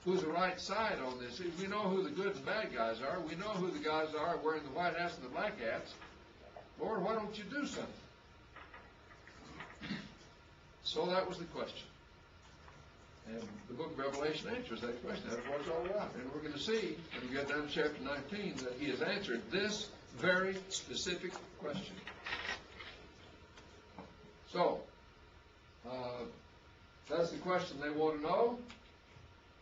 who's the right side on this. We know who the good and bad guys are. We know who the guys are wearing the white hats and the black hats. Lord, why don't you do something? So that was the question. And the book of Revelation answers that question. That's what it's all about. And we're going to see, when we get down to chapter 19, that he has answered this very specific question. So, that's the question they want to know.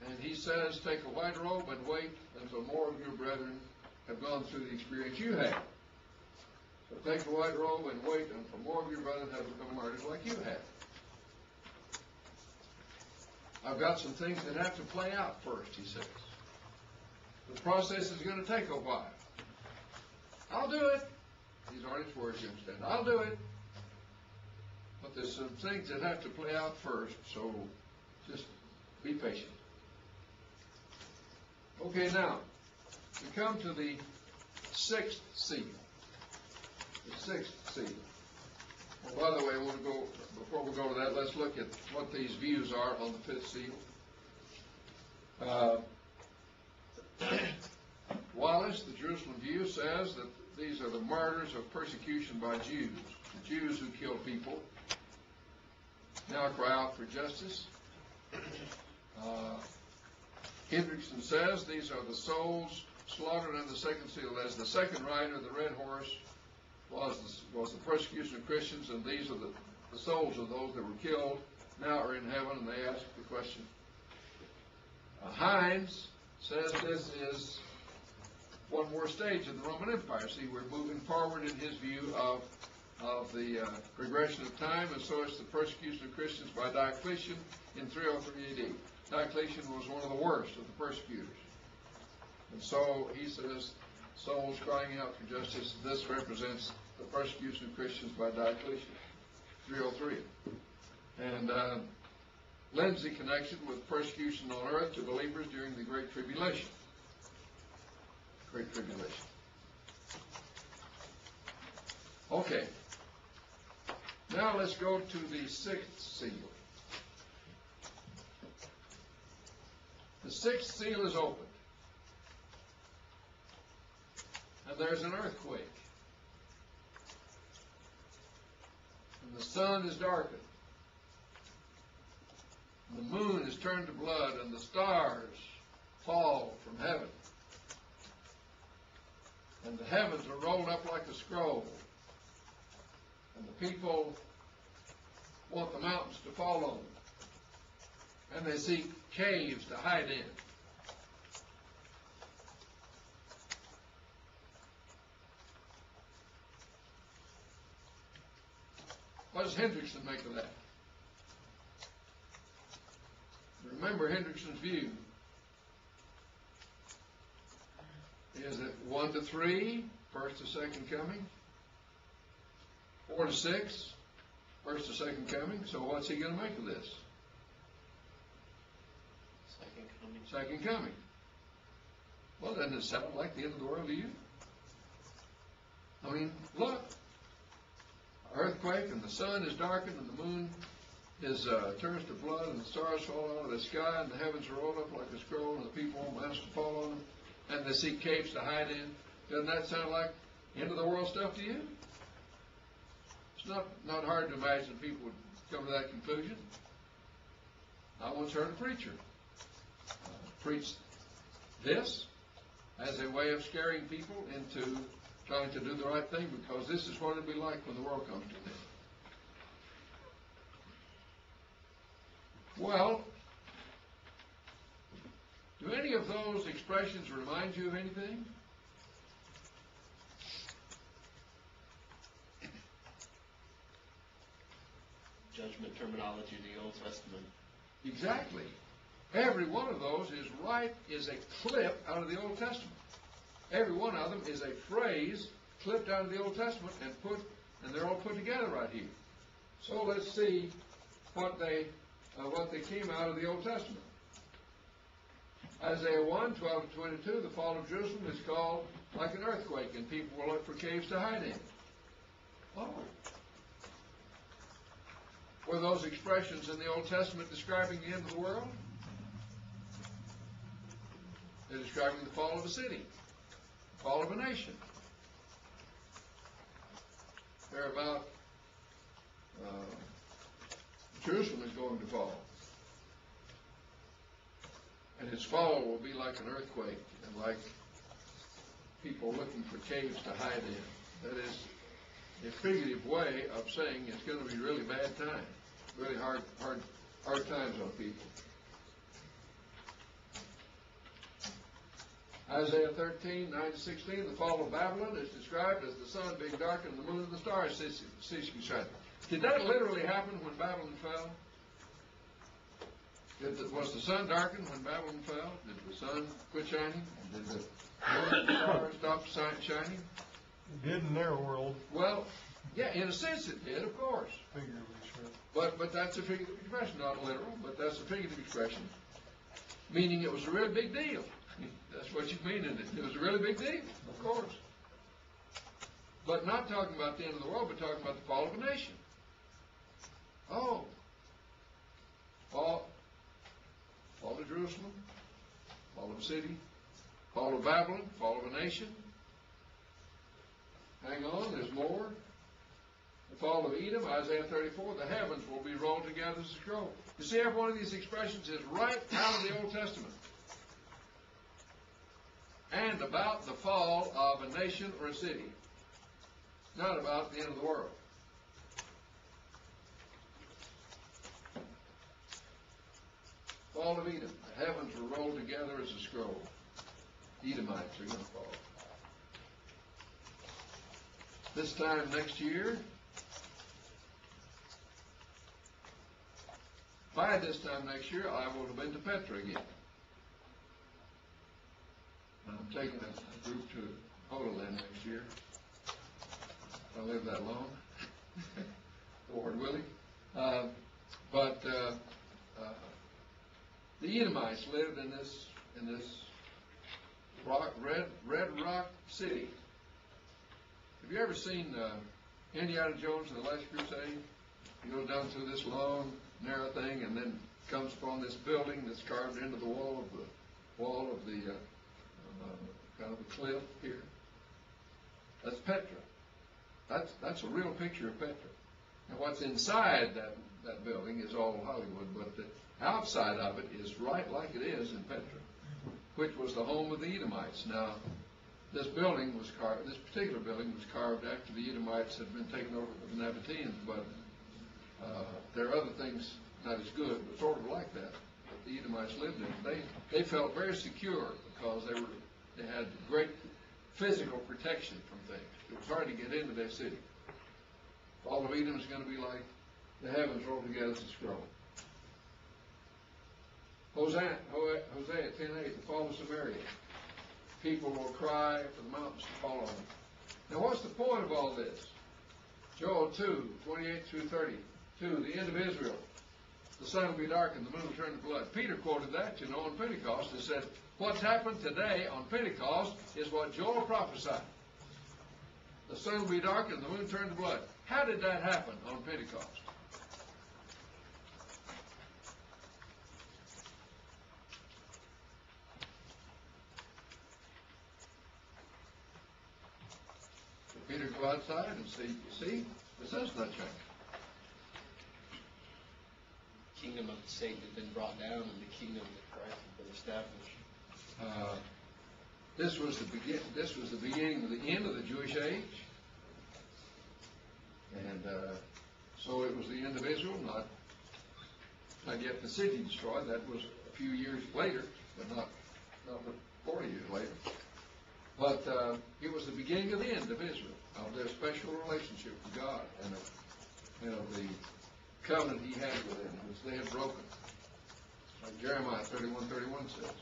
And he says, take a white robe and wait until more of your brethren have gone through the experience you have. So take a white robe and wait until more of your brethren have become martyrs like you have. I've got some things that have to play out first, he says. The process is going to take a while. I'll do it. These aren't his words, you understand. I'll do it. But there's some things that have to play out first, so just be patient. Okay, now, we come to the sixth seal. The sixth seal. Well, by the way, I want to go, before we go to that, let's look at what these views are on the fifth seal. Wallace, the Jerusalem view, says that these are the martyrs of persecution by Jews. The Jews who kill people now cry out for justice. Hendrickson says these are the souls slaughtered under the second seal. As the second rider, the red horse, was the persecution of Christians, and these are the souls of those that were killed, now are in heaven, and they ask the question. Hines says this is one more stage of the Roman Empire. See, we're moving forward in his view of the progression of time, and so it's the persecution of Christians by Diocletian in 303 AD. Diocletian was one of the worst of the persecutors. And so he says, souls crying out for justice, this represents the persecution of Christians by Diocletian, 303. And Lindsay connection with persecution on earth to believers during the Great Tribulation. Great Tribulation. Okay. Now let's go to the sixth seal. The sixth seal is opened. And there's an earthquake. And the sun is darkened. turn to blood and the stars fall from heaven, and the heavens are rolled up like a scroll, and the people want the mountains to fall on them, and they seek caves to hide in. What does Hendrickson make of that? Remember Hendrickson's view. Is it 1 to 3, first to second coming? 4 to 6, first to second coming? So what's he going to make of this? Second coming. Second coming. Well, doesn't it sound like the end of the world to you? I mean, look. Earthquake, and the sun is darkened, and the moon is turns to blood, and the stars fall out of the sky, and the heavens are rolled up like a scroll, and the people want mountains to fall on them, and they seek caves to hide in. Doesn't that sound like end of the world stuff to you? It's not hard to imagine people would come to that conclusion. I once heard a preacher preach this as a way of scaring people into trying to do the right thing, because this is what it'll be like when the world comes to an end. Well, do any of those expressions remind you of anything? Judgment terminology of the Old Testament. Exactly. Every one of those is a clip out of the Old Testament. Every one of them is a phrase clipped out of the Old Testament and they're all put together right here. So let's see what they came out of the Old Testament. Isaiah 1, 12 to 22, the fall of Jerusalem is called like an earthquake, and people will look for caves to hide in. Oh. Were those expressions in the Old Testament describing the end of the world? They're describing the fall of a city, the fall of a nation. They're about Jerusalem is going to fall. And its fall will be like an earthquake and like people looking for caves to hide in. That is a figurative way of saying it's going to be really bad times, really hard times on people. Isaiah 13, 9 to 16, the fall of Babylon is described as the sun being darkened and the moon and the stars ceasing to shine. Did that literally happen when Babylon fell? Was the sun darkened when Babylon fell? Did the sun quit shining? Did the moon and the stars stop shining? It did in their world. Well, yeah, in a sense it did, of course. Figuratively, sure. But that's a figurative expression, not literal, but that's a figurative expression. Meaning it was a really big deal. That's what you mean in it. It was a really big deal, of course. But not talking about the end of the world, but talking about the fall of a nation. Oh. Fall of Jerusalem, fall of a city, fall of Babylon, fall of a nation. Hang on, there's more. The fall of Edom, Isaiah 34, the heavens will be rolled together as a scroll. You see, every one of these expressions is right out of the Old Testament. And about the fall of a nation or a city, not about the end of the world. Fall of Edom. The heavens were rolled together as a scroll. Edomites are going to fall. This time next year, by this time next year, I will have been to Petra again. I'm taking a group to Holy Land next year. If I live that long, Lord willing. But the Edomites lived in this red rock city. Have you ever seen Indiana Jones and the Last Crusade? He goes down through this long, narrow thing, and then comes upon this building that's carved into the wall of the kind of a cliff here. That's Petra. That's a real picture of Petra. And what's inside that building is all Hollywood, but the outside of it is right like it is in Petra, which was the home of the Edomites. Now, this particular building was carved after the Edomites had been taken over by the Nabateans, but there are other things not as good, but sort of like that the Edomites lived in. They felt very secure because they had great physical protection from things. It was hard to get into their city. All of Edom is going to be like the heavens rolled together as a scroll. Hosea 10:8, the fall of Samaria. People will cry for the mountains to fall on them. Now, what's the point of all this? Joel 2:28-30. The end of Israel. The sun will be darkened, the moon will turn to blood. Peter quoted that, on Pentecost, and said, what's happened today on Pentecost is what Joel prophesied. The sun will be darkened, the moon turn to blood. How did that happen on Pentecost? Did Peter go outside and see, the sun's not shining. Kingdom of Satan had been brought down, and the kingdom of Christ had been established. This was the beginning of the end of the Jewish age, and so it was the end of Israel. Not yet the city destroyed. That was a few years later, but not 40 years later. But it was the beginning of the end of Israel, of their special relationship with God, and of the covenant He had with them, which they had broken, like Jeremiah 31:31 says.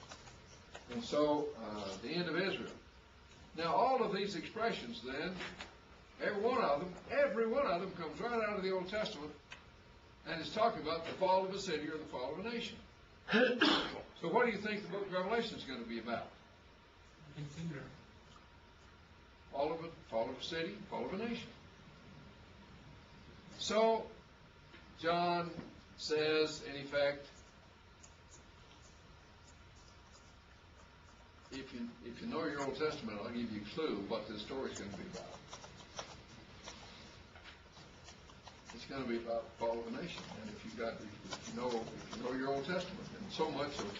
And so, the end of Israel. Now, all of these expressions then, every one of them comes right out of the Old Testament, and is talking about the fall of a city or the fall of a nation. So what do you think the book of Revelation is going to be about? All of it, fall of a city, fall of a nation. So, John says, in effect, if you know your Old Testament, I'll give you a clue what this story is going to be about. It's going to be about the fall of a nation, and if you know your Old Testament, and so much of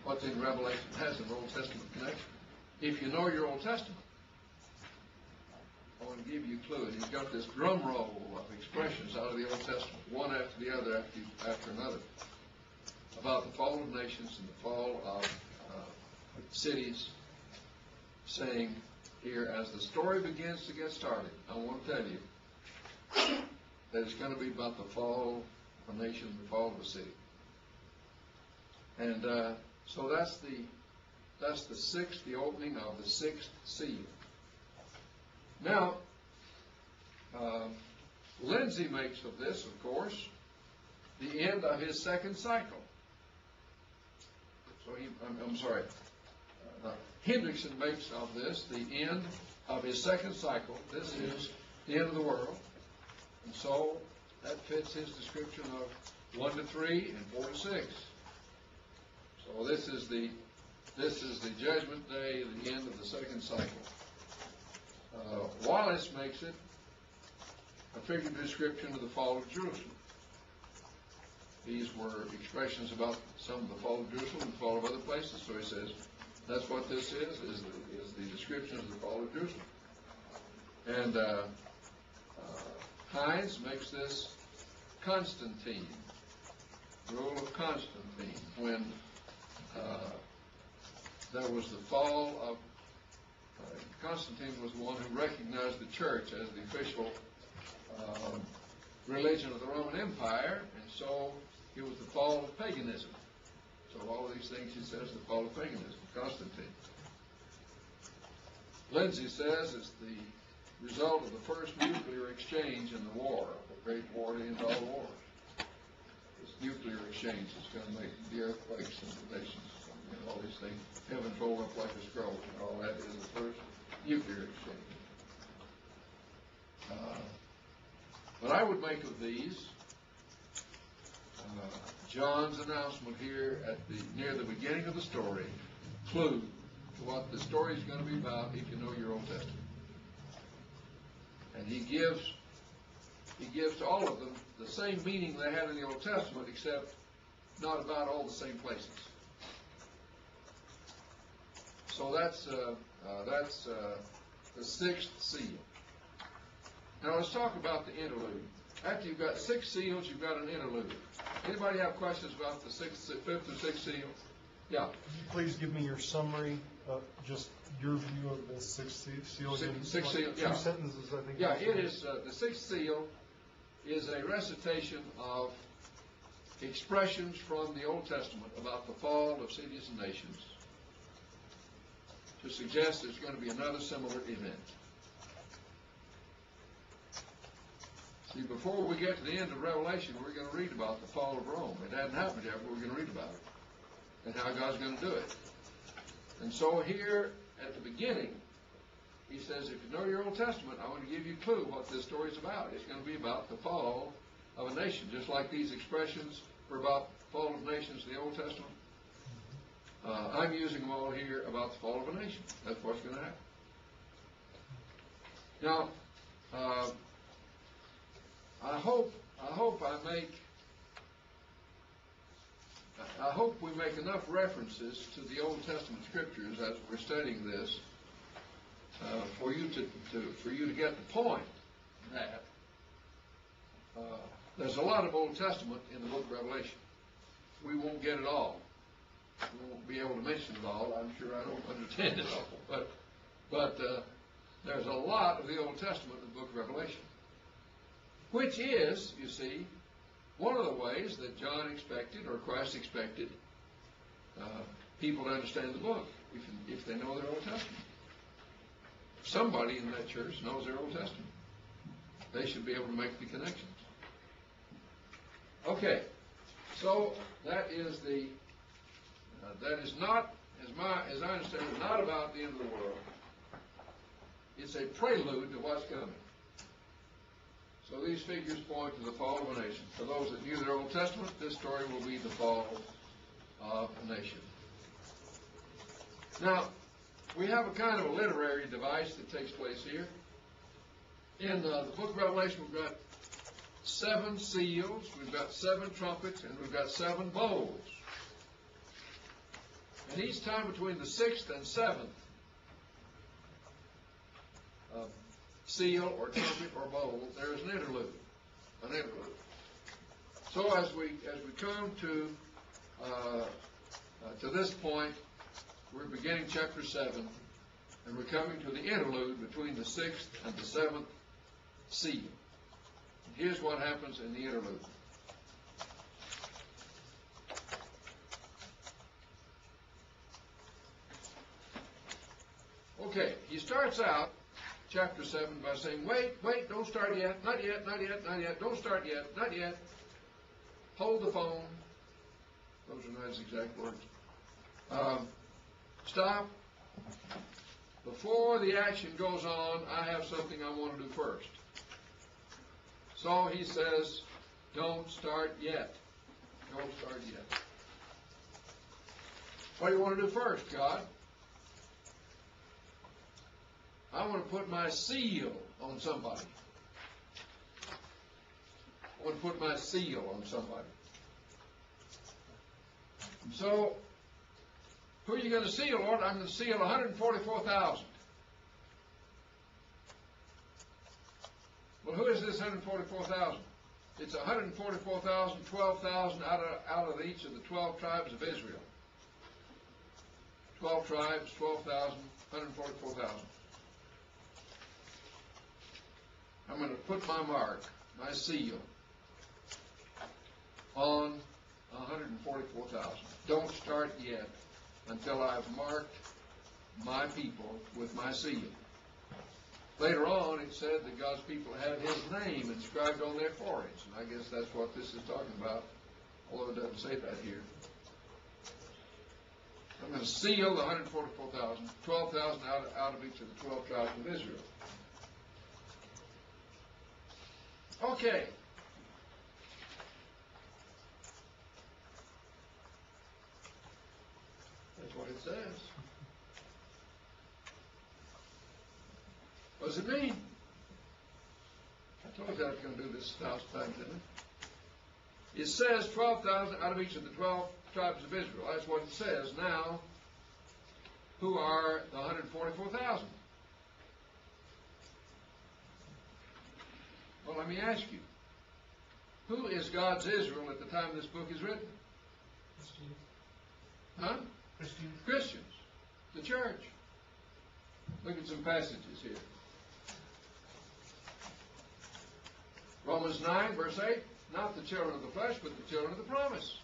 what's in Revelation has an Old Testament connection. If you know your Old Testament, I want to give you a clue, and he's got this drum roll of expressions out of the Old Testament, one after the other, after another, about the fall of nations and the fall of cities, saying here, as the story begins to get started, I want to tell you that it's going to be about the fall of a nation, the fall of a city. And so that's the opening of the sixth seal. Now, Lindsay makes of this, of course, the end of his second cycle. So Hendrickson makes of this the end of his second cycle. This is the end of the world. And so that fits his description of 1 to 3 and 4 to 6. So this is the judgment day, the end of the second cycle. Wallace makes it a figurative description of the fall of Jerusalem. These were expressions about some of the fall of Jerusalem and the fall of other places. So he says that's what this is the description of the fall of Jerusalem. And Hines makes this Constantine, rule of Constantine, when there was the fall of Constantine was the one who recognized the church as the official religion of the Roman Empire, and so it was the fall of paganism. So all of these things, he says, the fall of paganism, Constantine. Lindsay says it's the result of the first nuclear exchange in the war, the great war to end all wars. This nuclear exchange is going to make the earthquakes and the nations and all these things. Heaven rolled up like a scroll, and all that is the first nuclear exchange. But I would make of these John's announcement here near the beginning of the story, clue to what the story is going to be about if you know your Old Testament. And he gives to all of them the same meaning they had in the Old Testament, except not about all the same places. So that's the sixth seal. Now let's talk about the interlude. After you've got 6 seals, you've got an interlude. Anybody have questions about the fifth and sixth seal? Yeah. Could you please give me your summary, just your view of the sixth seal? Sixth seal, yeah. 2 sentences, I think. Yeah, it is, the sixth seal is a recitation of expressions from the Old Testament about the fall of cities and nations to suggest there's going to be another similar event. See, before we get to the end of Revelation, we're going to read about the fall of Rome. It hadn't happened yet, but we're going to read about it and how God's going to do it. And so here at the beginning, he says, if you know your Old Testament, I want to give you a clue what this story is about. It's going to be about the fall of a nation, just like these expressions were about the fall of nations in the Old Testament. I'm using them all here about the fall of a nation. That's what's going to happen. Now, I hope we make enough references to the Old Testament scriptures as we're studying this for you to get the point that there's a lot of Old Testament in the book of Revelation. We won't get it all. We won't be able to mention it all. I'm sure I don't understand it all, but there's a lot of the Old Testament in the book of Revelation, which is, you see, one of the ways that John expected, or Christ expected, people to understand the book, if they know their Old Testament. If somebody in that church knows their Old Testament, they should be able to make the connections. Okay, so that is not, as I understand it, not about the end of the world. It's a prelude to what's coming. So these figures point to the fall of a nation. For those that knew their Old Testament, this story will be the fall of a nation. Now, we have a kind of a literary device that takes place here. In the book of Revelation, we've got 7 seals, we've got 7 trumpets, and we've got 7 bowls. And each time between the 6th and 7th seal or trumpet or bowl, there is an interlude. So as we come to this point, we're beginning chapter 7, and we're coming to the interlude between the 6th and the 7th seal. And here's what happens in the interlude. Okay, he starts out chapter 7 by saying, wait, don't start yet, not yet, don't start yet, not yet. Hold the phone. Those are not his exact words. Stop. Before the action goes on, I have something I want to do first. So he says, don't start yet. Don't start yet. What do you want to do first, God? I want to put my seal on somebody. I want to put my seal on somebody. So, who are you going to seal, Lord? I'm going to seal 144,000. Well, who is this 144,000? It's 144,000, 12,000 out of each of the 12 tribes of Israel. 12 tribes, 12,000, 144,000. I'm going to put my mark, my seal, on 144,000. Don't start yet until I've marked my people with my seal. Later on, it said that God's people have His name inscribed on their foreheads, and I guess that's what this is talking about, although it doesn't say that here. I'm going to seal the 144,000, 12,000 out of each of the 12 tribes of Israel. Okay. That's what it says. What does it mean? I told you I was going to do this 1,000 times, didn't I? It says 12,000 out of each of the 12 tribes of Israel. That's what it says. Now, who are the 144,000? Well, let me ask you. Who is God's Israel at the time this book is written? Christians. Huh? Christians. Christians. The church. Look at some passages here. Romans 9, verse 8. Not the children of the flesh, but the children of the promise.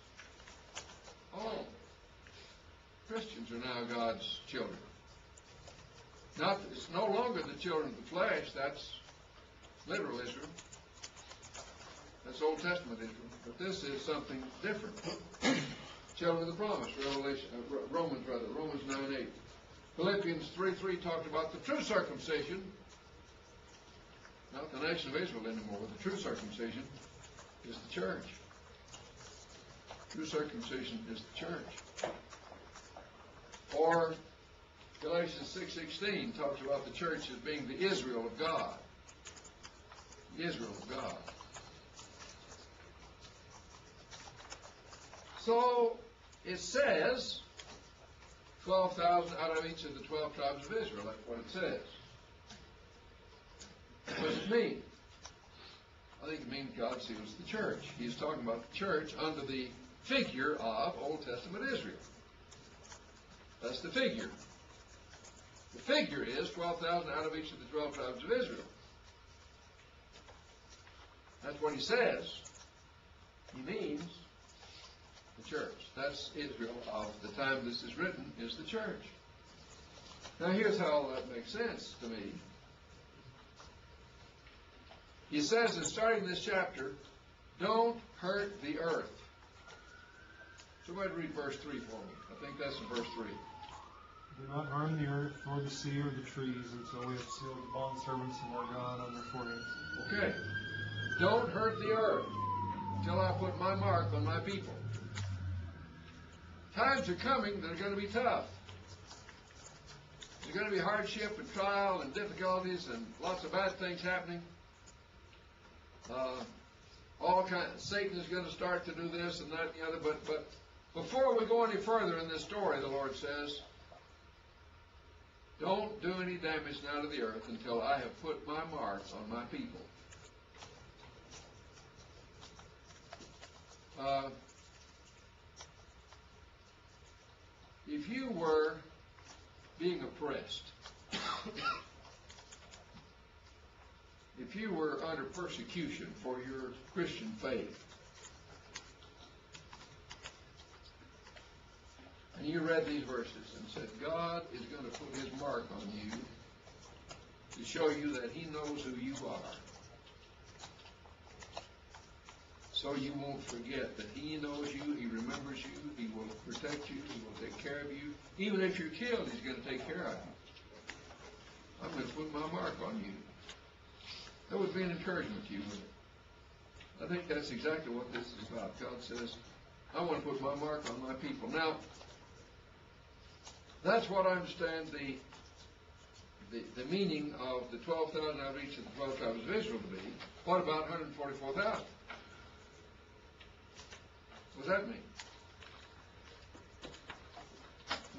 Oh. Christians are now God's children. It's no longer the children of the flesh. That's literal Israel. That's Old Testament Israel. But this is something different. Children of the promise. Romans 9:8. Philippians 3:3 talked about the true circumcision. Not the nation of Israel anymore, but the true circumcision is the church. True circumcision is the church. Or Galatians 6:16 talks about the church as being the Israel of God. The Israel of God. So it says 12,000 out of each of the 12 tribes of Israel. That's what it says. What does it mean? I think it means God seals the church. He's talking about the church under the figure of Old Testament Israel. That's the figure. The figure is 12,000 out of each of the 12 tribes of Israel. That's what he says. He means the church. That's Israel of the time this is written, is the church. Now here's how that makes sense to me. He says in starting this chapter, don't hurt the earth. Somebody read verse 3 for me. I think that's in verse 3. Do not harm the earth, nor the sea, or the trees, until we have sealed the bondservants of our God on their foreheads. Okay. Don't hurt the earth until I put my mark on my people. Times are coming that are going to be tough. There's going to be hardship and trial and difficulties and lots of bad things happening. Satan is going to start to do this and that and the other. But before we go any further in this story, the Lord says, don't do any damage now to the earth until I have put my marks on my people. If you were being oppressed, if you were under persecution for your Christian faith, and you read these verses and said, God is going to put his mark on you to show you that he knows who you are, so you won't forget that he knows you, he remembers you, he will protect you, he will take care of you. Even if you're killed, he's going to take care of you. I'm going to put my mark on you. That would be an encouragement to you, wouldn't it? I think that's exactly what this is about. God says, I want to put my mark on my people. Now, that's what I understand the meaning of the 12,000 out of each of the 12 tribes of Israel to be. What about 144,000? What does that mean?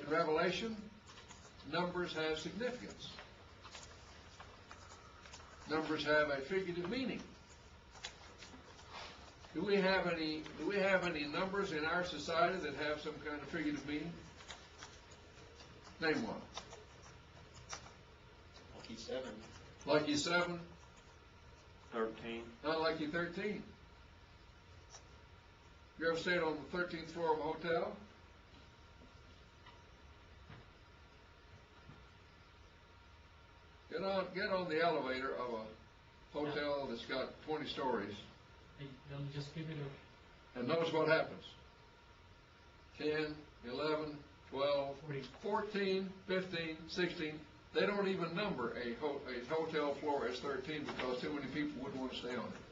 In Revelation, numbers have significance. Numbers have a figurative meaning. Do we have any numbers in our society that have some kind of figurative meaning? Name one. Lucky 7. Lucky 7. 13. Not lucky 13. You ever stayed on the 13th floor of a hotel? Get on the elevator of a hotel that's got 20 stories. They'll just give it a... And notice what happens. 10, 11, 12, 14, 15, 16. They don't even number a hotel floor as 13 because too many people wouldn't want to stay on it.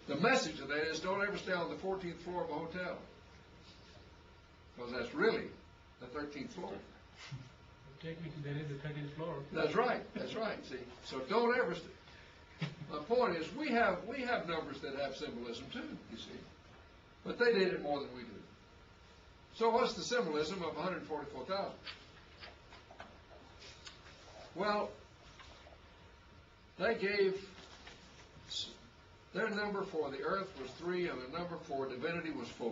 The message of that is don't ever stay on the 14th floor of a hotel, because that's really the 13th floor. Technically, there is a 13th floor. That's right. That's right. See, so don't ever stay. My point is, we have numbers that have symbolism too, you see. But they did it more than we do. So what's the symbolism of 144,000? Well, they gave, their number for the earth was 3, and the number for divinity was 4.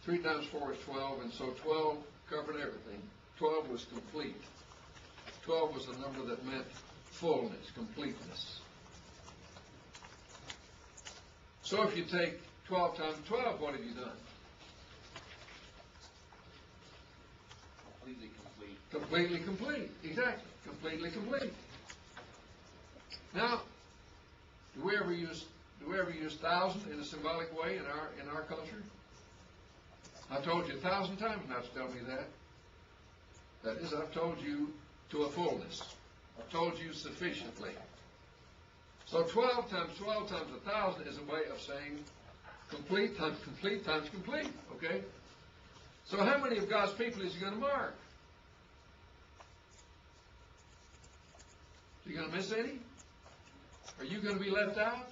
3 times 4 is 12, and so 12 covered everything. 12 was complete. 12 was the number that meant fullness, completeness. So if you take 12 times 12, what have you done? Completely complete. Completely complete, exactly, completely complete. Now, do we ever use 1,000 in a symbolic way in our culture? I've told you 1,000 times not to tell me that. That is, I've told you to a fullness. I've told you sufficiently. So 12 times 1,000 is a way of saying complete times complete times complete, okay? So how many of God's people is he going to mark? Is he going to miss any? Are you going to be left out?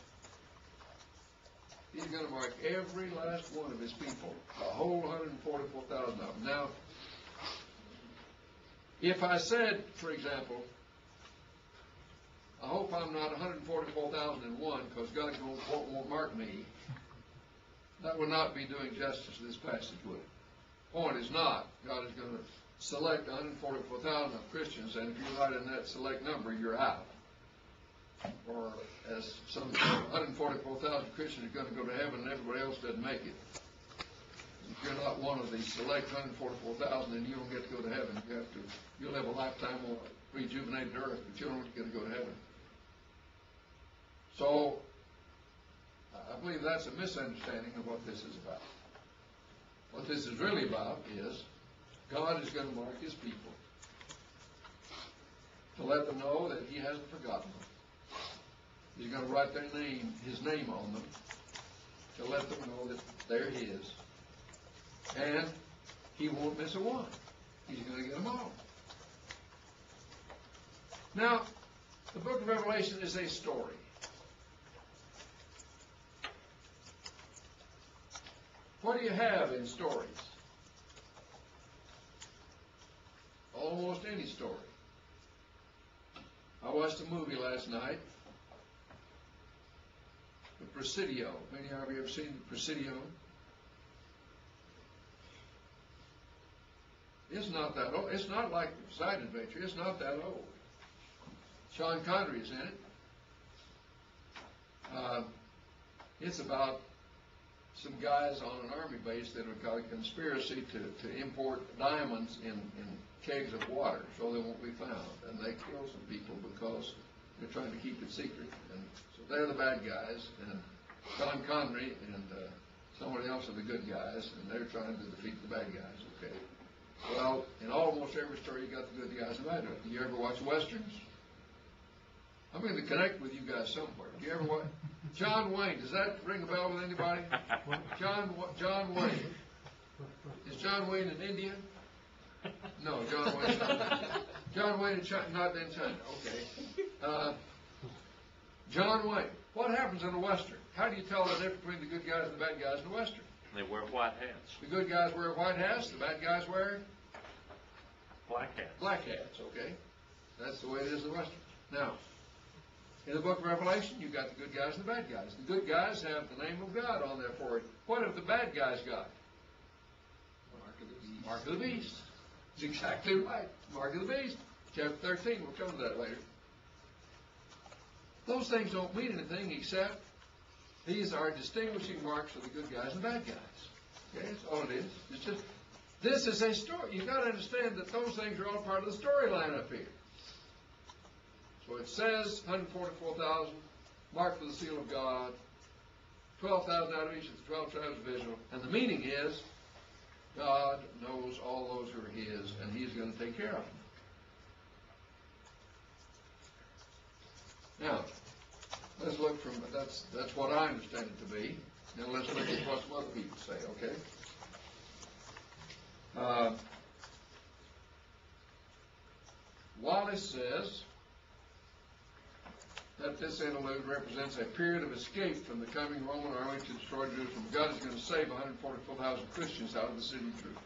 He's going to mark every last one of his people, the whole 144,000 of them. Now, if I said, for example, I hope I'm not 144,001 because God won't mark me, that would not be doing justice to this passage, would it? Point is not. God is going to select 144,000 of Christians, and if you're not in that select number, you're out. Or as some 144,000 Christians are going to go to heaven and everybody else doesn't make it. If you're not one of the select 144,000, then you don't get to go to heaven. You'll have a lifetime on rejuvenated earth, but you don't get to go to heaven. So, I believe that's a misunderstanding of what this is about. What this is really about is God is going to mark his people to let them know that he hasn't forgotten them. He's going to write his name on them to let them know that they're his. And he won't miss a one. He's going to get them all. Now, the book of Revelation is a story. What do you have in stories? Almost any story. I watched a movie last night, The Presidio. Many of you ever seen The Presidio? It's not that old. It's not like Side Adventure. It's not that old. Sean Connery is in it. It's about some guys on an army base that have got a conspiracy to import diamonds in kegs of water so they won't be found. And they kill some people because they're trying to keep it secret. And so they're the bad guys, and Sean Connery and somebody else are the good guys, and they're trying to defeat the bad guys, okay? Well, in almost every story, you got the good guys and the bad guys. Do you ever watch Westerns? I'm going to connect with you guys somewhere. Do you ever watch? John Wayne, does that ring a bell with anybody? John Wayne. Is John Wayne in India? No, John Wayne's not. John Wayne in China, not in China. Okay. John Wayne. What happens in a Western? How do you tell the difference between the good guys and the bad guys in a Western? They wear white hats. The good guys wear white hats, the bad guys wear Black hats. black hats, okay? That's the way it is in the Western. Now, in the book of Revelation, you've got the good guys and the bad guys. The good guys have the name of God on their forehead. What have the bad guys got? Mark of the beast. Mark of the beast. That's exactly right. Mark of the beast. Chapter 13, we'll come to that later. Those things don't mean anything except these are distinguishing marks of the good guys and bad guys. Okay, that's all it is. It's just, this is a story. You've got to understand that those things are all part of the storyline up here. So it says 144,000, marked with the seal of God, 12,000 out of each of the 12 tribes of Israel. And the meaning is, God knows all those who are his, and he's going to take care of them. Now, let's look from, that's what I understand it to be. Now let's look at what some other people say, okay? Wallace says, that this interlude represents a period of escape from the coming Roman army to destroy Jerusalem. God is going to save 144,000 Christians out of the city of Jerusalem.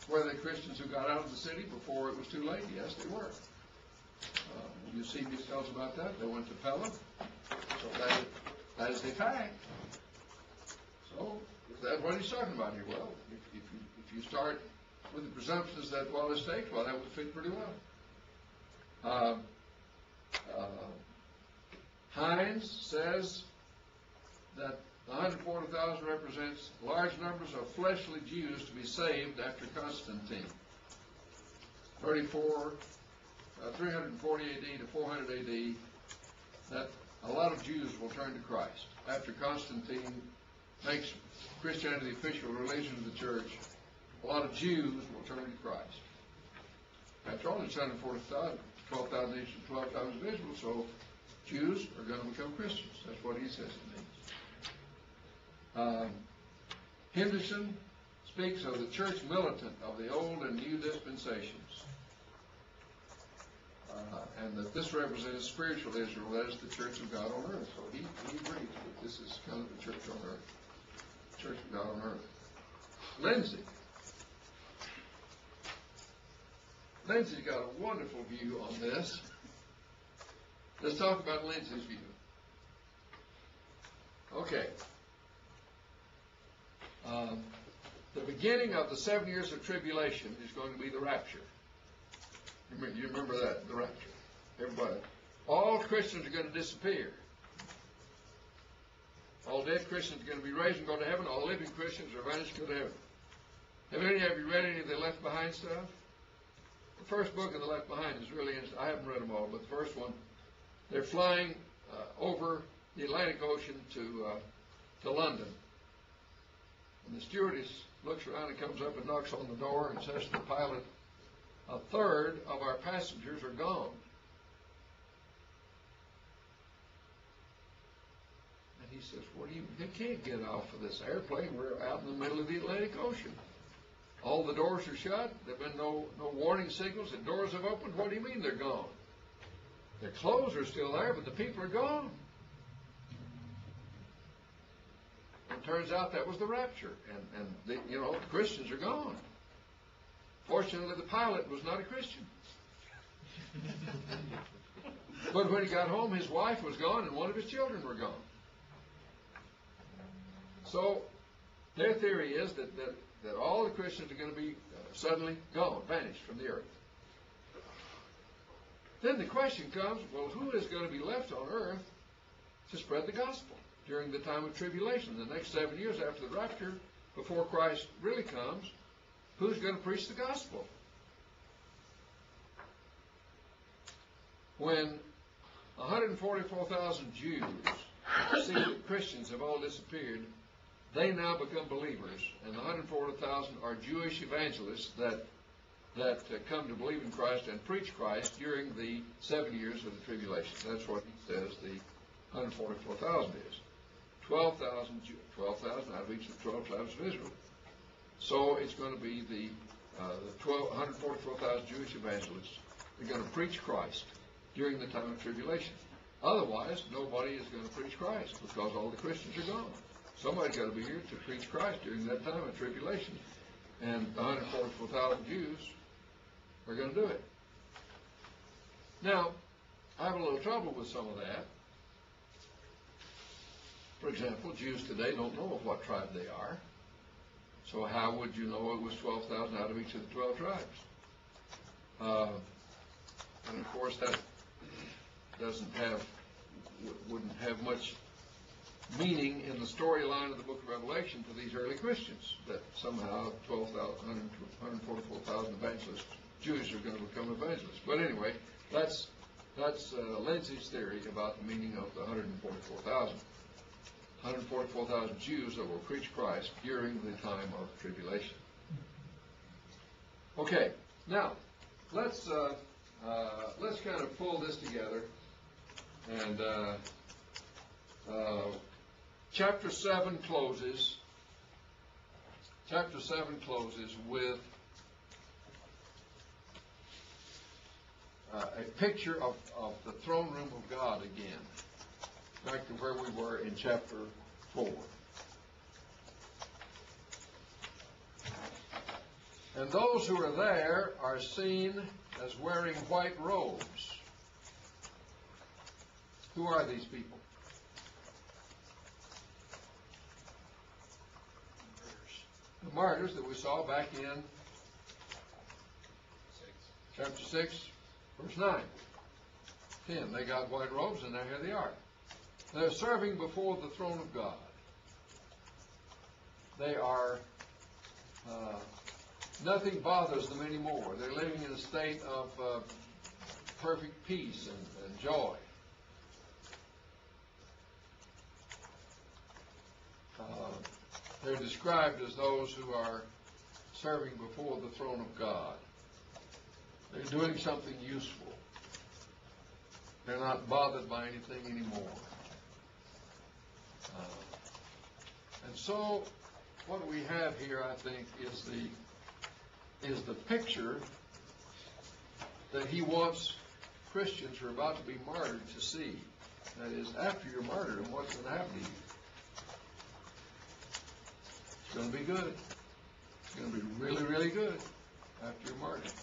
Were they Christians who got out of the city before it was too late? Yes, they were. Eusebius tells about that. They went to Pella. So that is a fact. So that's what he's talking about here. Well, if you start with the presumptions that well staked, well, that would fit pretty well. Hines says that 140,000 represents large numbers of fleshly Jews to be saved after Constantine. 340 AD to 400 AD, that a lot of Jews will turn to Christ. After Constantine makes Christianity the official religion of the church, a lot of Jews will turn to Christ. After all, it's 140,000, 12,000 each and 12,000 Israel, so Jews are going to become Christians. That's what he says it means. Henderson speaks of the church militant of the Old and New dispensations, and that this represents spiritual Israel, that is the church of God on earth. So he agrees that this is kind of the church on earth, church of God on earth. Lindsay's got a wonderful view on this. Let's talk about Lindsay's view. Okay. The beginning of the 7 years of tribulation is going to be the rapture. You remember that, the rapture. Everybody. All Christians are going to disappear. All dead Christians are going to be raised and go to heaven. All living Christians are vanished and go to heaven. Have any of you read any of the Left Behind stuff? The first book of the Left Behind is really interesting. I haven't read them all, but the first one, they're flying over the Atlantic Ocean to London. And the stewardess looks around and comes up and knocks on the door and says to the pilot, "A third of our passengers are gone." And he says, "What do you, they can't get off of this airplane. We're out in the middle of the Atlantic Ocean. All the doors are shut. There have been no warning signals. The doors have opened. What do you mean they're gone? Their clothes are still there, but the people are gone." It turns out that was the rapture, and the Christians are gone. Fortunately, the pilot was not a Christian. But when he got home, his wife was gone, and one of his children were gone. So their theory is that all the Christians are going to be suddenly gone, vanished from the earth. Then the question comes, well, who is going to be left on earth to spread the gospel during the time of tribulation, the next 7 years after the rapture, before Christ really comes? Who's going to preach the gospel? When 144,000 Jews see that Christians have all disappeared, they now become believers, and the 140,000 are Jewish evangelists that come to believe in Christ and preach Christ during the 7 years of the tribulation. That's what he says the 144,000 is. 12,000 out of each of the 12 tribes of Israel. So it's going to be the 144,000 Jewish evangelists are going to preach Christ during the time of tribulation. Otherwise, nobody is going to preach Christ because all the Christians are gone. Somebody's got to be here to preach Christ during that time of tribulation. And 144,000 Jews are going to do it. Now, I have a little trouble with some of that. For example, Jews today don't know of what tribe they are. So how would you know it was 12,000 out of each of the 12 tribes? And of course, that wouldn't have much meaning in the storyline of the book of Revelation to these early Christians, that somehow 144,000 evangelists, Jews, are going to become evangelists. But anyway, that's Lindsay's theory about the meaning of the 144,000. 144,000 Jews that will preach Christ during the time of tribulation. Okay, now let's kind of pull this together, and chapter 7 closes. Chapter 7 closes with a picture of the throne room of God again, back to where we were in chapter 4. And those who are there are seen as wearing white robes. Who are these people? The martyrs that we saw back in chapter 6, verse 9. 10, they got white robes, and now here they are. They're serving before the throne of God. They are, nothing bothers them anymore. They're living in a state of perfect peace and joy. They're described as those who are serving before the throne of God. They're doing something useful. They're not bothered by anything anymore. And so, what we have here, I think, is the picture that he wants Christians who are about to be martyred to see. That is, after you're martyred, and what's going to happen to you? It's going to be good. It's going to be really, really good after you're martyred. If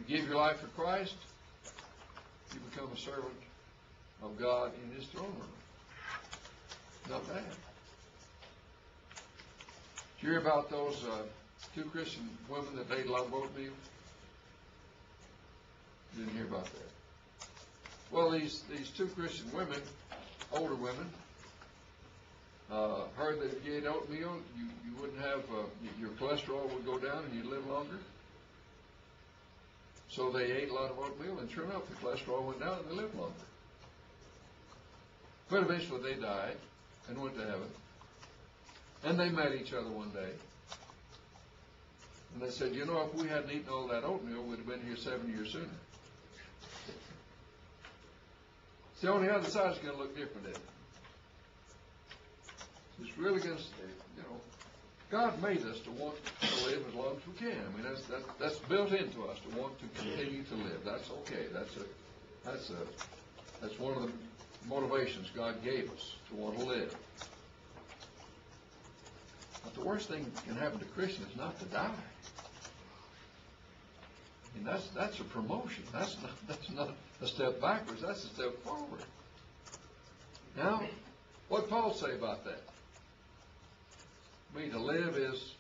you give your life for Christ, you become a servant of God in His throne room. Not bad. Did you hear about those two Christian women that ate a lot of oatmeal? You didn't hear about that. Well, these two Christian women, older women, heard that if you ate oatmeal, you wouldn't have, your cholesterol would go down and you'd live longer. So they ate a lot of oatmeal, and sure enough, the cholesterol went down and they lived longer. But eventually they died and went to heaven. And they met each other one day. And they said, you know, if we hadn't eaten all that oatmeal, we'd have been here 7 years sooner. See, on the other side is going to look different, isn't it? It's really going to, you know, God made us to want to live as long as we can. I mean, that's built into us to want to continue to live. That's okay. That's one of the motivations God gave us, to want to live. But the worst thing that can happen to Christians is not to die. I mean, that's a promotion. That's not a step backwards. That's a step forward. Now, what Paul say about that? I mean, to live is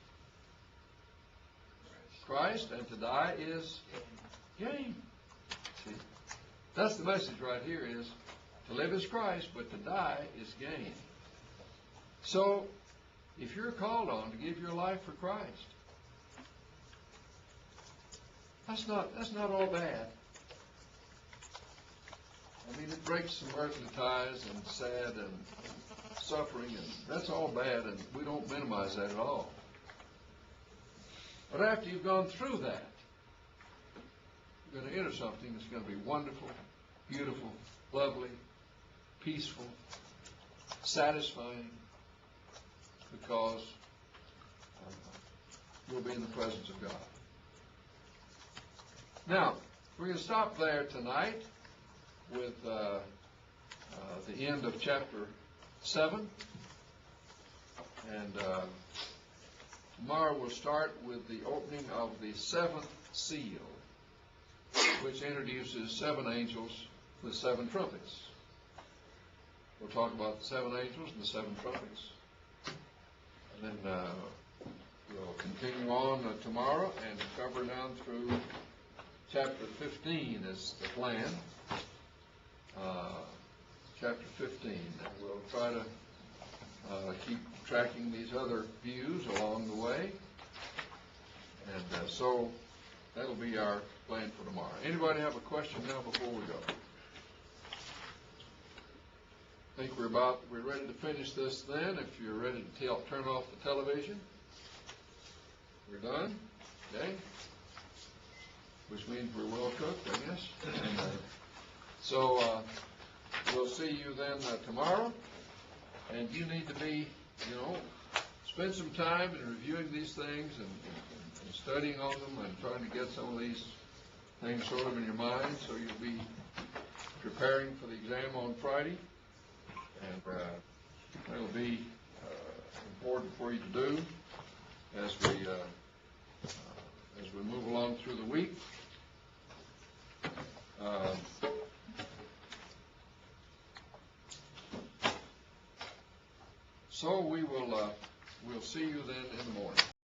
Christ, and to die is gain. See, that's the message right here: is to live is Christ, but to die is gain. So, if you're called on to give your life for Christ, that's not all bad. I mean, it breaks some earthly ties and sad and suffering, and that's all bad, and we don't minimize that at all. But after you've gone through that, you're going to enter something that's going to be wonderful, beautiful, lovely, peaceful, satisfying, because you'll be in the presence of God. Now, we're going to stop there tonight with the end of chapter 7. And tomorrow we'll start with the opening of the 7th seal, which introduces 7 angels with 7 trumpets. We'll talk about the 7 angels and the 7 trumpets. And then we'll continue on tomorrow and cover down through chapter 15 is the plan. Chapter 15. And we'll try to keep tracking these other views along the way. And so that'll be our plan for tomorrow. Anybody have a question now before we go? I think we're ready to finish this then. If you're ready to turn off the television. We're done? Okay? Which means we're well cooked, I guess. And, so we'll see you then tomorrow. And you need to be, spend some time in reviewing these things and studying on them and trying to get some of these things sort of in your mind, so you'll be preparing for the exam on Friday. And that'll be important for you to do as we move along through the week. So we'll see you then in the morning.